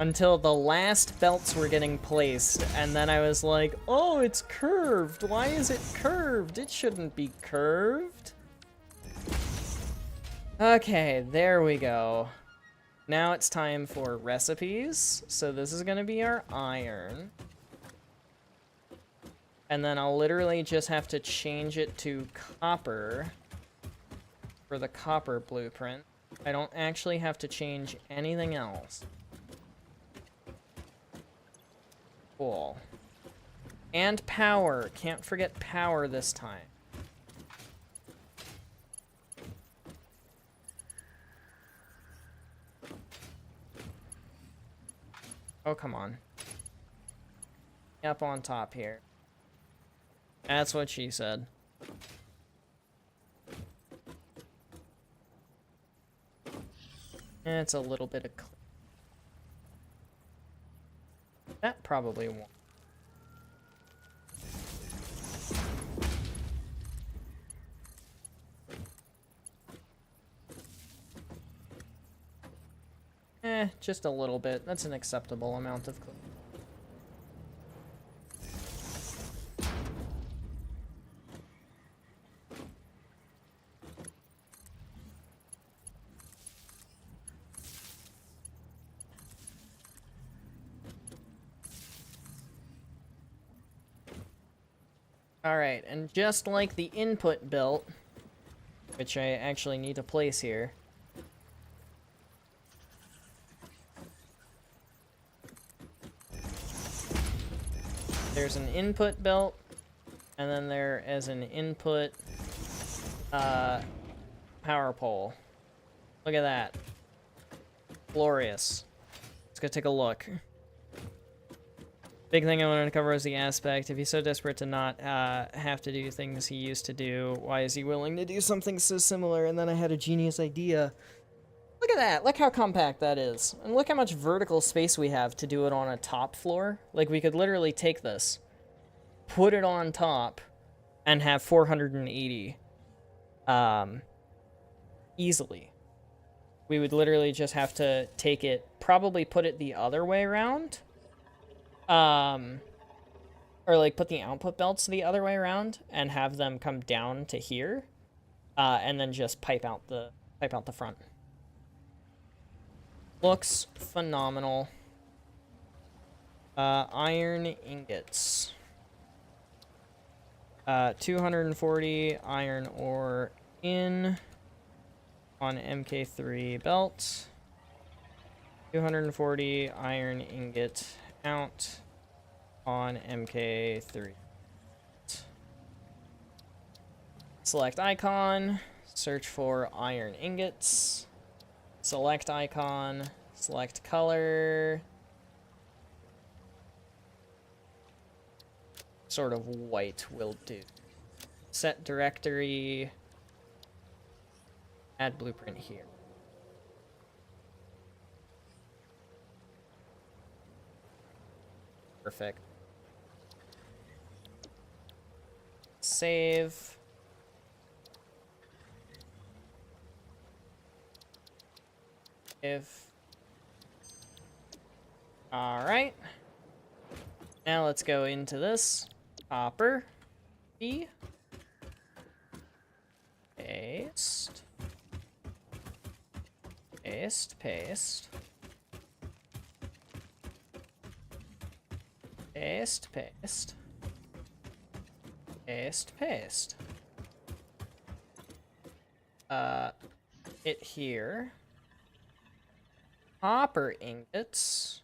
Until the last belts were getting placed, and then I was like, oh, it's curved. Why is it curved? It shouldn't be curved. Okay, there we go. Now it's time for recipes. So this is gonna be our iron. And then I'll literally just have to change it to copper for the copper blueprint. I don't actually have to change anything else. Cool. And power. Can't forget power this time. Oh, come on. Up on top here. That's what she said. It's a little bit of... That probably won't. Just a little bit. That's an acceptable amount of... Alright, and just like the input belt, which I actually need to place here, there's an input belt, and then there is an input power pole. Look at that. Glorious. Let's go take a look. Big thing I wanted to cover is the aspect. If he's so desperate to not have to do things he used to do, why is he willing to do something so similar? And then I had a genius idea. Look at that. Look how compact that is. And look how much vertical space we have to do it on a top floor. Like, we could literally take this, put it on top, and have 480 easily. We would literally just have to take it, probably put it the other way around. Or like put the output belts the other way around and have them come down to here, and then just pipe out the front. Looks phenomenal. Iron ingots. 240 iron ore in on MK3 belt. 240 iron ingot out on MK3. Select icon, search for iron ingots, select icon, select color, sort of white will do. Set directory, add blueprint here. Perfect. Save. Alright. Now let's go into this. Copper. B. Paste. Paste, paste. Paste, paste. Paste, paste. It here. Copper ingots.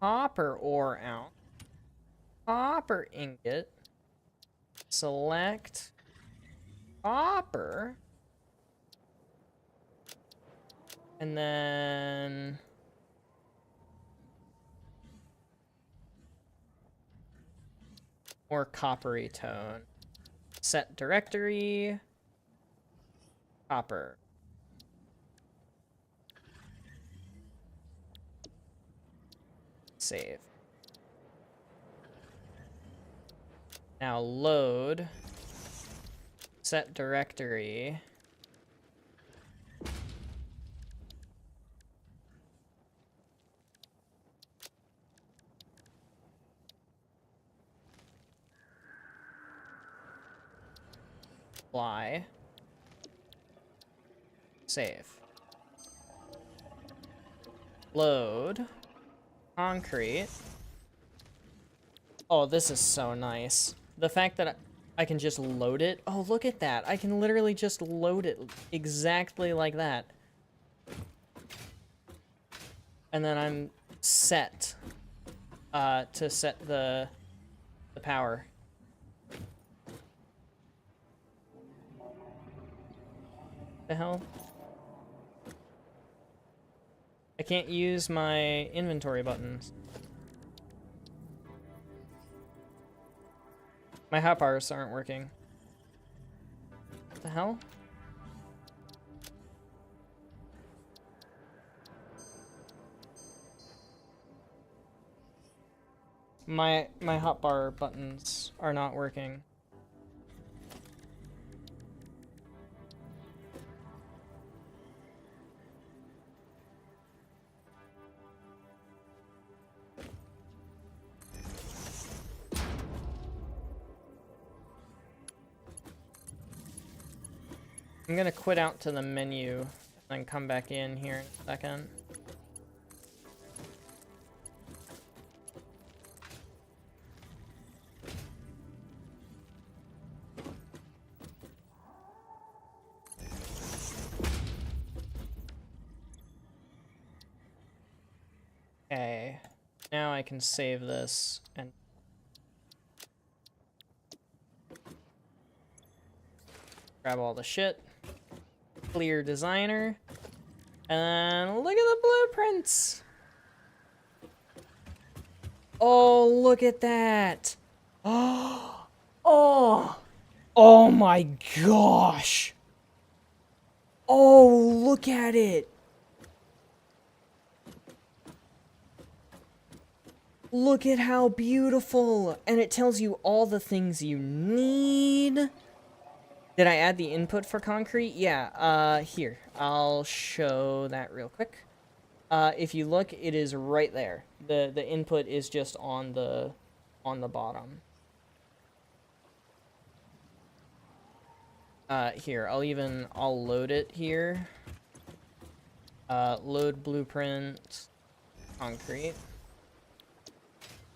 Copper ore out. Copper ingot. Select copper. And then more coppery tone. Set directory. Copper. Save. Now load. Set directory. Apply. Save. Load. Concrete. Oh, this is so nice. The fact that I can just load it. Oh, look at that. I can literally just load it exactly like that. And then I'm set to set the power. The hell? I can't use my inventory buttons. My hotbars aren't working. What the hell? My hotbar buttons are not working. I'm gonna quit out to the menu and then come back in here in a second. Okay, now I can save this and grab all the shit. Clear designer. And look at the blueprints. Oh, look at that. Oh. Oh my gosh. Oh, look at it. Look at how beautiful. And it tells you all the things you need. Did I add the input for concrete? Yeah, here. I'll show that real quick. If you look, it is right there. The input is just on the bottom. Here, I'll load it here. Load blueprint concrete.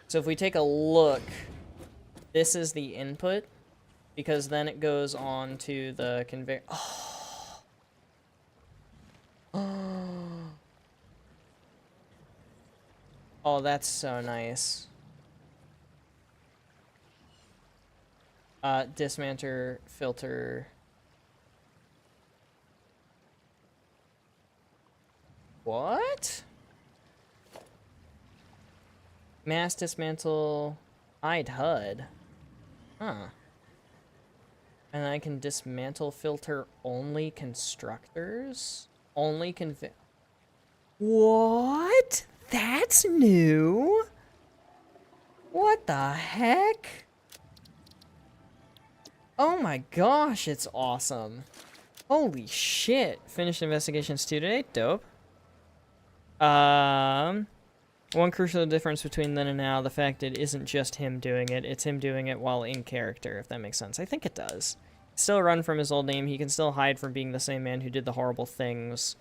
So if we take a look, this is the input, because then it goes on to the conveyor. Oh. Oh, that's so nice. Dismantle filter. What? Mass dismantle hide HUD. Huh. And I can dismantle filter only constructors? Only What? That's new? What the heck? Oh my gosh, it's awesome. Holy shit. Finished investigations 2 today. Dope. One crucial difference between then and now, the fact that it isn't just him doing it, it's him doing it while in character, if that makes sense. I think it does. Still run from his old name, he can still hide from being the same man who did the horrible things.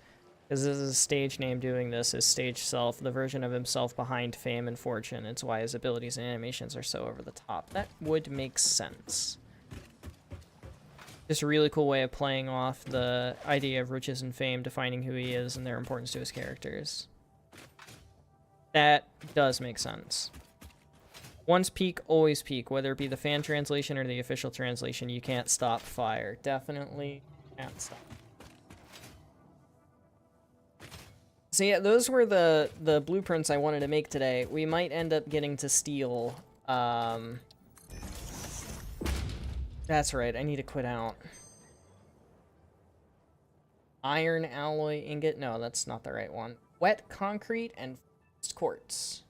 Because this is a stage name doing this, his stage self, the version of himself behind fame and fortune. It's why his abilities and animations are so over the top. That would make sense. Just a really cool way of playing off the idea of riches and fame, defining who he is and their importance to his characters. That does make sense. Once peak, always peak. Whether it be the fan translation or the official translation, you can't stop fire. Definitely can't stop. So yeah, those were the blueprints I wanted to make today. We might end up getting to steel. That's right, I need to quit out. Iron alloy ingot? No, that's not the right one. Wet concrete and quartz.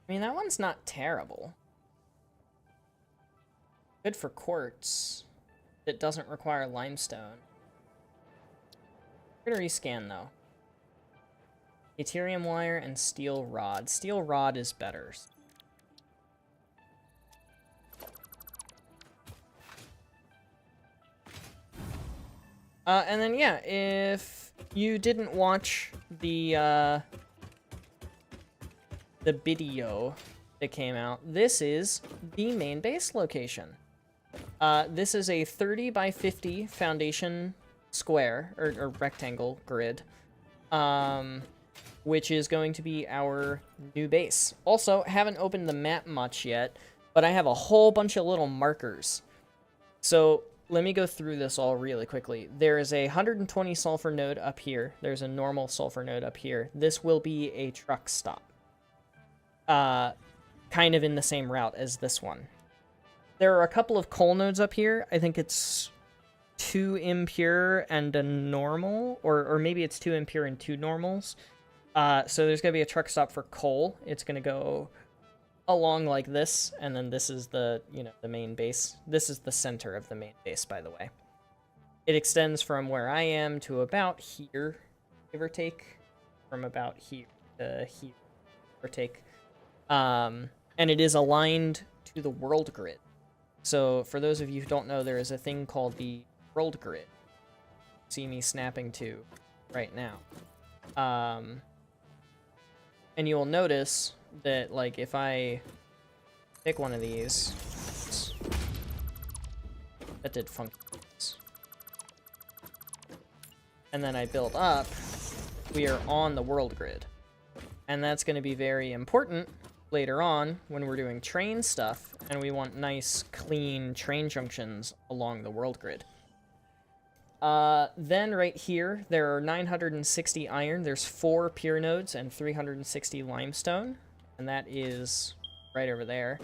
I mean, that one's not terrible. Good for quartz. It doesn't require limestone. We're gonna rescan though. Deuterium wire and steel rod. Steel rod is better. And then yeah, if you didn't watch the video that came out, this is the main base location. This is a 30 by 50 foundation square, or rectangle grid, which is going to be our new base. Also, haven't opened the map much yet, but I have a whole bunch of little markers. So let me go through this all really quickly. There is a 120 sulfur node up here. There's a normal sulfur node up here. This will be a truck stop. Kind of in the same route as this one. There are a couple of coal nodes up here. I think it's 2 impure and a normal, or maybe it's 2 impure and 2 normals. So there's going to be a truck stop for coal. It's going to go along like this, and then this is the, the main base. This is the center of the main base, by the way. It extends from where I am to about here, give or take. From about here to here, give or take. And it is aligned to the world grid. So for those of you who don't know, there is a thing called the world grid. See me snapping to right now. And you'll notice that, like, if I pick one of these, that did functions. And then I build up, we are on the world grid. And that's going to be very important later on when we're doing train stuff, and we want nice, clean train junctions along the world grid. Then right here, there are 960 iron, there's 4 pure nodes, and 360 limestone, and that is right over there.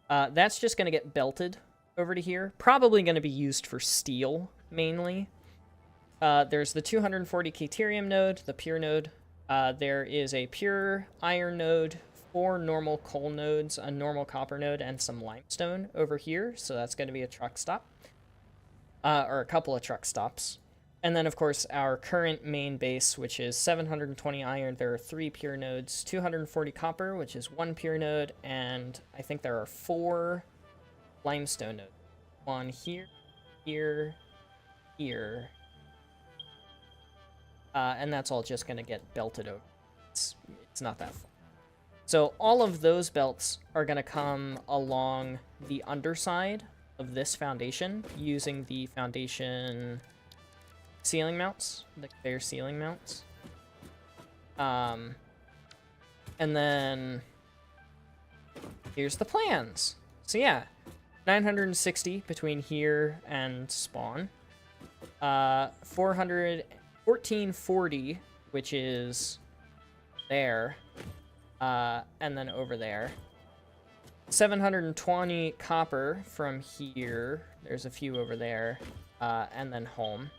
That's just going to get belted over to here. Probably going to be used for steel, mainly. There's the 240 Caterium node, the pure node. There is a pure iron node, 4 normal coal nodes, a normal copper node, and some limestone over here. So that's going to be a truck stop. Or a couple of truck stops. And then, of course, our current main base, which is 720 iron. There are 3 pure nodes, 240 copper, which is 1 pure node, and I think there are 4 limestone nodes. 1 here, here, here. And that's all just going to get belted over. It's not that far. So all of those belts are going to come along the underside of this foundation using the foundation ceiling mounts, the conveyor ceiling mounts. And then here's the plans. So yeah, 960 between here and spawn. 1440, which is there, and then over there. 720 copper from here. There's a few over there, and then home.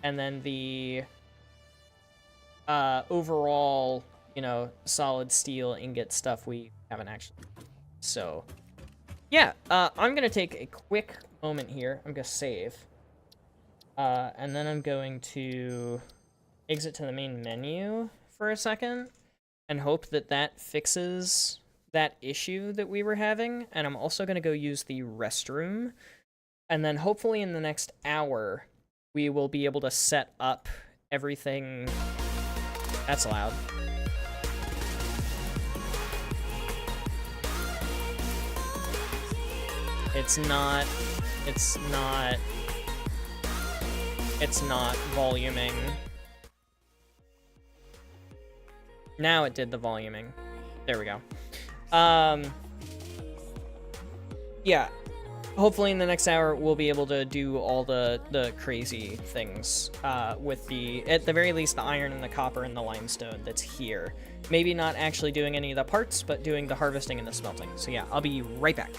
And then the overall, solid steel ingot stuff we haven't actually. So, yeah, I'm gonna take a quick moment here. I'm gonna save. And then I'm going to exit to the main menu for a second and hope that that fixes that issue that we were having. And I'm also going to go use the restroom. And then hopefully in the next hour, we will be able to set up everything. That's loud. It's not voluming. Now it did the voluming. There we go. Yeah. Hopefully in the next hour we'll be able to do all the crazy things with at the very least, the iron and the copper and the limestone that's here. Maybe not actually doing any of the parts, but doing the harvesting and the smelting. So yeah, I'll be right back.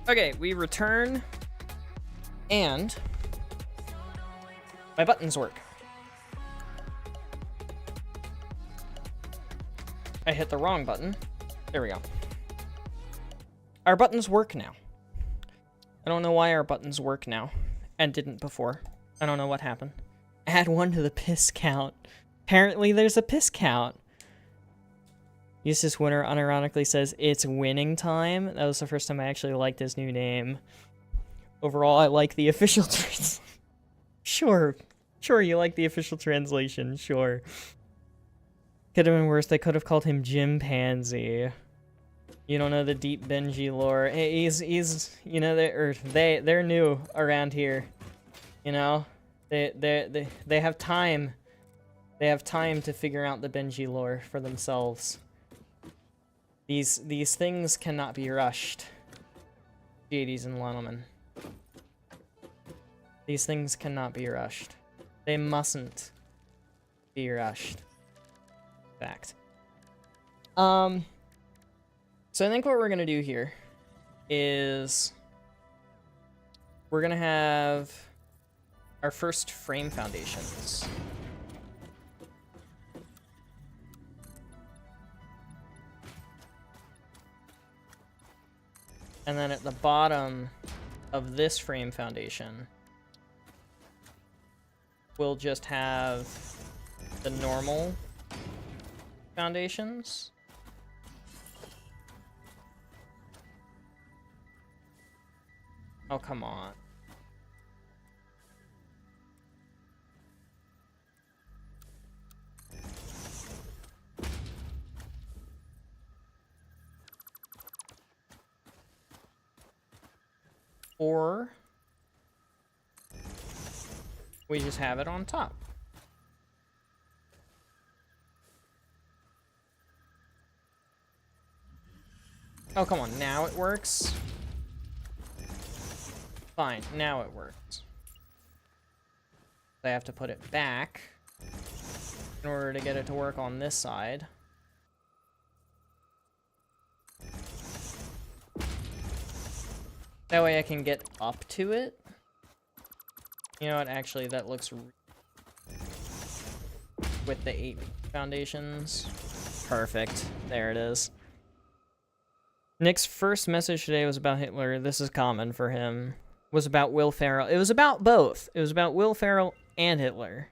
Okay, we return, and my buttons work. I hit the wrong button. There we go. Our buttons work now. I don't know why our buttons work now and didn't before. I don't know what happened. Add 1 to the piss count. Apparently there's a piss count. Eustace Winter unironically says, it's winning time. That was the first time I actually liked his new name. Overall, I like the official translation. Sure. Sure, you like the official translation. Sure. Could have been worse. They could have called him Jim Pansy. You don't know the deep Benji lore. Hey, he's you know, they're new around here. You know? They have time. They have time to figure out the Benji lore for themselves. These things cannot be rushed. Jadies and Lenoman. These things cannot be rushed. They mustn't be rushed. Fact. So I think what we're gonna do here is we're gonna have our first frame foundations. And then at the bottom of this frame foundation, we'll just have the normal foundations. Oh, come on. Or we just have it on top. Oh, come on, now it works? Fine, now it works. I have to put it back in order to get it to work on this side. That way I can get up to it. You know what, actually, that looks with the 8 foundations. Perfect. There it is. Nick's first message today was about Hitler. This is common for him. Was about Will Ferrell. It was about both. It was about Will Ferrell and Hitler.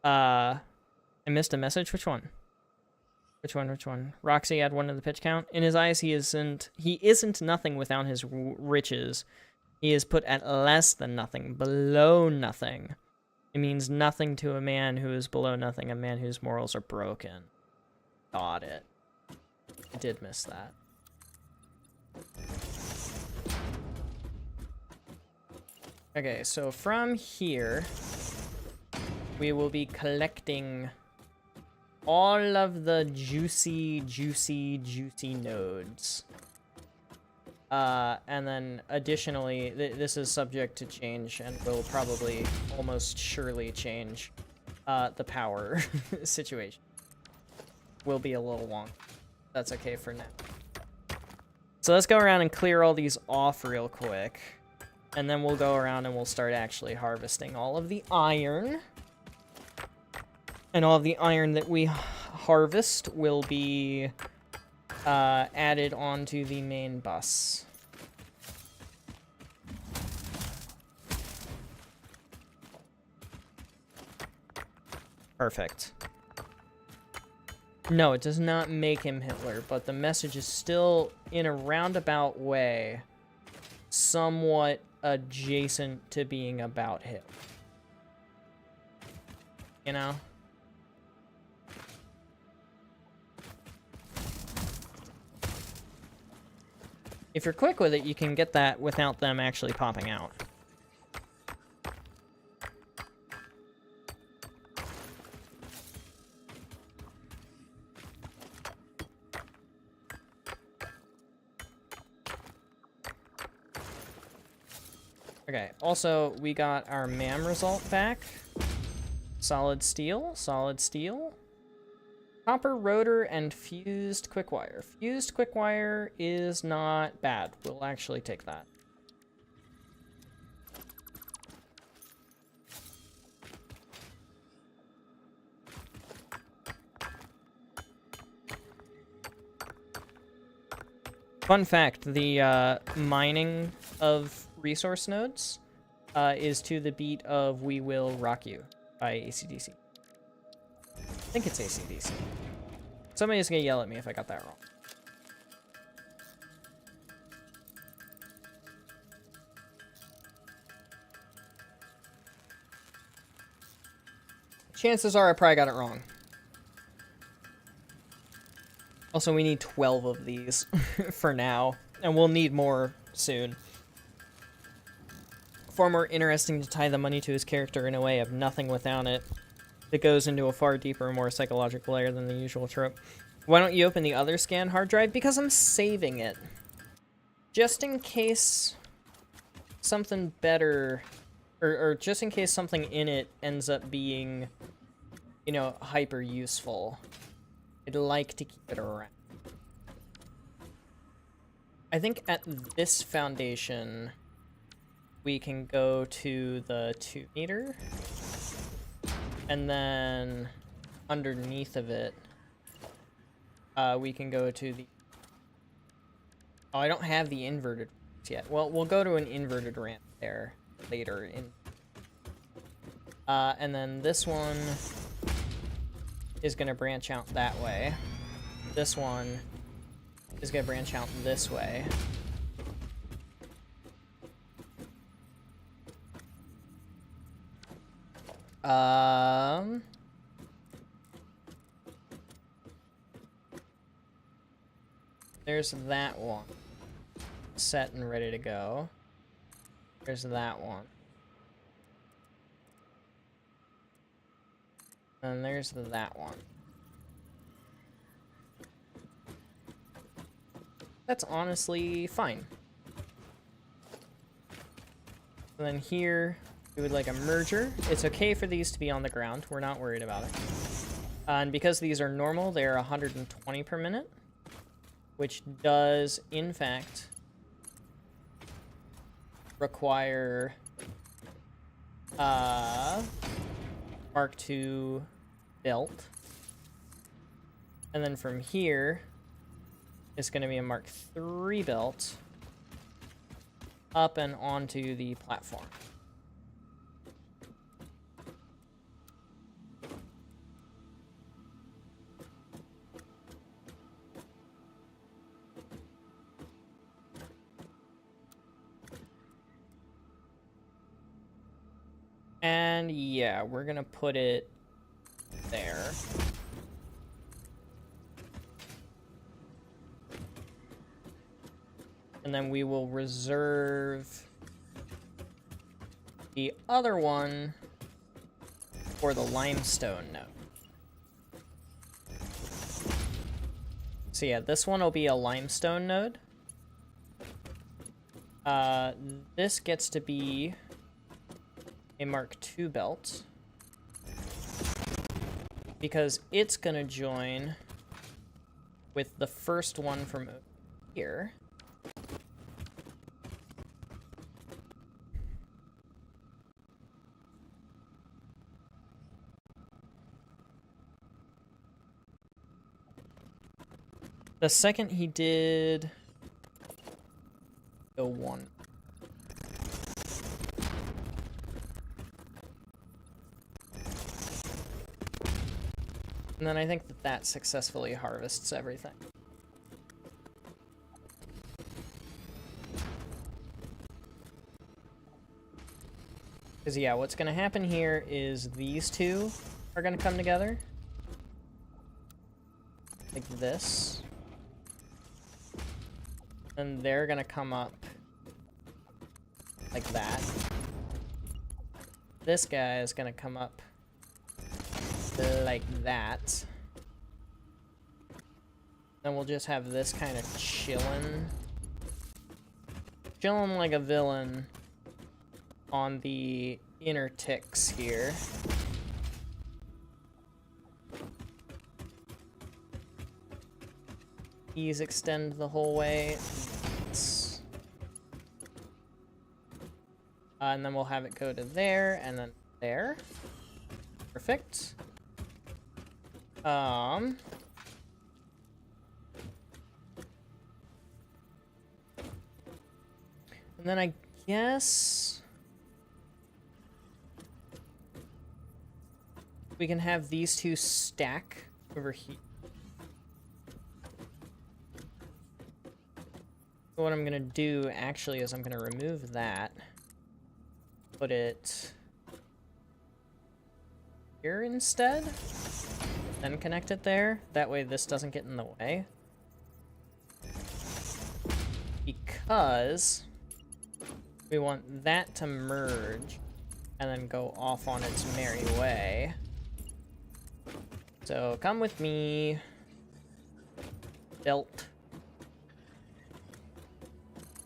I missed a message. Which one? Which one? Roxy add 1 to the pitch count. In his eyes, he isn't nothing without his riches. He is put at less than nothing, below nothing. It means nothing to a man who is below nothing, a man whose morals are broken. Got it. I did miss that. Okay, so from here, we will be collecting all of the juicy nodes. And then additionally, this is subject to change and will probably almost surely change. The power situation will be a little long. That's okay for now. So let's go around and clear all these off real quick. And then we'll go around and we'll start actually harvesting all of the iron. And all of the iron that we harvest will be added onto the main bus. Perfect. No, it does not make him Hitler, but the message is still, in a roundabout way, somewhat adjacent to being about Hitler. You know? If you're quick with it, you can get that without them actually popping out. Okay, also, we got our MAM result back. Solid steel, solid steel. Copper rotor and fused quickwire. Fused quickwire is not bad. We'll actually take that. Fun fact, the mining of resource nodes is to the beat of We Will Rock You by AC/DC. I think it's AC/DC. Somebody's gonna yell at me if I got that wrong. Chances are I probably got it wrong. Also, we need 12 of these for now, and we'll need more soon. Far more interesting to tie the money to his character in a way of nothing without it. It goes into a far deeper, more psychological layer than the usual trope. Why don't you open the other scan hard drive? Because I'm saving it. Just in case something better, or just in case something in it ends up being, you know, hyper useful. I'd like to keep it around. I think at this foundation, we can go to the 2 meter. And then underneath of it, we can go to the... Oh, I don't have the inverted ramps yet. Well, we'll go to an inverted ramp there later. And then this one is going to branch out that way. This one is going to branch out this way. There's that one. Set and ready to go. There's that one. And there's that one. That's honestly fine. And then here, we would like a merger. It's okay for these to be on the ground. We're not worried about it. And because these are normal, they're 120 per minute, which does, in fact, require Mark II belt. And then from here, it's going to be a Mark III belt up and onto the platform. And yeah, we're gonna put it there. And then we will reserve the other one for the limestone node. So yeah, this one will be a limestone node. This gets to be a Mark II belt because it's gonna join with the first one from here. The second he did go one. And then I think that that successfully harvests everything. Because yeah, what's going to happen here is these two are going to come together. Like this. And they're going to come up like that. This guy is going to come up like that. Then we'll just have this kind of chilling like a villain on the inner ticks here. These extend the whole way. And then we'll have it go to there, and then there. Perfect. And then I guess we can have these two stack over here. What I'm gonna do actually is I'm gonna remove that. Put it here instead, then connect it there. That way this doesn't get in the way. Because we want that to merge and then go off on its merry way. So come with me. Belt.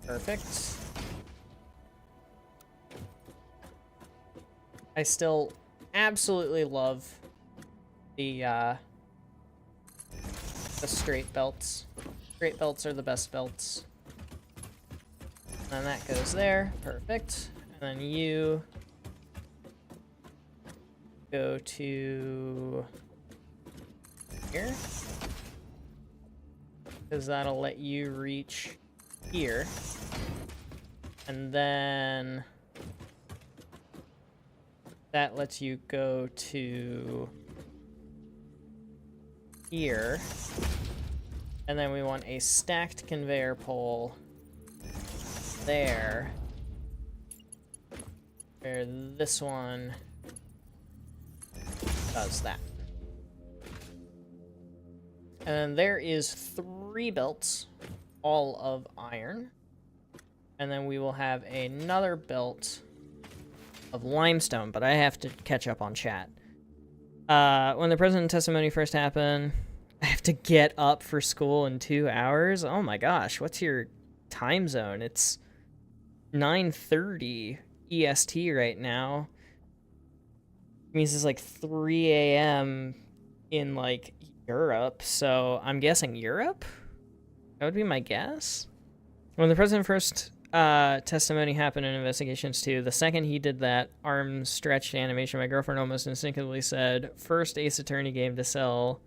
Perfect. I still absolutely love the straight belts. Straight belts are the best belts. And that goes there. Perfect. And then you go to here. Because that'll let you reach here. And then that lets you go to here. And then we want a stacked conveyor pole there. Where this one does that. And then there is 3 belts, all of iron. And then we will have another belt of limestone, but I have to catch up on chat. When the president testimony first happened, I have to get up for school in 2 hours. Oh my gosh, what's your time zone? It's 9:30 EST right now. It means it's like 3 a.m. in like Europe, so I'm guessing Europe? That would be my guess. When the president first testimony happened in investigations too, the second he did that arms stretched animation, my girlfriend almost instinctively said, "First Ace Attorney game to sell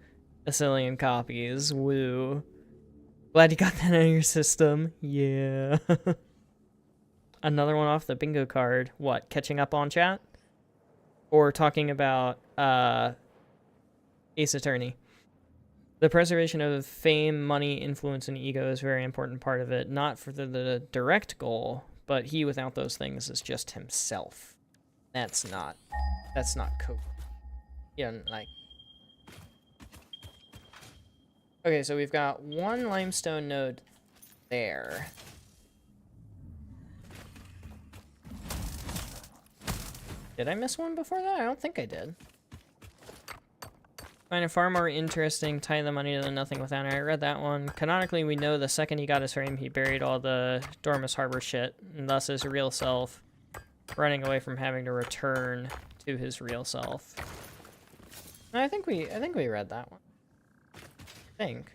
a zillion copies. Woo. Glad you got that out of your system." Yeah. Another one off the bingo card. What, catching up on chat? Or talking about Ace Attorney? The preservation of fame, money, influence, and ego is a very important part of it. Not for the direct goal, but he without those things is just himself. That's not cool. Yeah, like. Okay, so we've got 1 limestone node there. Did I miss one before that? I don't think I did. Find it far more interesting, tie the money to the nothing without it. I read that one. Canonically, we know the second he got his frame, he buried all the Dormus Harbor shit, and thus his real self, running away from having to return to his real self. I think we read that one. I think.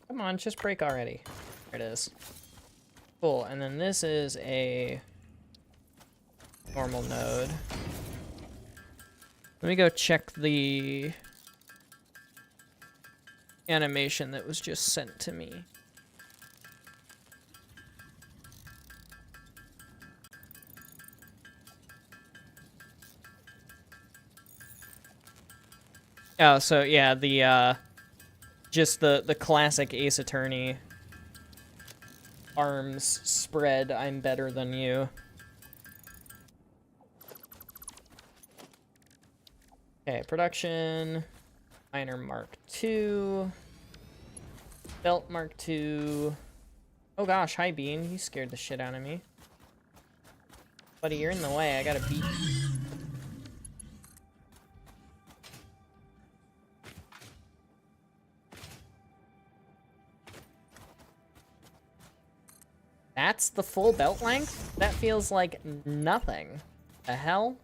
Come on, just break already. There it is. Cool, and then this is a normal node. Let me go check the animation that was just sent to me. Oh, so yeah, the just the classic Ace Attorney arms spread, I'm better than you. Okay, production, miner Mark II, belt Mark II. Oh gosh, hi Bean, you scared the shit out of me. Buddy, you're in the way, I gotta beat you. That's That's the full belt length? That feels like nothing. The hell?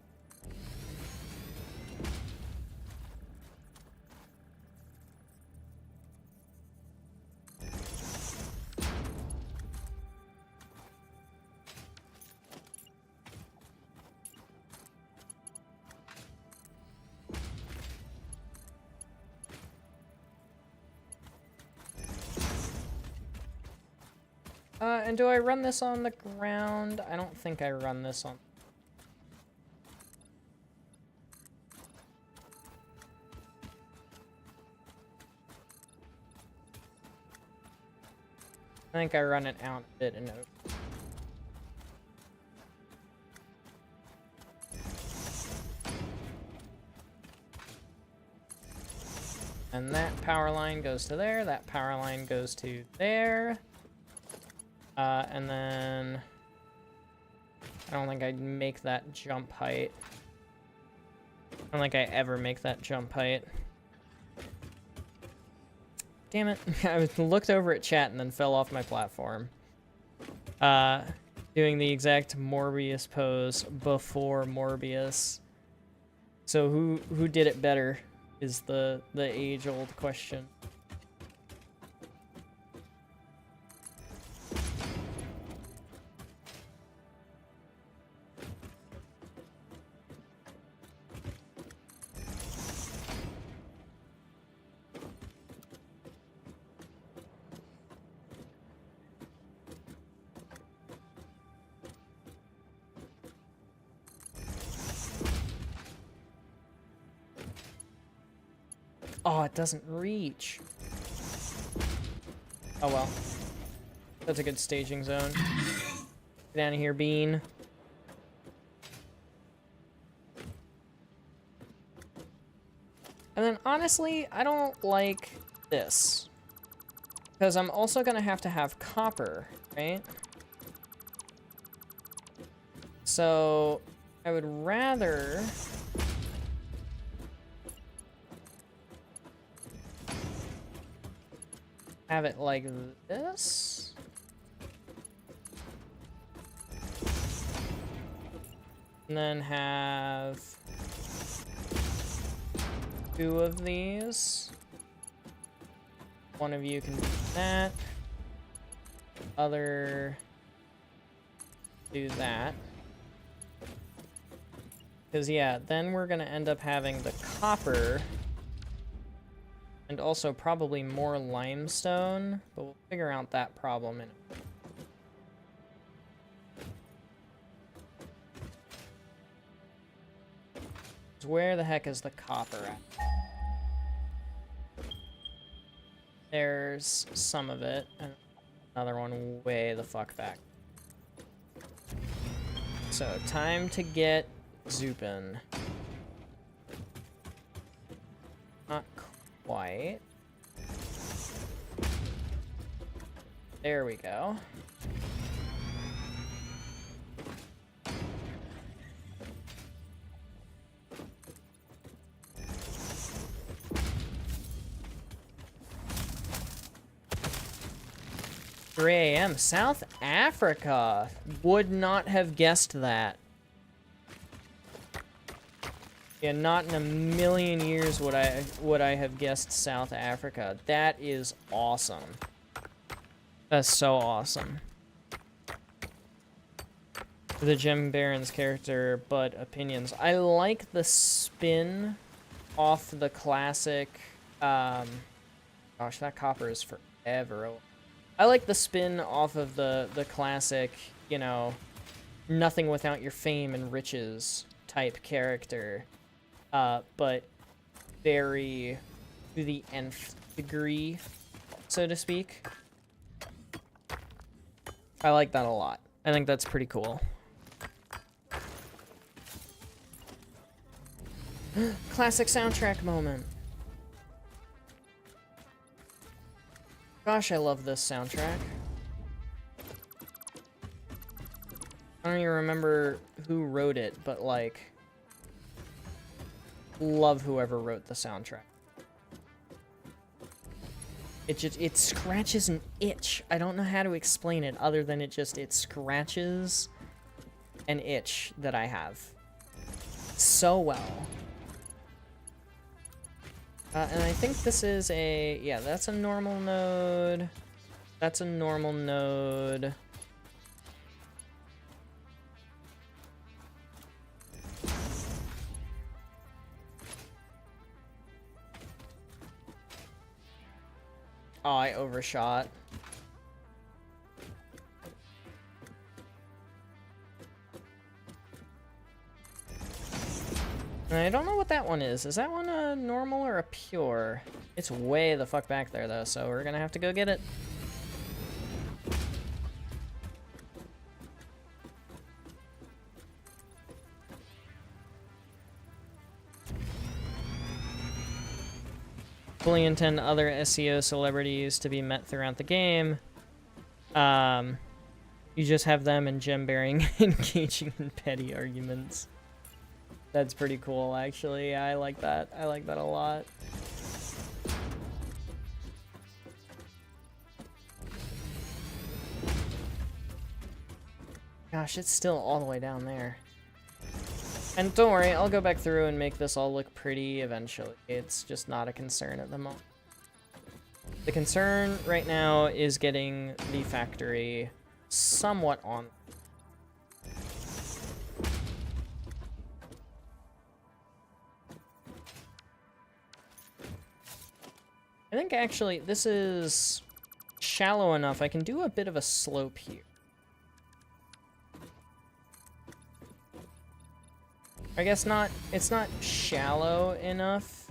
And do I run this on the ground? I don't think I run this on... I think I run it out a bit and over. And that power line goes to there, that power line goes to there. And then... I don't think I'd make that jump height. I don't think I ever make that jump height. Damn it. I looked over at chat and then fell off my platform. Doing the exact Morbius pose before Morbius. So who did it better is the age-old question. Oh, it doesn't reach. Oh well. That's a good staging zone. Get out of here, Bean. And then, honestly, I don't like this. Because I'm also going to have copper, right? So, I would rather... have it like this. And then have 2 of these. One of you can do that. Other do that. Because yeah, then we're gonna end up having the copper. And also probably more limestone, but we'll figure out that problem in a bit. Where the heck is the copper at? There's some of it, and another one way the fuck back. So, time to get Zoopin. Not quite. There we go. "3 a.m. South Africa. Would not have guessed that. Yeah, not in a million years would I have guessed South Africa. That is awesome. That's so awesome. The Jim Barron's character, but opinions. I like the spin off the classic. Gosh, that copper is forever. I like the spin off of the classic, you know, nothing without your fame and riches type character. But very to the nth degree, so to speak. I like that a lot. I think that's pretty cool. Classic soundtrack moment. Gosh, I love this soundtrack. I don't even remember who wrote it, but like... love whoever wrote the soundtrack. It scratches an itch. I don't know how to explain it other than it scratches an itch that I have so well. And I think this is a, yeah, that's a normal node. That's a normal node. Oh, I overshot. And I don't know what that one is. Is that one a normal or a pure? It's way the fuck back there, though, so we're gonna have to go get it. Fully intend other SEO celebrities to be met throughout the game. You just have them and Gem Bearing engaging in petty arguments. That's pretty cool, actually. I like that. I like that a lot. Gosh, it's still all the way down there. And don't worry, I'll go back through and make this all look pretty eventually. It's just not a concern at the moment. The concern right now is getting the factory somewhat on. I think actually this is shallow enough. I can do a bit of a slope here. I guess not, it's not shallow enough.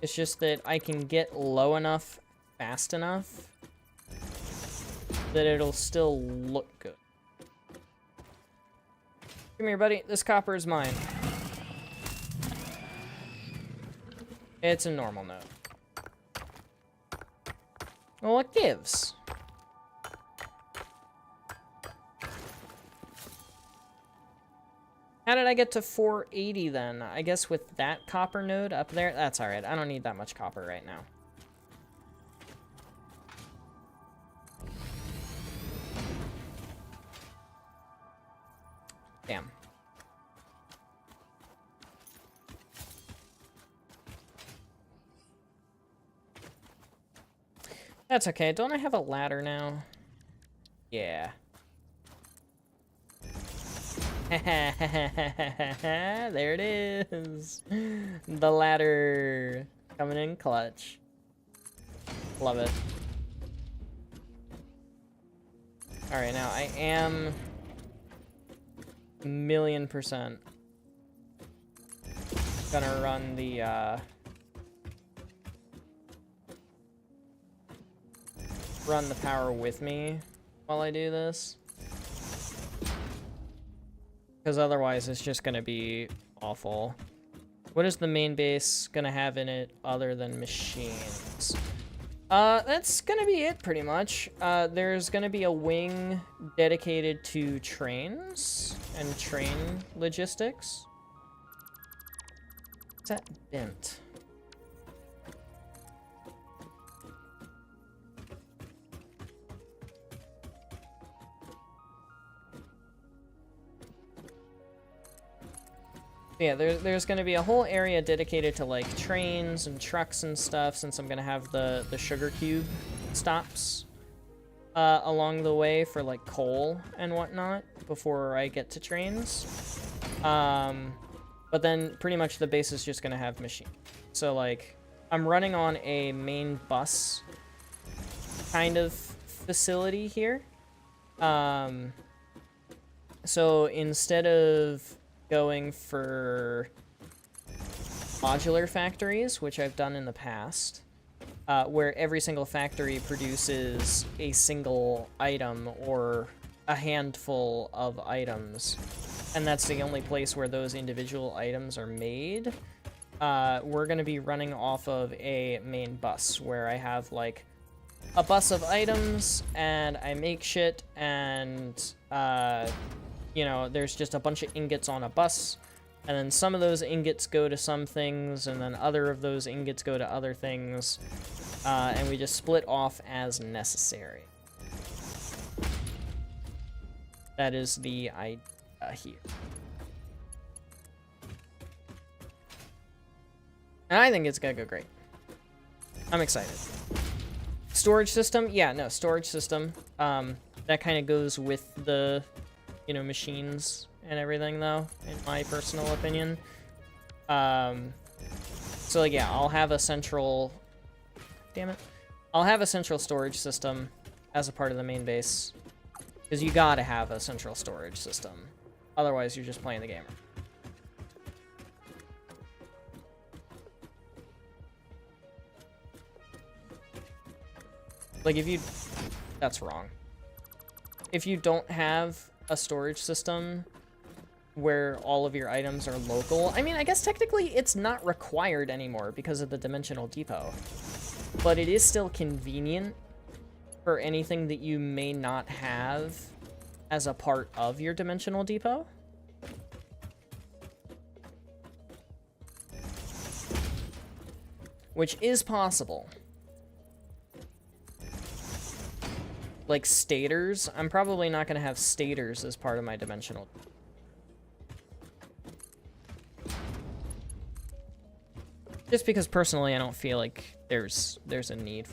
It's just that I can get low enough fast enough that it'll still look good. Come here, buddy. This copper is mine. It's a normal node. Well, it gives. How did I get to 480 then? I guess with that copper node up there? That's alright. I don't need that much copper right now. Damn. That's okay. Don't I have a ladder now? Yeah. There it is. The ladder coming in clutch. Love it. Alright, now I am 1,000,000% gonna run the run the power with me while I do this. Because otherwise it's just gonna be awful. What is the main base gonna have in it other than machines? That's gonna be it pretty much. There's gonna be a wing dedicated to trains and train logistics. What's that bent? Yeah, there's going to be a whole area dedicated to, like, trains and trucks and stuff, since I'm going to have the sugar cube stops along the way for, like, coal and whatnot before I get to trains. But then pretty much the base is just going to have machines. So, like, I'm running on a main bus kind of facility here. So instead of going for modular factories, which I've done in the past, where every single factory produces a single item or a handful of items, and that's the only place where those individual items are made. We're going to be running off of a main bus, where I have, like, a bus of items, and I make shit, and, you know, there's just a bunch of ingots on a bus, and then some of those ingots go to some things, and then other of those ingots go to other things. and we just split off as necessary. That is the idea here. And I think it's gonna go great. I'm excited. Storage system? Yeah, no, storage system. That kind of goes with the, you know, machines and everything, though, in my personal opinion. So, like, yeah, I'll have a central... Damn it. I'll have a central storage system as a part of the main base. Because you gotta have a central storage system. Otherwise, you're just playing the game. Like, if you... That's wrong. If you don't have a storage system where all of your items are local... I mean, I guess technically it's not required anymore because of the Dimensional Depot. But it is still convenient for anything that you may not have as a part of your Dimensional Depot. Which is possible. Like stators. I'm probably not going to have stators as part of my dimensional. Just because personally I don't feel like there's a need.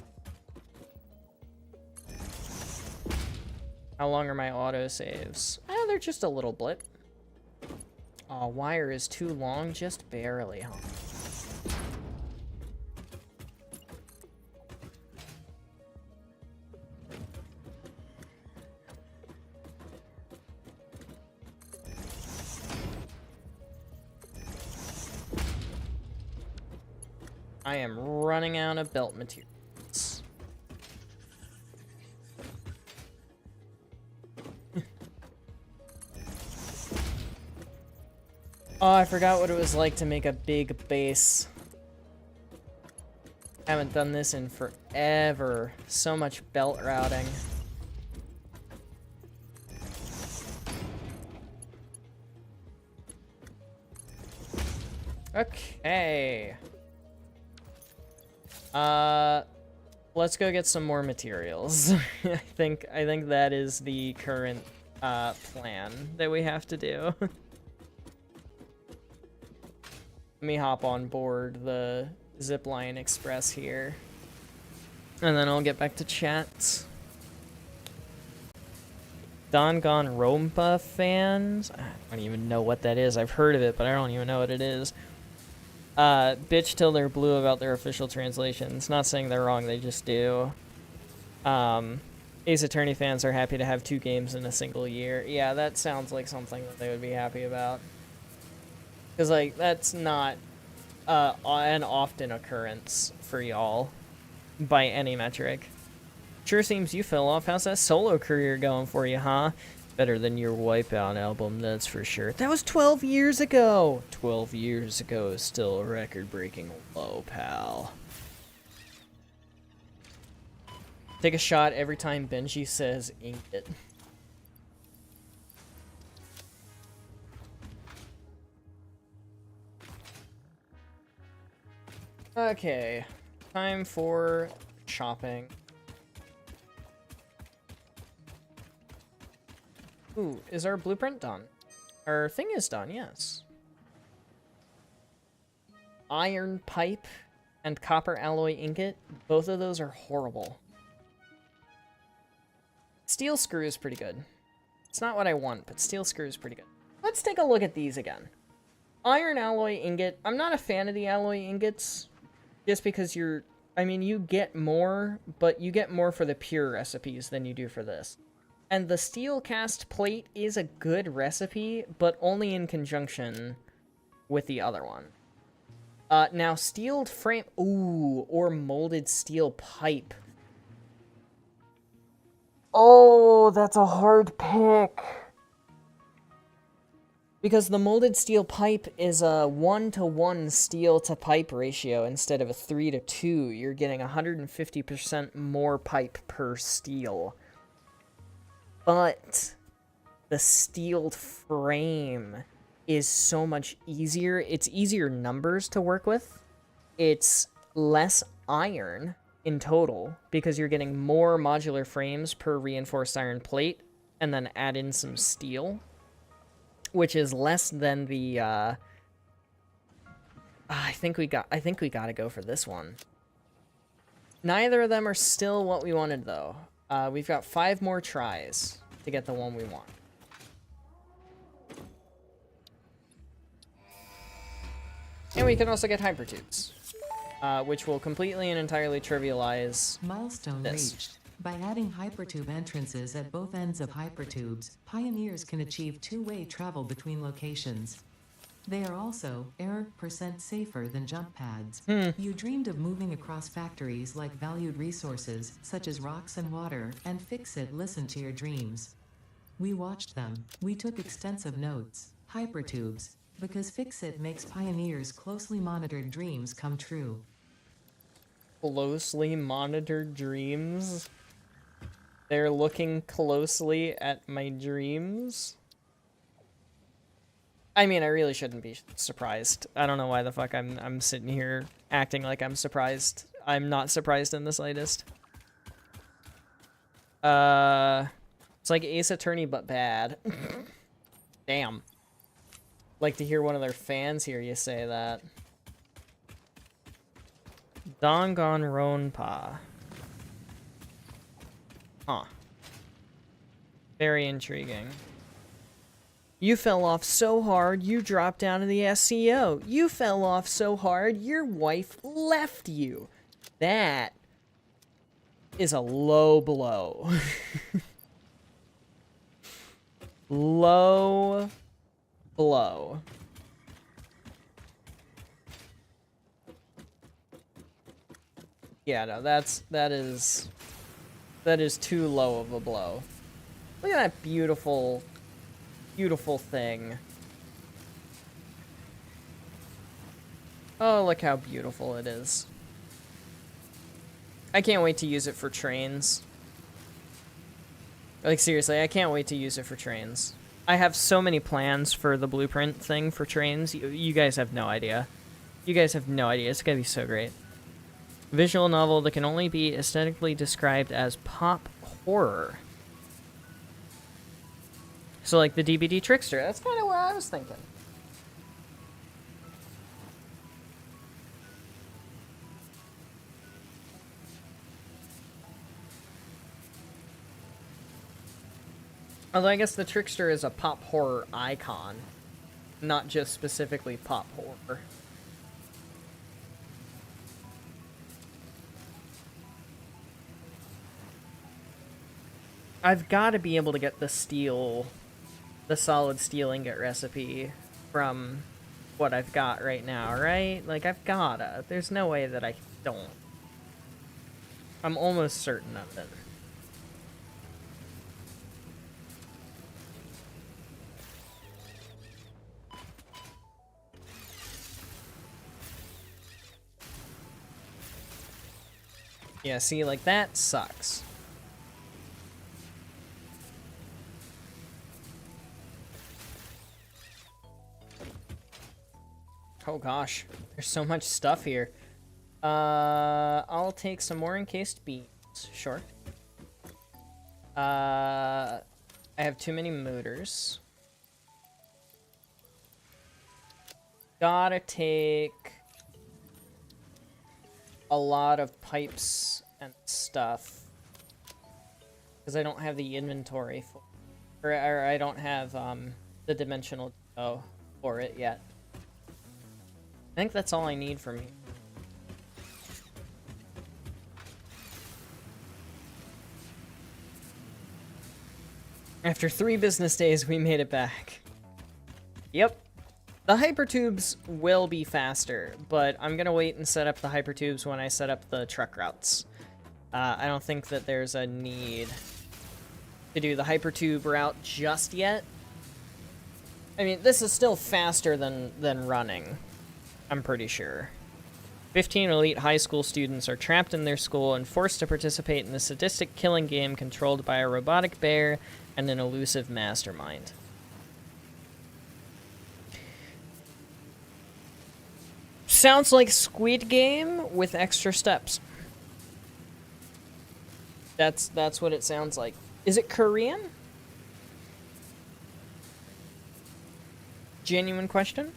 How long are my autosaves? Oh, they're just a little blip. Oh, wire is too long, just barely, huh? I am running out of belt materials. Oh, I forgot what it was like to make a big base. Haven't done this in forever. So much belt routing. Okay. Let's go get some more materials. I think that is the current plan that we have to do. Let me hop on board the Zipline Express here. And then I'll get back to chat. Danganronpa fans? I don't even know what that is. I've heard of it, but I don't even know what it is. Bitch till they're blue about their official translations. Not saying they're wrong, they just do. Ace Attorney fans are happy to have 2 games in a single year. Yeah, that sounds like something that they would be happy about. Because, like, that's not an often occurrence for y'all by any metric. Sure seems you fell off. How's that solo career going for you, huh? Better than your Wipeout album, that's for sure. That was 12 years ago! 12 years ago is still a record-breaking low, pal. Take a shot every time Benji says ingot. Okay, time for shopping. Ooh, is our blueprint done? Our thing is done, yes. Iron pipe and copper alloy ingot, both of those are horrible. Steel screw is pretty good. It's not what I want, but steel screw is pretty good. Let's take a look at these again. Iron alloy ingot, I'm not a fan of the alloy ingots. Just because you get more, but you get more for the pure recipes than you do for this. And the steel cast plate is a good recipe, but only in conjunction with the other one. Now, steeled frame... Ooh, or molded steel pipe. Oh, that's a hard pick. Because the molded steel pipe is a 1-to-1 steel to pipe ratio instead of a 3-to-2. You're getting 150% more pipe per steel. But the steeled frame is so much easier. It's easier numbers to work with. It's less iron, in total because you're getting more modular frames per reinforced iron plate and then add in some steel, which is less than the I think we got to go for this one. Neither of them are still what we wanted though. We've got 5 more tries to get the one we want. And we can also get hypertubes, which will completely and entirely trivialize Milestone this. reached. By adding hypertube entrances at both ends of hypertubes, pioneers can achieve two-way travel between locations. They are also error% safer than jump pads. You dreamed of moving across factories like valued resources, such as rocks and water, and Fix-It listened to your dreams. We watched them. We took extensive notes. Hypertubes. Because Fix-It makes pioneers' closely monitored dreams come true. Closely monitored dreams? They're looking closely at my dreams? I mean, I really shouldn't be surprised. I don't know why the fuck I'm sitting here acting like I'm surprised. I'm not surprised in the slightest. It's like Ace Attorney but bad. Damn. Like to hear one of their fans hear you say that. Danganronpa. Huh. Very intriguing. You fell off so hard, you dropped down to the SCO. You fell off so hard, your wife left you. That is a low blow. Low blow. Yeah, no, that is too low of a blow. Look at that beautiful, beautiful thing. Oh, look how beautiful it is. I can't wait to use it for trains. Like, seriously, I can't wait to use it for trains. I have so many plans for the blueprint thing for trains. You guys have no idea. You guys have no idea. It's gonna be so great. Visual novel that can only be aesthetically described as pop horror. So, like the DVD Trickster. That's kind of what I was thinking. Although I guess the Trickster is a pop horror icon, not just specifically pop horror. I've got to be able to get the solid steel ingot recipe from what I've got right now, right? Like, I've gotta. There's no way that I don't. I'm almost certain of it. Yeah, see, like, that sucks. Oh gosh, there's so much stuff here. I'll take some more encased beams, sure. I have too many motors. Gotta take a lot of pipes and stuff because I don't have the inventory for, or I don't have the dimensional for it yet. I think that's all I need for me. After 3 business days, we made it back. Yep. The hypertubes will be faster, but I'm gonna wait and set up the hypertubes when I set up the truck routes. I don't think that there's a need to do the hypertube route just yet. I mean, this is still faster than running, I'm pretty sure. 15 elite high school students are trapped in their school and forced to participate in a sadistic killing game controlled by a robotic bear and an elusive mastermind. Sounds like Squid Game with extra steps. That's what it sounds like. Is it Korean? Genuine question.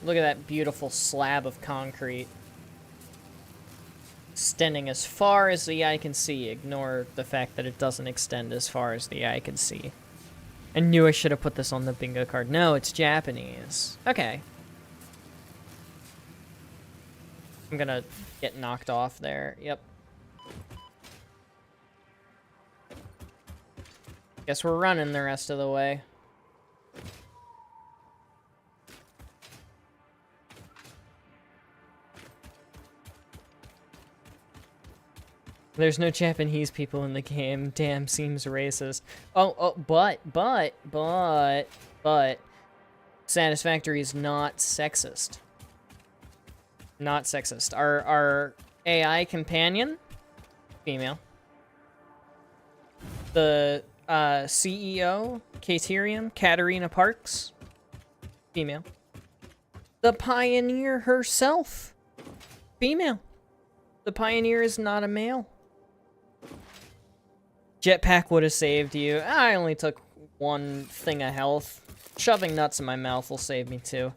Look at that beautiful slab of concrete. Extending as far as the eye can see. Ignore the fact that it doesn't extend as far as the eye can see. I knew I should have put this on the bingo card. No, it's Japanese. Okay. I'm gonna get knocked off there. Yep. Guess we're running the rest of the way. There's no Japanese people in the game. Damn, seems racist. But, Satisfactory is not sexist. Not sexist. Our AI companion, female. The CEO, Katerina Parks, female. The Pioneer herself, female. The Pioneer is not a male. Jetpack would have saved you. I only took one thing of health. Shoving nuts in my mouth will save me too.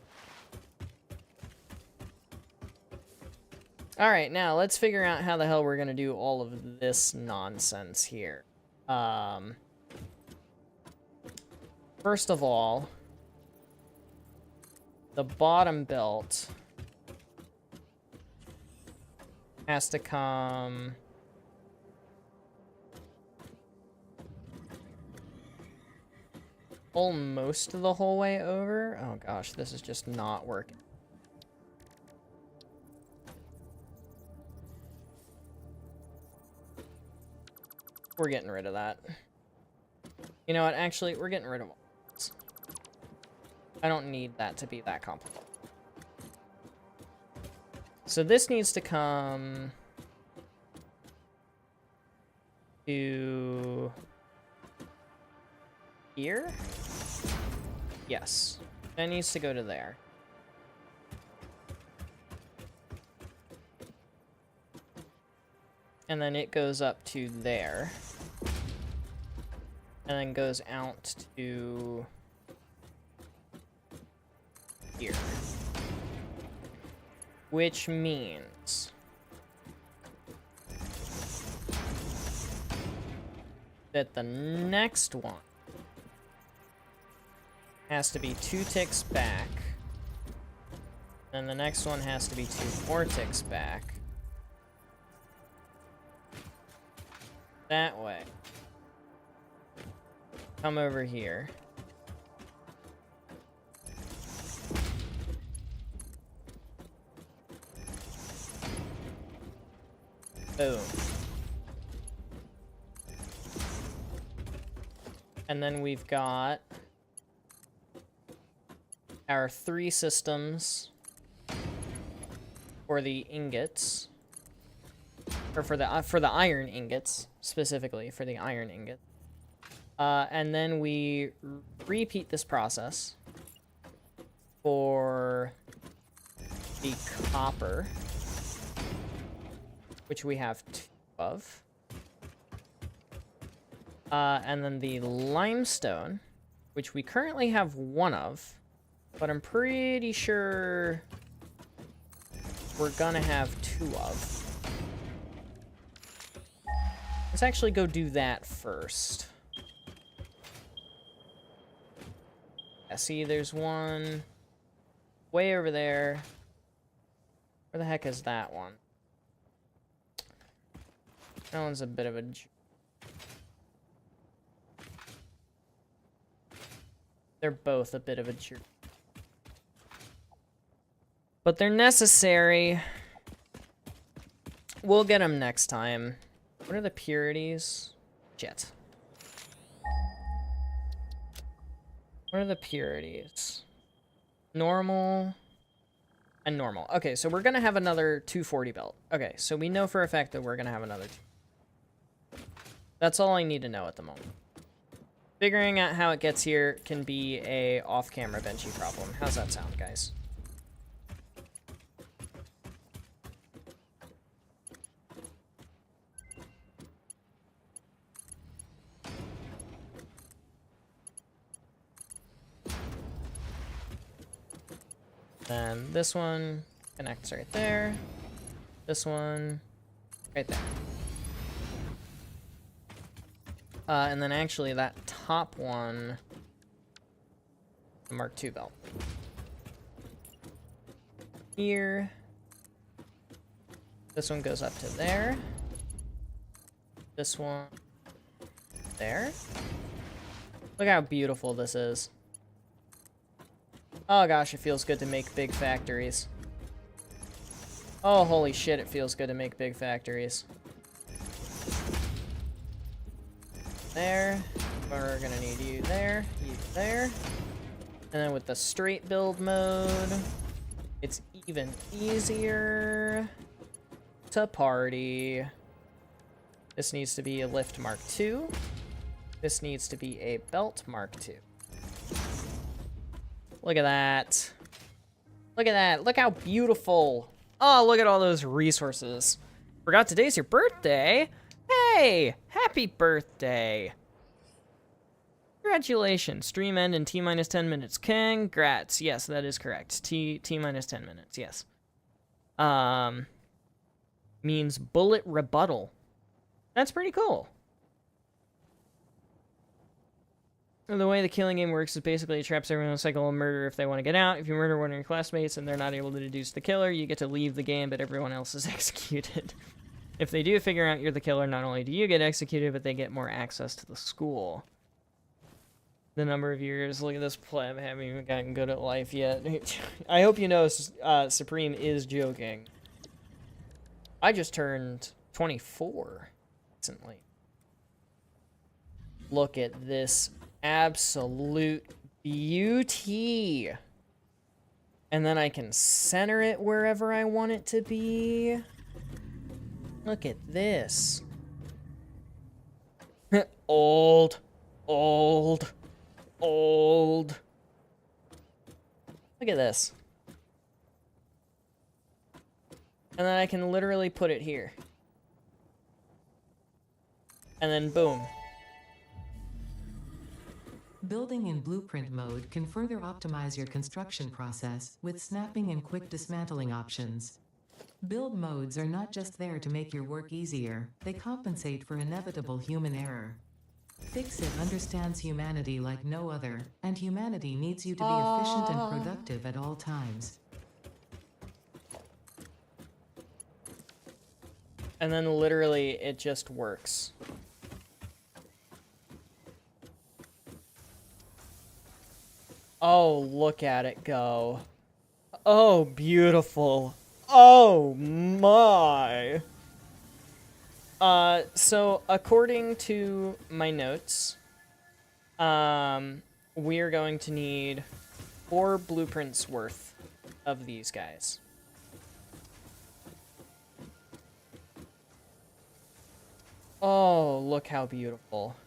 Alright, now let's figure out how the hell we're gonna do all of this nonsense here. First of all, the bottom belt has to come almost the whole way over. Oh gosh, this is just not working. We're getting rid of that. You know what? Actually, we're getting rid of all this. I don't need that to be that complicated. So this needs to come to here? Yes. That needs to go to there. And then it goes up to there. And then goes out to here. Which means that the next one has to be 2 ticks back. And the next one has to be 2 more ticks back. That way. Come over here. Boom. And then we've got our 3 systems for the ingots, or for the iron ingots, specifically for the iron ingot. And then we repeat this process for the copper, which we have 2 of. And then the limestone, which we currently have 1 of, but I'm pretty sure we're gonna have 2 of. Let's actually go do that first. Yeah, see, there's one way over there. Where the heck is that one? That one's a bit of a... They're both a bit of a jerk. But they're necessary. We'll get them next time. What are the purities? Shit. What are the purities? Normal. and normal. Okay, so we're gonna have another 240 belt. Okay, so we know for a fact that we're gonna have another That's all I need to know at the moment. Figuring out how it gets here can be a off-camera benchy problem. How's that sound, guys? Then this one connects right there. This one right there. And then actually that top one, the Mark II belt. Here. This one goes up to there. This one there. Look how beautiful this is. Oh gosh, it feels good to make big factories. Oh, holy shit, it feels good to make big factories. There. We're gonna need you there, you there. And then with the straight build mode, it's even easier to party. This needs to be a lift Mark II. This needs to be a belt Mark II. Look at that. Look at that. Look how beautiful. Oh, look at all those resources. Forgot today's your birthday. Hey, happy birthday. Congratulations. Stream end in T-minus 10 minutes. Congrats. Yes, that is correct. T-minus 10 minutes. Yes. Means bullet rebuttal. That's pretty cool. The way the killing game works is basically it traps everyone in a cycle of murder if they want to get out. If you murder one of your classmates and they're not able to deduce the killer, you get to leave the game, but everyone else is executed. If they do figure out you're the killer, not only do you get executed, but they get more access to the school. The number of years, look at this pleb, haven't even gotten good at life yet. I hope you know Supreme is joking. I just turned 24 recently. Look at this absolute beauty. And then I can center it wherever I want it to be. Look at this. Old. Look at this. And then I can literally put it here. And then boom. Building in blueprint mode can further optimize your construction process with snapping and quick dismantling options. Build modes are not just there to make your work easier, they compensate for inevitable human error. Fix-It understands humanity like no other, and humanity needs you to be efficient and productive at all times. And then literally it just works. Oh, look at it go. Oh, beautiful. Oh, my. So according to my notes, we're going to need 4 blueprints worth of these guys. Oh, look how beautiful.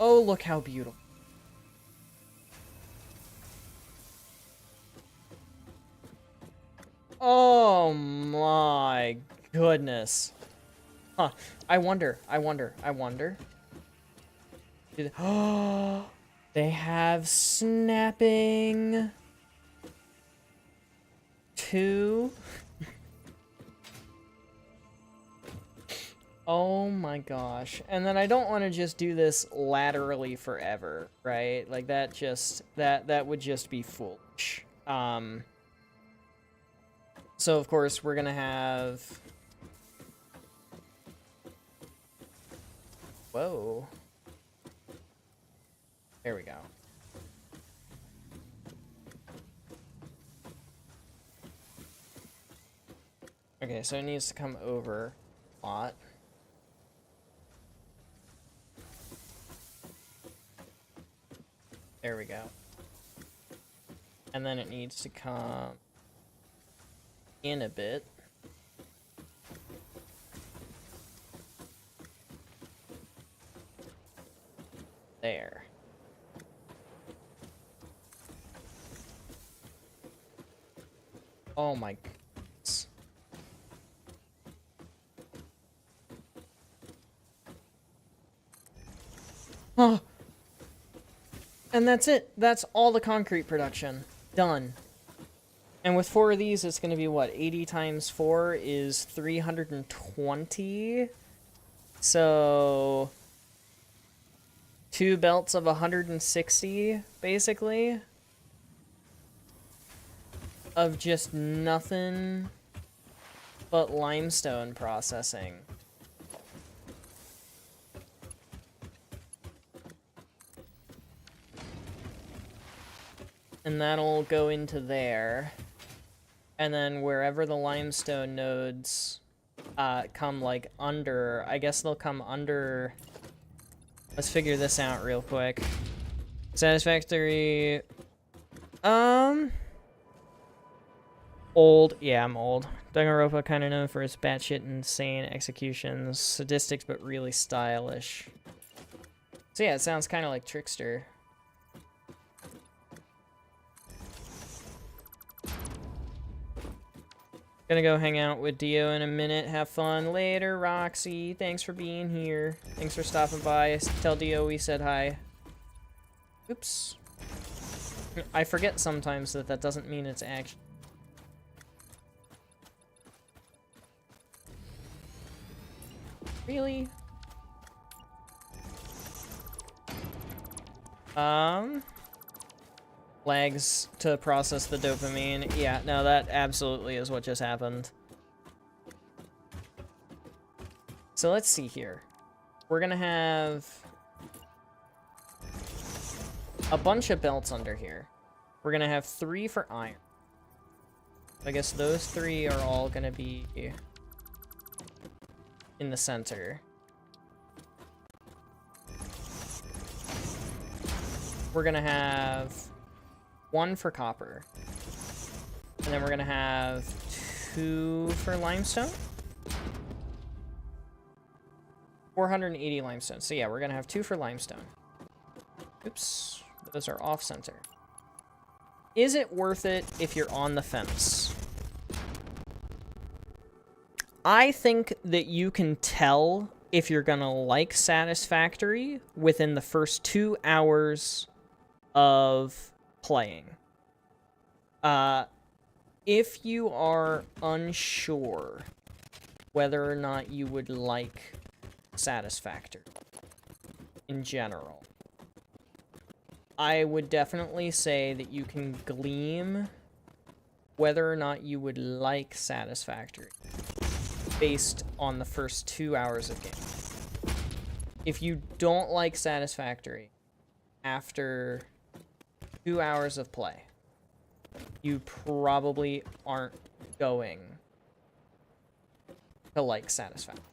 Oh, look how beautiful. Oh my goodness. Huh. I wonder. Oh, they have snapping. 2. Oh my gosh. And then I don't want to just do this laterally forever, right? Like that just, that would just be foolish. So of course we're gonna have, whoa. There we go. Okay, so it needs to come over a lot. There we go. And then it needs to come in a bit. There. Oh my goodness. Oh. And that's it. That's all the concrete production. Done. And with 4 of these, it's going to be what? 80 times 4 is 320. So 2 belts of 160, basically. Of just nothing but limestone processing. And that'll go into there. And then wherever the limestone nodes come, like, under, I guess they'll come under... Let's figure this out real quick. Satisfactory... Old. Yeah, I'm old. Danganronpa kind of known for its batshit insane executions. Sadistic, but really stylish. So yeah, it sounds kind of like Trickster. Gonna go hang out with Dio in a minute. Have fun later, Roxy. Thanks for being here. Thanks for stopping by. Tell Dio we said hi. Oops. I forget sometimes that that doesn't mean it's actually... Really? Lags to process the dopamine. Yeah, no, that absolutely is what just happened. So let's see here. We're gonna have a bunch of belts under here. We're gonna have 3 for iron. I guess those 3 are all gonna be in the center. We're gonna have 1 for copper. And then we're gonna have 2 for limestone. 480 limestone. So yeah, we're gonna have 2 for limestone. Oops, those are off center. Is it worth it if you're on the fence? I think that you can tell if you're gonna like Satisfactory within the first 2 hours of playing. If you are unsure whether or not you would like Satisfactory in general, I would definitely say that you can glean whether or not you would like Satisfactory based on the first 2 hours of game. If you don't like Satisfactory after 2 hours of play, you probably aren't going to like Satisfactory.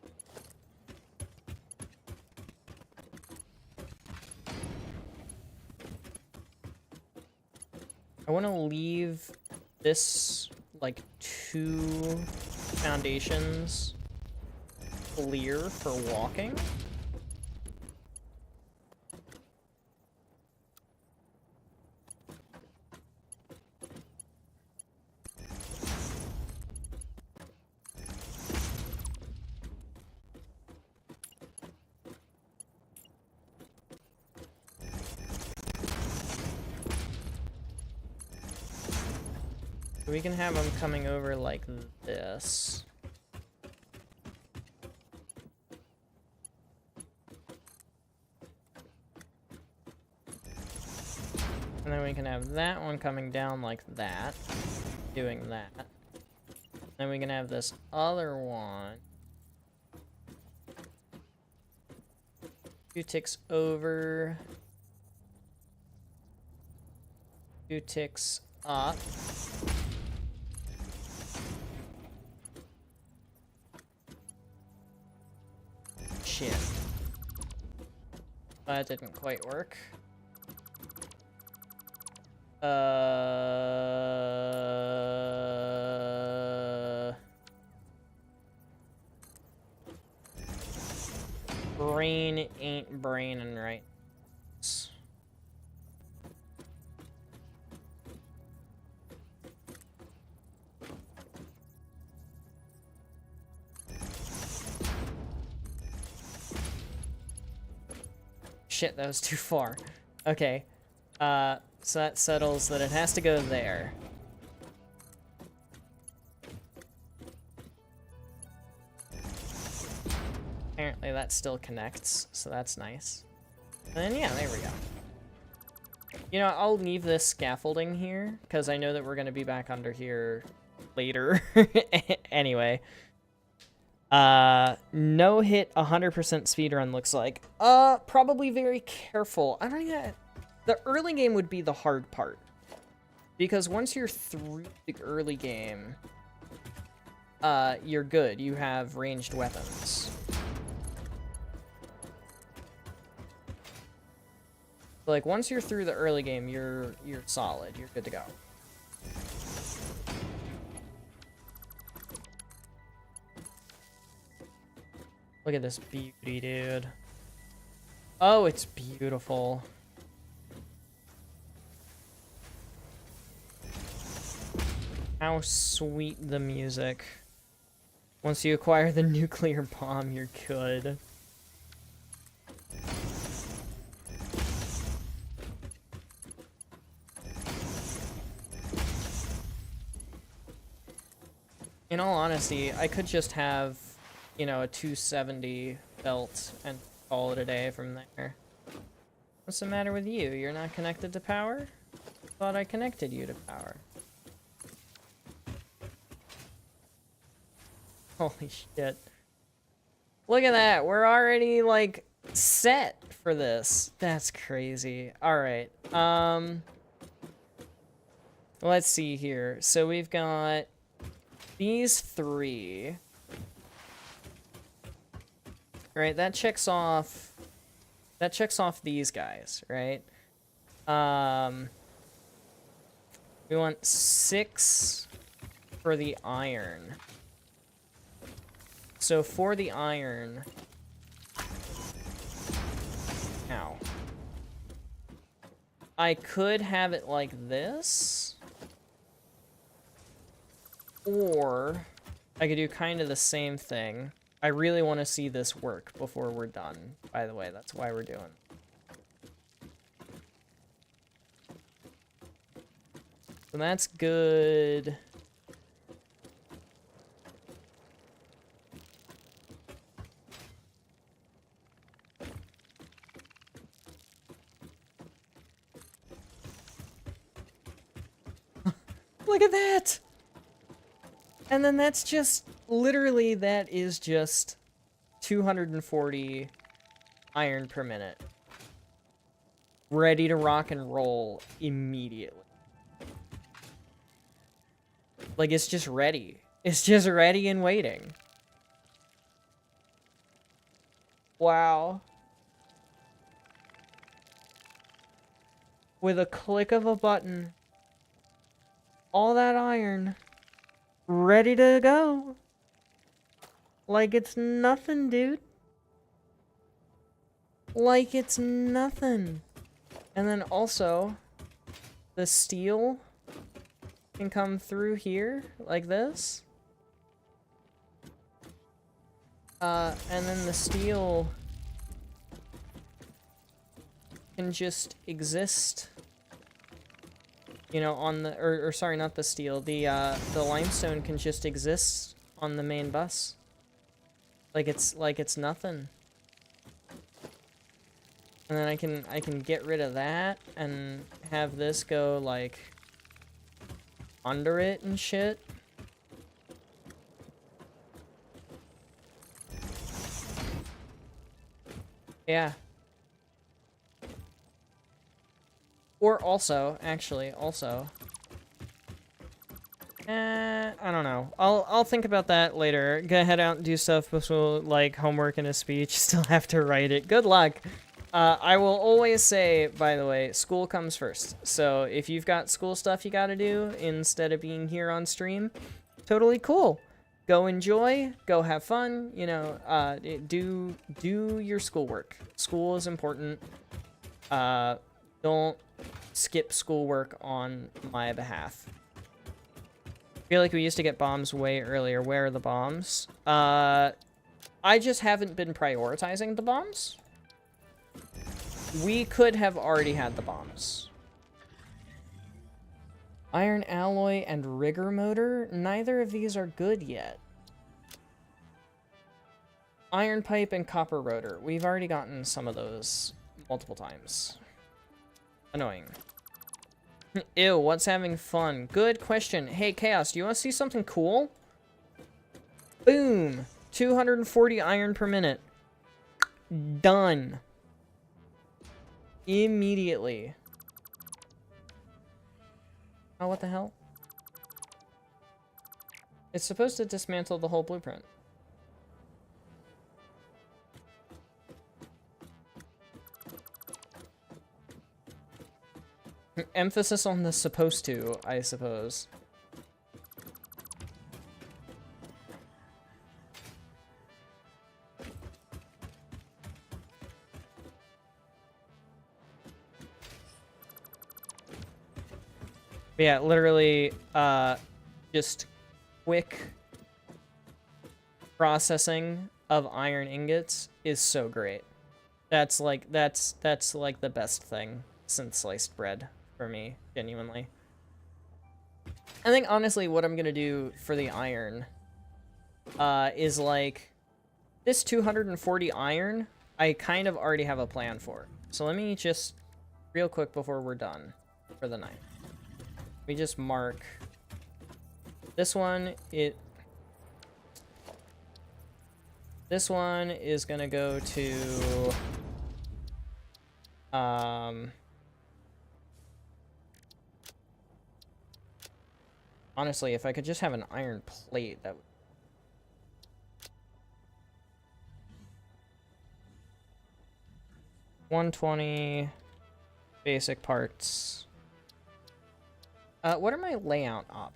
I want to leave this, like, 2 foundations clear for walking. We can have them coming over like this. And then we can have that one coming down like that, doing that. Then we can have this other one 2 ticks over, 2 ticks up. Shit. That didn't quite work. Brain ain't braining right. Shit, that was too far. Okay. So that settles that it has to go there. Apparently that still connects, so that's nice. And then, yeah, there we go. You know, I'll leave this scaffolding here, because I know that we're going to be back under here later. Anyway. No hit 100% speedrun looks like. Probably very careful. I don't even... The early game would be the hard part. Because once you're through the early game, you're good. You have ranged weapons. Like, once you're through the early game, you're solid. You're good to go. Look at this beauty, dude. Oh, it's beautiful. How sweet the music. Once you acquire the nuclear bomb, you're good. In all honesty, I could just have, you know, a 270 belt and call it a day from there. What's the matter with you? You're not connected to power? Thought I connected you to power. Holy shit. Look at that. We're already, like, set for this. That's crazy. Alright. Let's see here. So we've got these three. Right, that checks off these guys, right? We want 6 for the iron. So for the iron, ow. I could have it like this, or I could do kind of the same thing. I really want to see this work before we're done, by the way. That's why we're doing. So that's good. Look at that! And then that's just, literally, that is just 240 iron per minute. Ready to rock and roll immediately. Like, it's just ready. It's just ready and waiting. Wow. With a click of a button, all that iron ready to go. Like it's nothing, dude. Like it's nothing. And then also, the steel can come through here, like this. And then the steel can just exist, you know, on the, or sorry, not the steel, the limestone can just exist on the main bus. Like it's nothing. And then I can get rid of that and have this go like under it and shit. Yeah. Or also, actually, also. I don't know. I'll think about that later. Go head out and do stuff before, like, homework and a speech. Still have to write it. Good luck. I will always say, by the way, school comes first. So if you've got school stuff you gotta do instead of being here on stream, totally cool. Go enjoy, go have fun, you know, do your schoolwork. School is important. Don't skip schoolwork on my behalf. I feel like we used to get bombs way earlier. Where are the bombs? I just haven't been prioritizing the bombs. We could have already had the bombs. Iron alloy and rigor motor? Neither of these are good yet. Iron pipe and copper rotor. We've already gotten some of those multiple times. Annoying. Ew, what's having fun? Good question. Hey, Chaos, do you want to see something cool? Boom! 240 iron per minute. Done. Immediately. Oh, what the hell? It's supposed to dismantle the whole blueprint. Emphasis on the supposed to, I suppose. But yeah, literally, just quick processing of iron ingots is so great. That's like the best thing since sliced bread for me, genuinely. I think honestly what I'm gonna do for the iron is like this 240 iron I kind of already have a plan for. So let me just real quick before we're done for the night. We just mark this one. This one is gonna go to honestly, if I could just have an iron plate, that would... 120 basic parts. What are my layout op?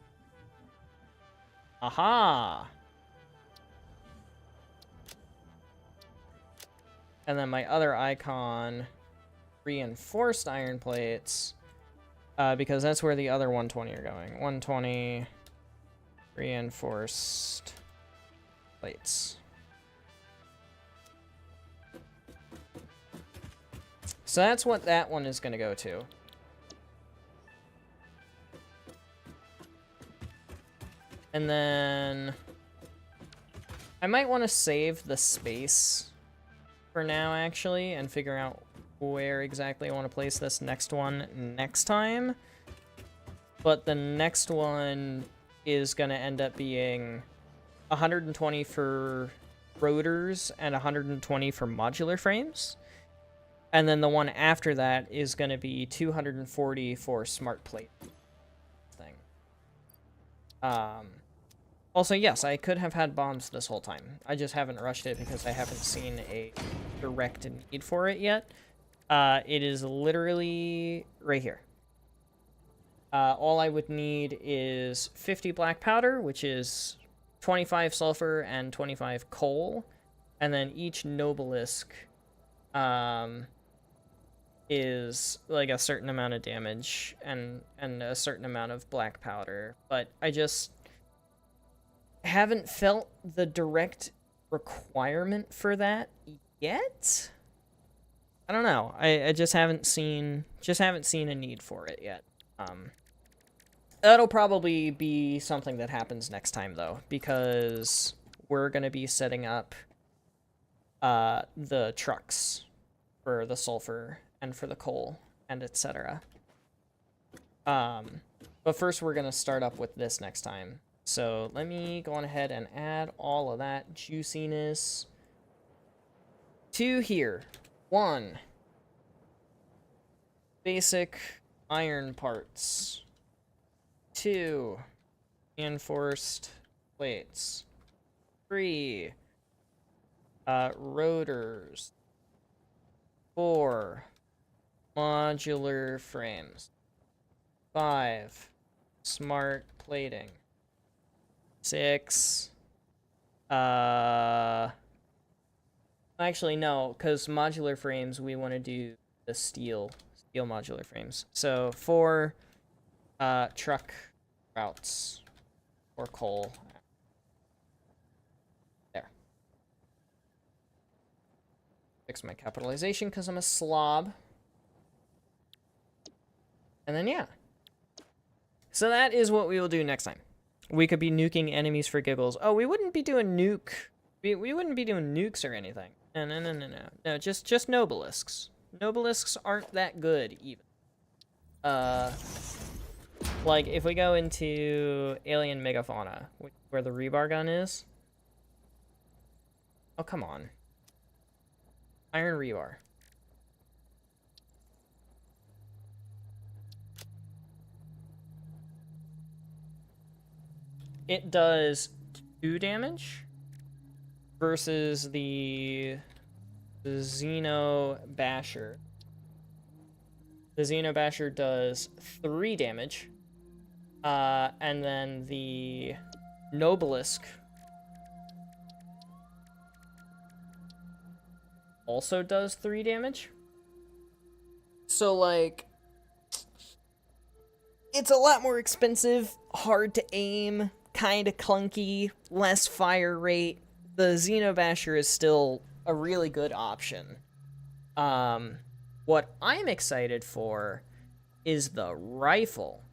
Aha! And then my other icon, reinforced iron plates, because that's where the other 120 are going. 120 reinforced plates. So that's what that one is going to go to. And then I might want to save the space for now, actually, and figure out where exactly I want to place this next one next time. But the next one is going to end up being 120 for rotors and 120 for modular frames. And then the one after that is going to be 240 for smart plate thing. Also, yes, I could have had bombs this whole time. I just haven't rushed it because I haven't seen a direct need for it yet. It is literally right here. All I would need is 50 black powder, which is 25 sulfur and 25 coal. And then each Nobelisk is like a certain amount of damage and a certain amount of black powder. But I just haven't felt the direct requirement for that yet. I don't know. I just haven't seen a need for it yet. That'll probably be something that happens next time though, because we're gonna be setting up the trucks for the sulfur and for the coal and etc. But first we're gonna start up with this next time. So let me go on ahead and add all of that juiciness to here. 1. Basic iron parts. 2. Reinforced plates. 3. Rotors. 4 modular frames, 5 smart plating, 6 actually no, because modular frames we want to do the steel modular frames. So 4 truck routes or coal. There. Fix my capitalization because I'm a slob. And then yeah. So that is what we will do next time. We could be nuking enemies for giggles. Oh, we wouldn't be doing nuke. We wouldn't be doing nukes or anything. No. No, just nobelisks. Nobelisks aren't that good even. Like if we go into alien megafauna, where the rebar gun is. Oh, come on. Iron rebar. It does 2 damage versus the Xeno Basher. The Xeno Basher does 3 damage. And then the Nobelisk also does 3 damage. So, like, it's a lot more expensive, hard to aim, kind of clunky, less fire rate. The Xenobasher is still a really good option. What I'm excited for is the rifle.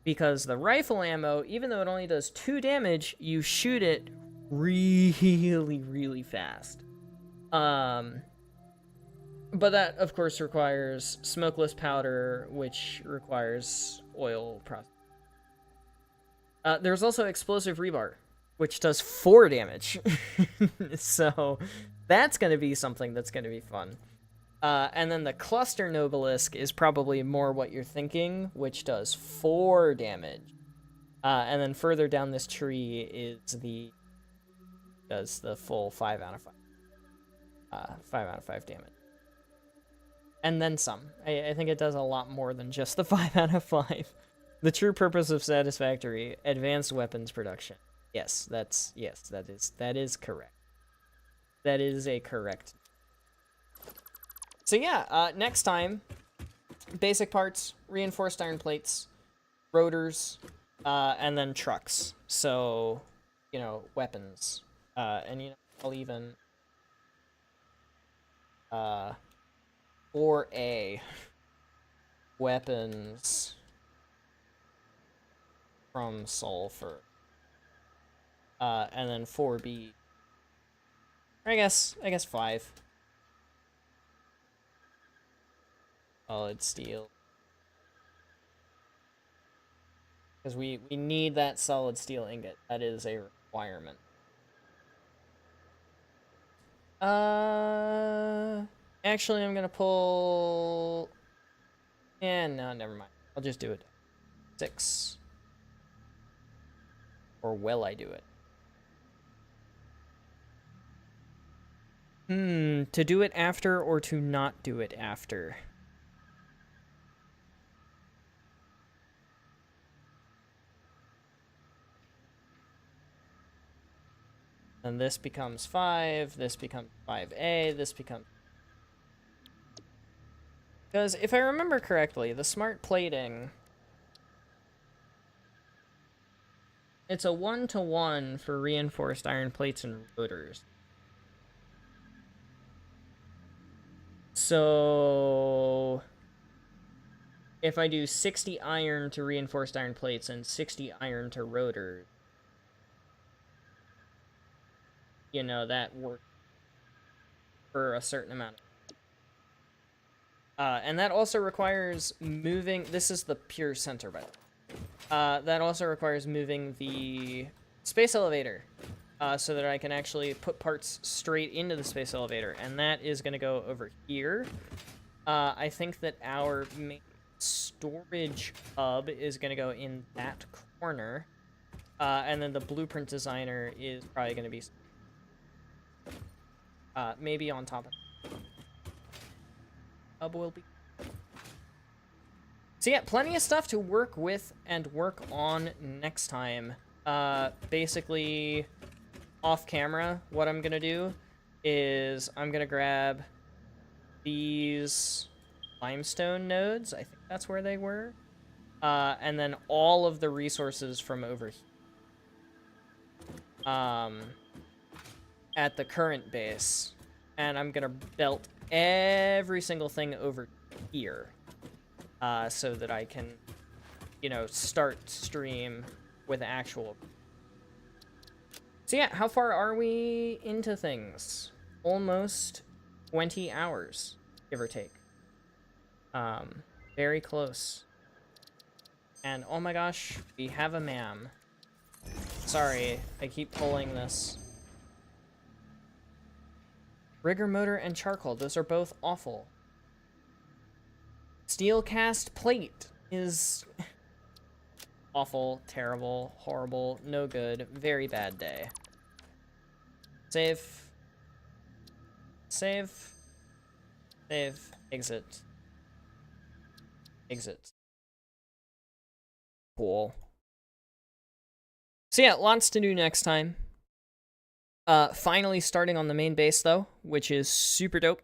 Because the rifle ammo, even though it only does 2 damage, you shoot it really, really fast. But that, of course, requires smokeless powder, which requires oil processing. There's also explosive rebar, which does 4 damage. So that's going to be something that's going to be fun. And then the cluster Nobelisk is probably more what you're thinking, which does 4 damage. And then further down this tree does the full 5 out of 5. 5 out of 5 damage. And then some. I think it does a lot more than just the 5 out of 5. The true purpose of Satisfactory, advanced weapons production. Yes, that is correct. That is a correct. So yeah, next time, basic parts, reinforced iron plates, rotors, and then trucks. So, you know, weapons. And you know, I'll even 4A weapons from sulfur. And then 4B. I guess 5. Solid steel. Because we need that solid steel ingot. That is a requirement. Actually, I'm gonna pull... And no, never mind. I'll just do it. 6. Or will I do it? To do it after or to not do it after? And this becomes 5, this becomes 5A, this becomes... Because if I remember correctly, the smart plating... It's a 1-to-1 for reinforced iron plates and rotors. So... if I do 60 iron to reinforced iron plates and 60 iron to rotors, you know, that works for a certain amount. And that also requires moving... This is the pure center, by the way. That also requires moving the space elevator so that I can actually put parts straight into the space elevator. And that is going to go over here. I think that our main storage hub is going to go in that corner. And then the blueprint designer is probably going to be... maybe on top of it. hub will be. So yeah, plenty of stuff to work with and work on next time. Basically, off camera, what I'm gonna do is I'm gonna grab these limestone nodes. I think that's where they were. And then all of the resources from over here. At the current base. And I'm gonna belt every single thing over here. So that I can, you know, start stream with actual. So yeah, how far are we into things? Almost 20 hours, give or take. Very close. And oh my gosh, we have a ma'am. Sorry, I keep pulling this. Rigor motor and charcoal, those are both awful. Steel cast plate is awful, terrible, horrible, no good, very bad day. Save. Save. Save. Exit. Exit. Cool. So yeah, lots to do next time. Finally starting on the main base though, which is super dope.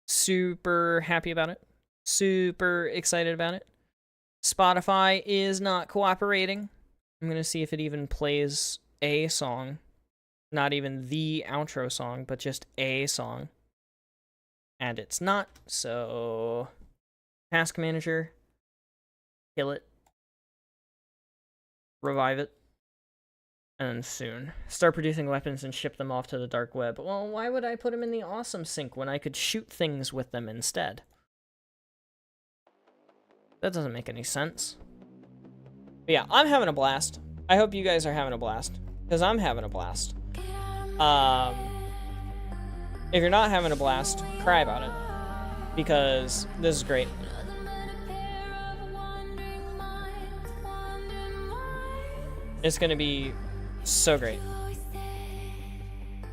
Super happy about it. Super excited about it. Spotify is not cooperating. I'm gonna see if it even plays a song. Not even the outro song, but just a song. And it's not, so... Task manager. Kill it. Revive it. And soon. Start producing weapons and ship them off to the dark web. Well, why would I put them in the awesome sink when I could shoot things with them instead? That doesn't make any sense. But yeah, I'm having a blast. I hope you guys are having a blast. Because I'm having a blast. If you're not having a blast, cry about it. Because this is great. It's gonna be so great.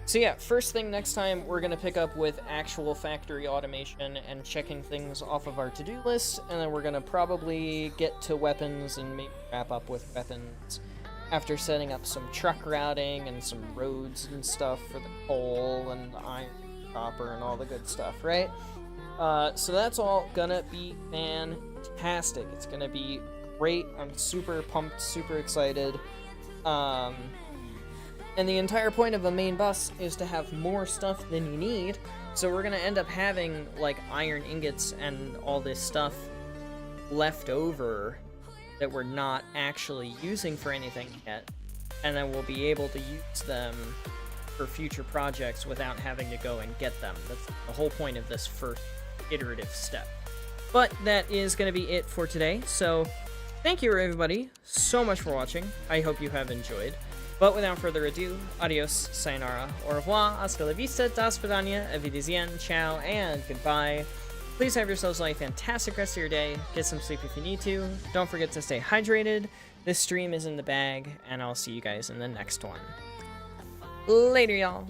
So yeah, first thing next time, we're gonna pick up with actual factory automation and checking things off of our to-do list, and then we're gonna probably get to weapons and maybe wrap up with weapons after setting up some truck routing and some roads and stuff for the coal and the iron, copper, and all the good stuff, right? So that's all gonna be fantastic. It's gonna be great. I'm super pumped, super excited. And the entire point of a main bus is to have more stuff than you need, so we're gonna end up having, like, iron ingots and all this stuff left over that we're not actually using for anything yet, and then we'll be able to use them for future projects without having to go and get them. That's the whole point of this first iterative step. But that is gonna be it for today, so thank you everybody so much for watching. I hope you have enjoyed. But without further ado, adios, sayonara, au revoir, hasta la vista, das vidania, avidizien, ciao, and goodbye. Please have yourselves a fantastic rest of your day. Get some sleep if you need to. Don't forget to stay hydrated. This stream is in the bag, and I'll see you guys in the next one. Later, y'all.